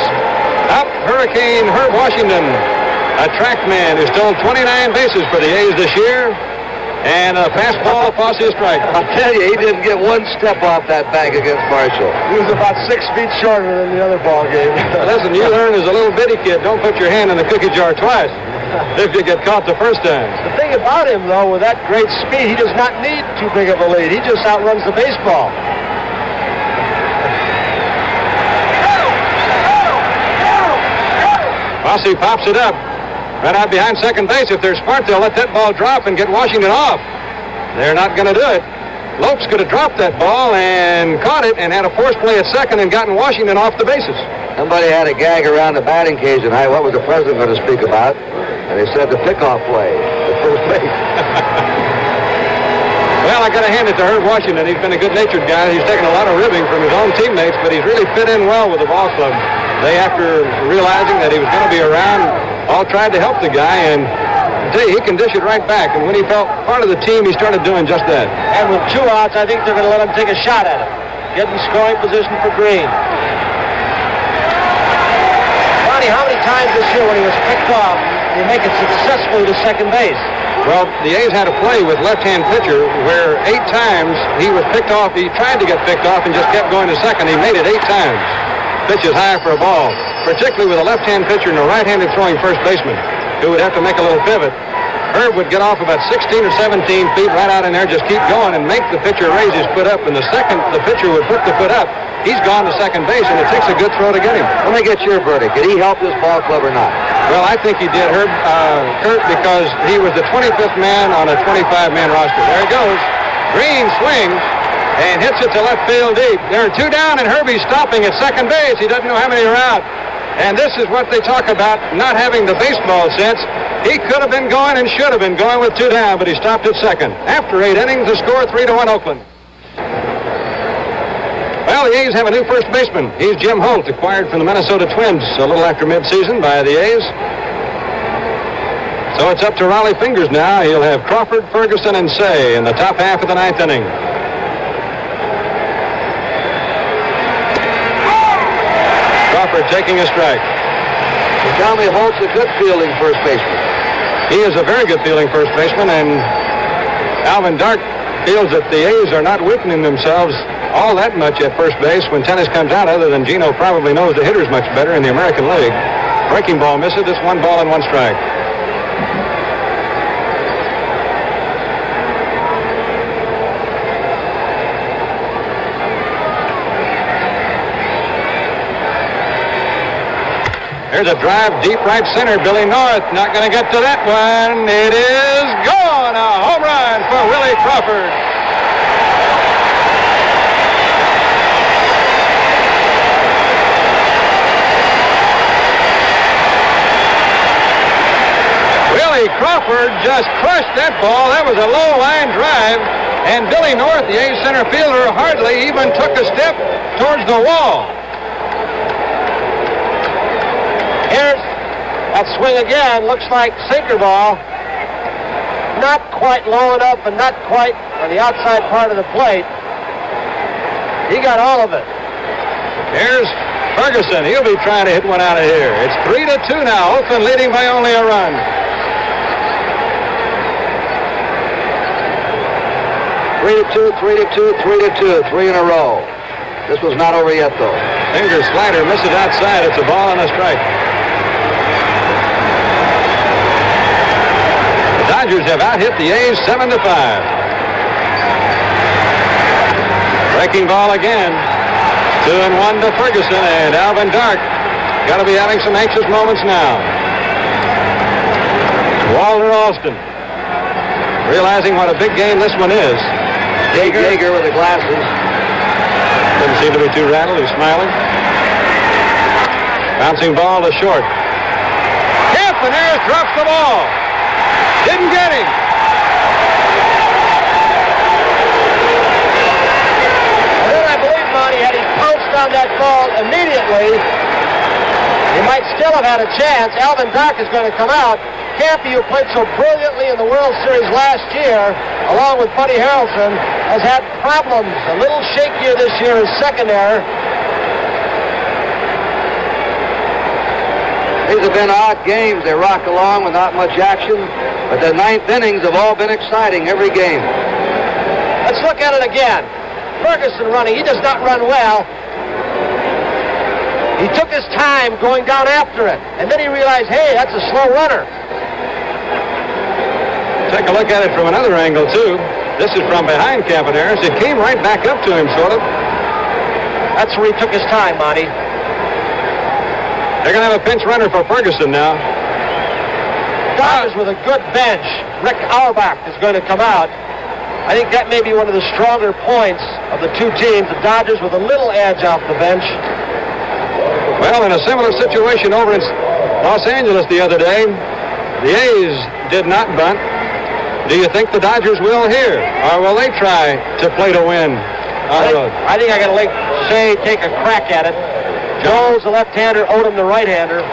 Up, Hurricane Herb Washington, a track man who stole 29 bases for the A's this year. And a fastball across his strike. I'll tell you, he didn't get one step off that bag against Marshall. He was about 6 feet shorter than the other ball game. Listen, you learn as a little bitty kid, don't put your hand in the cookie jar twice if you get caught the first time. The thing about him, though, with that great speed, he does not need too big of a lead. He just outruns the baseball. Fosse pops it up. Right out behind second base. If they're smart, they'll let that ball drop and get Washington off. They're not going to do it. Lopes could have dropped that ball and caught it and had a force play at second and gotten Washington off the bases. Somebody had a gag around the batting cage tonight. What was the president going to speak about? And they said the pickoff play, the first base. Well, I got to hand it to Herb Washington. He's been a good-natured guy. He's taken a lot of ribbing from his own teammates, but he's really fit in well with the ball club. They, after realizing that he was going to be around, all tried to help the guy, and I tell you, he can dish it right back. And when he felt part of the team, he started doing just that. And with 2 outs, I think they're going to let him take a shot at it. Get in scoring position for Green. Ronnie, how many times this year when he was picked off, did he make it successfully to second base? Well, the A's had a play with left-hand pitcher where 8 times he was picked off. He tried to get picked off and just kept going to second. He made it 8 times. Pitches high for a ball, particularly with a left-hand pitcher and a right-handed throwing first baseman who would have to make a little pivot. Herb would get off about 16 or 17 feet right out in there, just keep going and make the pitcher raise his foot up. And the second the pitcher would put the foot up, he's gone to second base, and it takes a good throw to get him. Let me get your verdict. Did he help this ball club or not? Well, I think he did, Kurt, because he was the 25th man on a 25-man roster. There he goes. Green swings and hits it to left field deep. There are 2 down, and Herbie's stopping at second base. He doesn't know how many are out. And this is what they talk about, not having the baseball sense. He could have been going and should have been going with 2 down, but he stopped at second. After 8 innings, the score 3-1 Oakland. Well, the A's have a new first baseman. He's Jim Holt, acquired from the Minnesota Twins a little after midseason by the A's. So it's up to Raleigh Fingers now. He'll have Crawford, Ferguson, and Say in the top half of the 9th inning. Crawford taking a strike. Tell me, Holt's a good fielding first baseman. He is a very good fielding first baseman, and Alvin Dark feels that the A's are not weakening themselves all that much at first base when tennis comes out, other than Gino probably knows the hitters much better in the American League. Breaking ball misses. It's 1 ball and 1 strike. There's a drive deep right center. Billy North not going to get to that one. It is gone. A home run for Willie Crawford. Willie Crawford just crushed that ball. That was a low line drive. And Billy North, the A's center fielder, hardly even took a step towards the wall. Here's that swing again. Looks like sinker ball. Not quite low enough and not quite on the outside part of the plate. He got all of it. Here's Ferguson. He'll be trying to hit one out of here. It's 3-2 now. Oakland leading by only a run. Three to two, 3 in a row. This was not over yet, though. Fingers slider misses outside. It's a ball and a strike. Dodgers have out-hit the A's 7-5. Breaking ball again. 2-1 to Ferguson, and Alvin Dark got to be having some anxious moments now. Walter Alston, realizing what a big game this one is. Yeager with the glasses. Doesn't seem to be too rattled. He's smiling. Bouncing ball to short. Campaneris drops the ball. Didn't get him. And then I believe, Monty, had he pounced on that ball immediately, he might still have had a chance. Alvin Dark is going to come out. Campy, who played so brilliantly in the World Series last year, along with Buddy Harrelson, has had problems. A little shakier this year, his second error. These have been odd games. They rock along with not much action, but the ninth innings have all been exciting every game. Let's look at it again. Ferguson running. He does not run well. He took his time going down after it, and then he realized, hey, that's a slow runner. Take a look at it from another angle, too. This is from behind Campaneris. It came right back up to him, sort of. That's where he took his time, Monty. They're going to have a pinch runner for Ferguson now. Dodgers with a good bench. Rick Auerbach is going to come out. I think that may be one of the stronger points of the two teams. The Dodgers with a little edge off the bench. Well, in a similar situation over in Los Angeles the other day, the A's did not bunt. Do you think the Dodgers will here? Or will they try to play to win? I think I got to let Shea take a crack at it. Jones, the left-hander, Odom, the right-hander.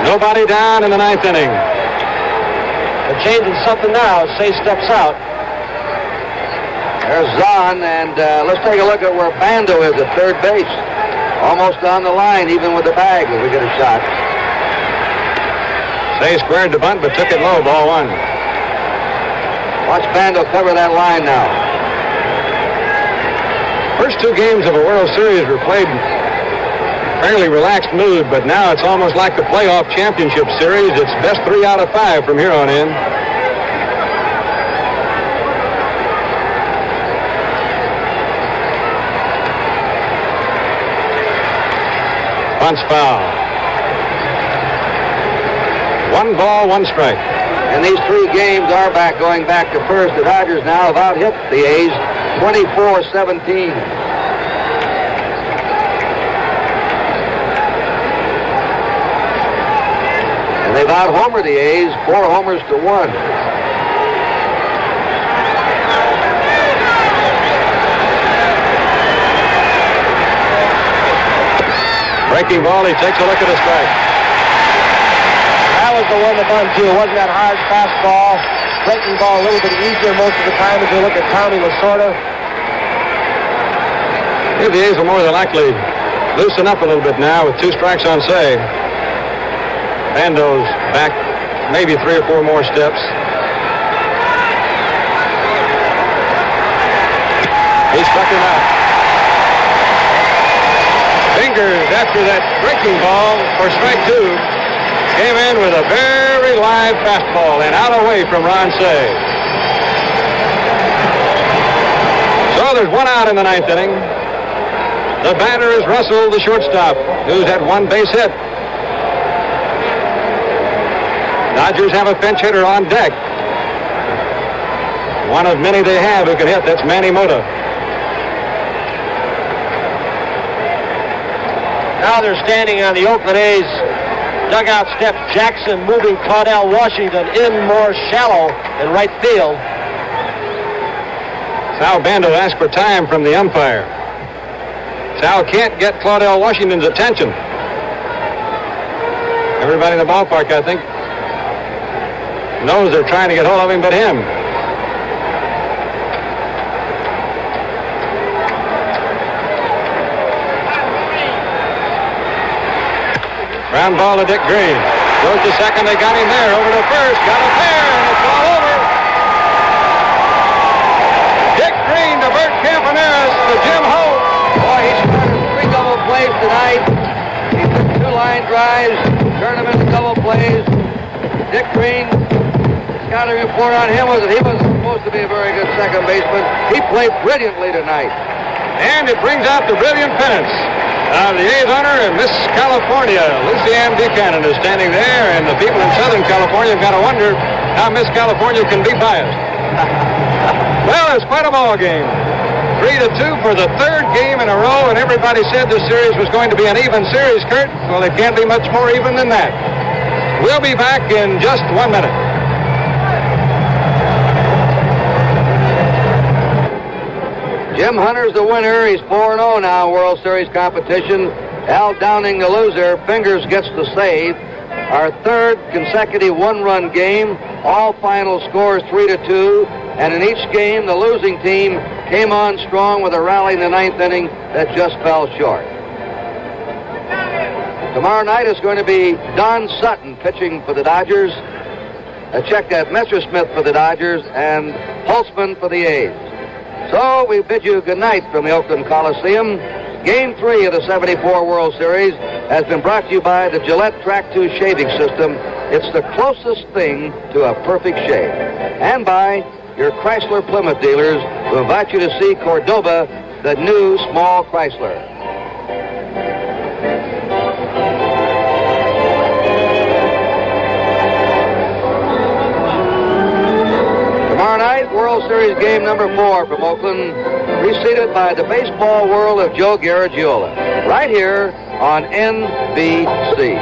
Nobody down in the ninth inning. They're changing something now as Shea steps out. There's Zahn, and let's take a look at where Bando is at third base. Almost on the line, even with the bag, if we get a shot. Shea squared the bunt, but took it low, ball one. Watch Bando cover that line now. First two games of a World Series were played fairly relaxed mood, but now it's almost like the playoff championship series. It's best 3 out of 5 from here on in. Bunt's foul. 1 ball, 1 strike. In these 3 games, Auerbach going back to first. The Dodgers now have out-hit the A's 24-17. And they've out-homered the A's 4 homers to 1. Breaking ball, he takes a look at the strike. That was the one to bunt to. It wasn't that hard fastball. Breaking ball a little bit easier most of the time as you look at Tommy Lasorda. The A's will more than likely loosen up a little bit now with 2 strikes on Shea. Bando's back maybe 3 or 4 more steps. He struck him out. Fingers after that breaking ball for strike 2 came in with a very live fastball and out away from Ron Shea. So there's 1 out in the ninth inning. The batter is Russell, the shortstop, who's had 1 base hit. Dodgers have a pinch hitter on deck. One of many they have who can hit. That's Manny Mota. Now they're standing on the Oakland A's dugout steps. Jackson moving Claudell Washington in more shallow in right field. Sal Bando asked for time from the umpire. Sal can't get Claudell Washington's attention. Everybody in the ballpark, I think, knows they're trying to get hold of him but him. Ground ball to Dick Green. Goes to second. They got him there. Over to first. Got him there. And it's all over. Dick Green to Bert Campaneris to Jim Holt. Boy, he started 3 double plays tonight. He took 2 line drives, turned them into double plays. Dick Green, scouting report on him was that he wasn't supposed to be a very good second baseman. He played brilliantly tonight. And it brings out the brilliant pennants. The A's owner and Miss California, Lucy Ann Buchanan, is standing there, and the people in Southern California have got to wonder how Miss California can be biased. Well, it's quite a ball game. 3-2 for the 3rd game in a row, and everybody said this series was going to be an even series, Kurt. Well, it can't be much more even than that. We'll be back in just 1 minute. Jim Hunter's the winner. He's 4-0 now, World Series competition. Al Downing, the loser. Fingers gets the save. Our 3rd consecutive 1-run game. All final scores 3-2. And in each game, the losing team came on strong with a rally in the 9th inning that just fell short. Tomorrow night is going to be Don Sutton pitching for the Dodgers. Check that, Messersmith for the Dodgers and Holtzman for the A's. So we bid you good night from the Oakland Coliseum. Game 3 of the 74 World Series has been brought to you by the Gillette Track 2 shaving system. It's the closest thing to a perfect shave. And by your Chrysler Plymouth dealers who invite you to see Cordoba, the new small Chrysler. Tomorrow night, World Series game number 4 from Oakland, preceded by the baseball world of Joe Garagiola, right here on NBC.